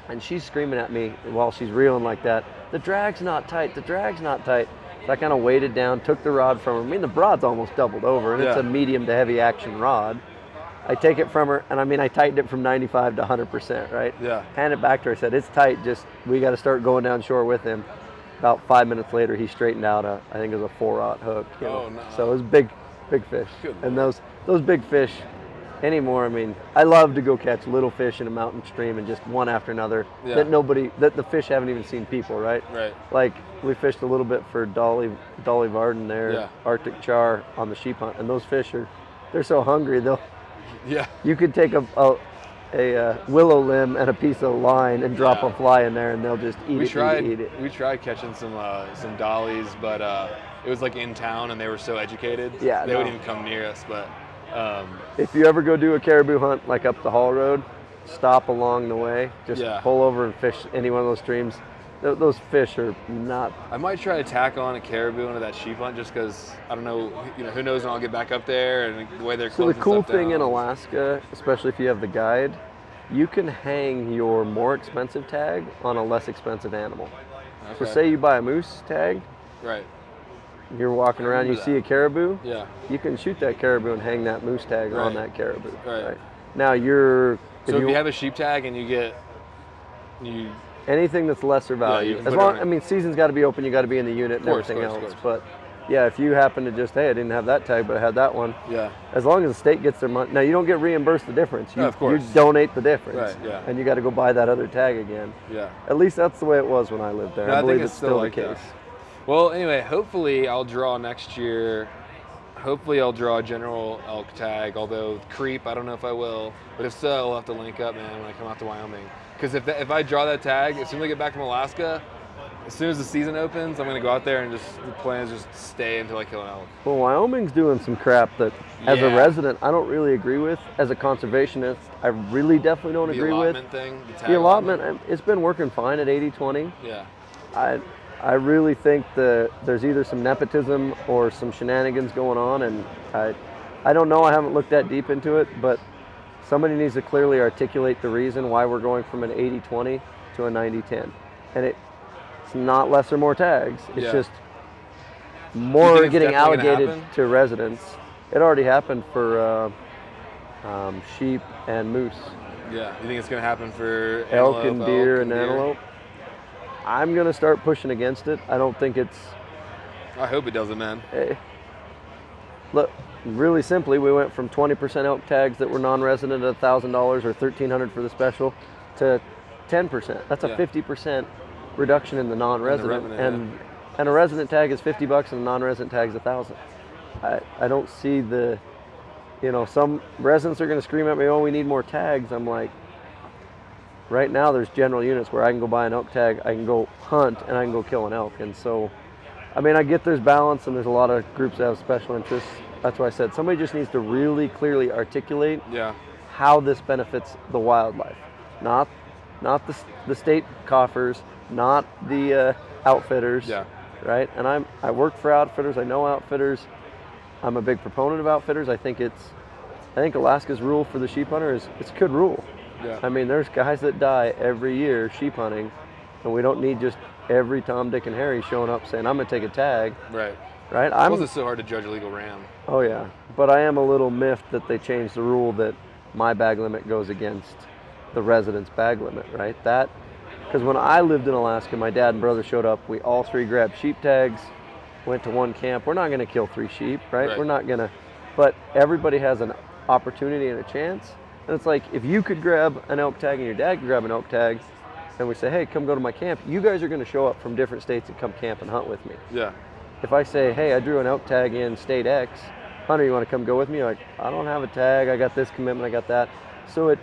And she's screaming at me while she's reeling like that, the drag's not tight, the drag's not tight. So I kind of weighted down, took the rod from her. I mean, the rod's almost doubled over, and it's a medium to heavy action rod. I take it from her, and I mean, I tightened it from 95 to 100%, right? Yeah. Hand it back to her, I said, it's tight, just, we got to start going down shore with him. About 5 minutes later, he straightened out I think it was a 4-aught hook. Oh, no. So it was big fish. Good and Lord. those big fish anymore, I mean, I love to go catch little fish in a mountain stream and just one after another that the fish haven't even seen people, right? Right. Like, we fished a little bit for Dolly Varden there, Arctic char on the sheep hunt, and those fish they're so hungry, you could take a willow limb and a piece of line and drop a fly in there, and they'll just eat it. We tried catching some dollies, but it was like in town, and they were so educated. Yeah, they wouldn't even come near us. But if you ever go do a caribou hunt, like up the Hall Road, stop along the way, just pull over and fish any one of those streams. Those fish are not. I might try to tack on a caribou into that sheep hunt, just because I don't know. Who knows when I'll get back up there and the way they're closing. So the cool stuff thing down. in Alaska, especially if you have the guide, you can hang your more expensive tag on a less expensive animal. Okay. So say you buy a moose tag, Right. you're walking around, you see a caribou, Yeah. you can shoot that caribou and hang that moose tag on that caribou. Right. Now So if you have a sheep tag and you anything that's lesser value, you can as put it long, on. I mean, season's got to be open, you got to be in the unit and everything else. But yeah, if you happen to just, hey, I didn't have that tag, but I had that one. Yeah. As long as the state gets their money. Now, you don't get reimbursed the difference. You, of course. You donate the difference. Right, yeah. And you got to go buy that other tag again. Yeah. At least that's the way it was when I lived there. No, I I believe think it's it's still still the like case. that. Well, anyway, hopefully I'll draw next year. Hopefully I'll draw a general elk tag, although creep, I don't know if I will. But if so, I'll have to link up, man, when I come out to Wyoming. Because if I draw that tag, as soon as I get back from Alaska, as soon as the season opens, I'm going to go out there and the plan is just stay until I kill an elk. Well, Wyoming's doing some crap that, as a resident, I don't really agree with. As a conservationist, I really definitely don't agree with. The allotment thing? The allotment, it's been working fine at 80-20. Yeah. I really think that there's either some nepotism or some shenanigans going on, and I don't know. I haven't looked that deep into it, but somebody needs to clearly articulate the reason why we're going from an 80-20 to a 90-10. And it's not less or more tags. It's just more it's getting definitely allocated to residents. It already happened for sheep and moose. Yeah. You think it's going to happen for Elk and deer and antelope? I'm going to start pushing against it. I don't think it's... I hope it doesn't, man. Look, really simply, we went from 20% elk tags that were non-resident at $1,000 or $1,300 for the special to 10%. That's a 50% reduction in the non-resident. And a resident tag is $50 and a non-resident tag is $1,000. I don't see the... some residents are going to scream at me, oh, we need more tags. I'm like, right now there's general units where I can go buy an elk tag, I can go hunt, and I can go kill an elk. And so, I mean, I get there's balance and there's a lot of groups that have special interests. That's why I said somebody just needs to really clearly articulate how this benefits the wildlife. Not the state coffers, not the outfitters, right? And I work for outfitters, I know outfitters. I'm a big proponent of outfitters. I think Alaska's rule for the sheep hunter is it's a good rule. Yeah. I mean, there's guys that die every year sheep hunting, and we don't need just every Tom, Dick, and Harry showing up saying, I'm going to take a tag. Right. Right? It wasn't so hard to judge a legal ram. Oh, yeah. But I am a little miffed that they changed the rule that my bag limit goes against the resident's bag limit, right? Because when I lived in Alaska, my dad and brother showed up. We all three grabbed sheep tags, went to one camp. We're not going to kill 3 sheep, right? We're not going to. But everybody has an opportunity and a chance. And it's like, if you could grab an elk tag and your dad could grab an elk tag, and we say, hey, come go to my camp, you guys are going to show up from different states and come camp and hunt with me. Yeah. If I say, hey, I drew an elk tag in state X, Hunter, you want to come go with me? You're like, I don't have a tag, I got this commitment, I got that. So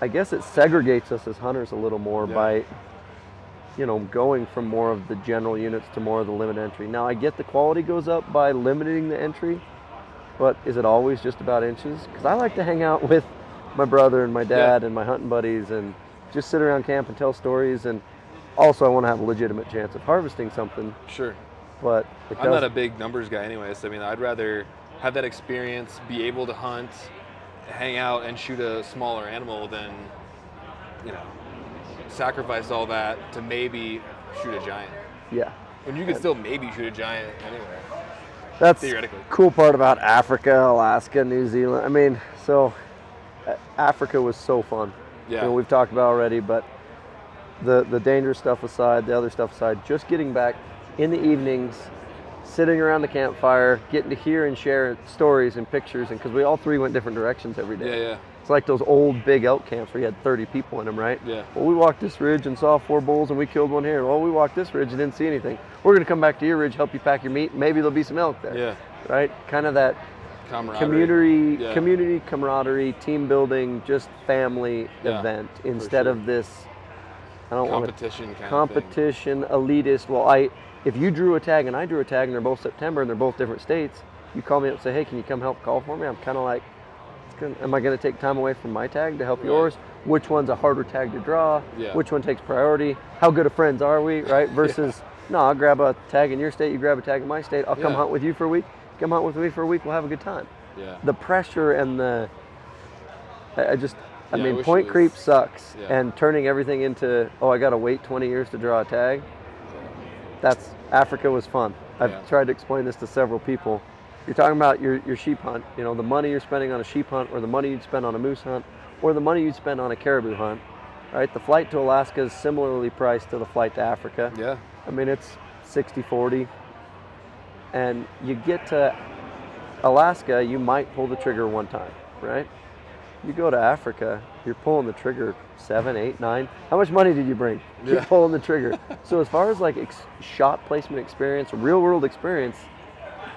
I guess it segregates us as hunters a little more by going from more of the general units to more of the limited entry. Now I get the quality goes up by limiting the entry, but is it always just about inches? Because I like to hang out with my brother and my dad and my hunting buddies and just sit around camp and tell stories. And also I want to have a legitimate chance of harvesting something. Sure. But I'm not a big numbers guy anyways. I mean, I'd rather have that experience, be able to hunt, hang out, and shoot a smaller animal than, sacrifice all that to maybe shoot a giant. Yeah. And you could still maybe shoot a giant anywhere. That's theoretically. Cool part about Africa, Alaska, New Zealand. I mean, so Africa was so fun. Yeah. We've talked about already, but the dangerous stuff aside, the other stuff aside, just getting back in the evenings, sitting around the campfire, getting to hear and share stories and pictures, and because we all three went different directions every day. Yeah. It's like those old big elk camps where you had 30 people in them, right? Yeah. Well, we walked this ridge and saw 4 bulls and we killed one here. Well, we walked this ridge and didn't see anything. We're going to come back to your ridge, help you pack your meat. Maybe there'll be some elk there. Yeah. Right? Kind of that community, camaraderie, team building, just family event instead of this. I don't want competition, elitist. Well, if you drew a tag and I drew a tag and they're both September and they're both different states, you call me up and say, hey, can you come help call for me? I'm kind of like, am I going to take time away from my tag to help yours? Which one's a harder tag to draw? Yeah. Which one takes priority? How good of friends are we, right? Versus, no, I'll grab a tag in your state, you grab a tag in my state, I'll come hunt with you for a week. Come hunt with me for a week, we'll have a good time. Yeah. The pressure and I mean, point creep sucks. Yeah. And turning everything into, I got to wait 20 years to draw a tag. Africa was fun. I've tried to explain this to several people. You're talking about your sheep hunt, the money you're spending on a sheep hunt, or the money you'd spend on a moose hunt, or the money you'd spend on a caribou hunt, right? The flight to Alaska is similarly priced to the flight to Africa. Yeah. I mean, it's 60-40. And you get to Alaska, you might pull the trigger one time, right? You go to Africa, you're pulling the trigger 7, 8, 9. How much money did you bring? Keep pulling the trigger. So as far as like shot placement experience, real world experience,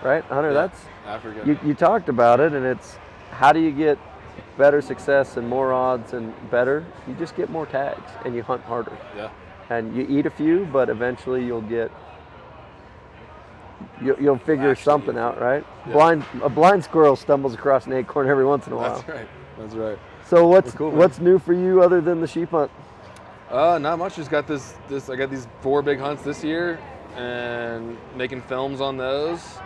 right, Hunter? That's Africa. You talked about it, and it's how do you get better success and more odds and better? You just get more tags and you hunt harder. Yeah. And you eat a few, but eventually you'll figure something out, right? Yeah. A blind squirrel stumbles across an acorn every once in a while. That's right. So cool, what's new for you other than the sheep hunt? Not much. Just got I got these 4 big hunts this year, and making films on those.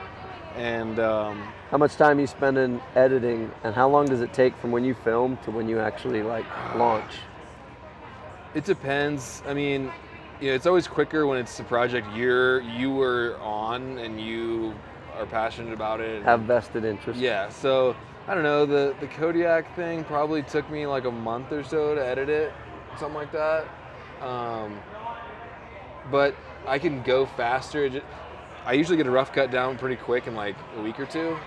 And how much time you spend in editing, and how long does it take from when you film to when you actually launch? It depends. I mean, it's always quicker when it's a project you were on and you are passionate about it. Have vested interest. Yeah. So I don't know. The Kodiak thing probably took me like a month or so to edit it, something like that. But I can go faster. I usually get a rough cut down pretty quick in like a week or 2,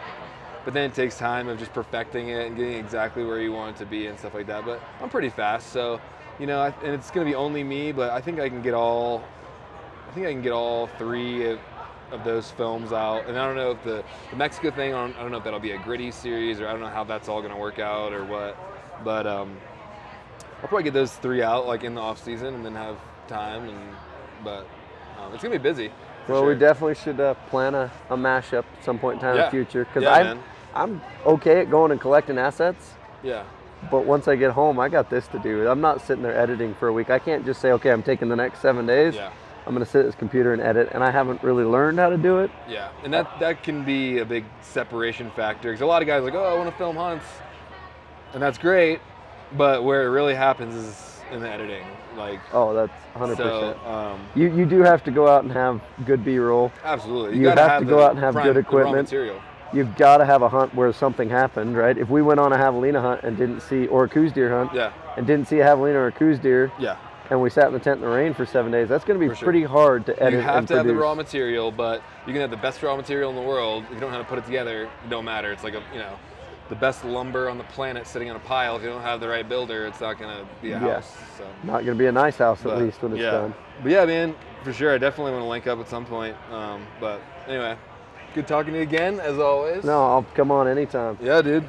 but then it takes time of just perfecting it and getting exactly where you want it to be and stuff like that. But I'm pretty fast, so and it's gonna be only me, but I think I can get all 3 of those films out. And I don't know if the Mexico thing, I don't know if that'll be a gritty series, or I don't know how that's all gonna work out or what. But I'll probably get those 3 out like in the off season and then have time. But it's gonna be busy. Well, we definitely should plan a mashup at some point in time in the future, because I'm okay at going and collecting assets. Yeah. But once I get home, I got this to do. I'm not sitting there editing for a week. I can't just say, okay, I'm taking the next 7 days. Yeah. I'm going to sit at this computer and edit, and I haven't really learned how to do it. Yeah, and that can be a big separation factor, because a lot of guys are like, I want to film hunts, and that's great, but where it really happens is in the editing. That's 100%. So, you do have to go out and have good B-roll. Absolutely. You have to go out and have good equipment. Raw material. You've got to have a hunt where something happened, right? If we went on a javelina hunt and didn't see, or a coos deer hunt, and didn't see a javelina or a coos deer, and we sat in the tent in the rain for 7 days, that's going to be pretty hard to edit and produce. You have to have the raw material, but you can have the best raw material in the world. If you don't know how to put it together, it don't matter. It's like the best lumber on the planet sitting on a pile. If you don't have the right builder, it's not going to be a house. So. Not going to be a nice house, at least, when it's done. But yeah, man, for sure. I definitely want to link up at some point. But anyway, good talking to you again, as always. No, I'll come on anytime. Yeah, dude.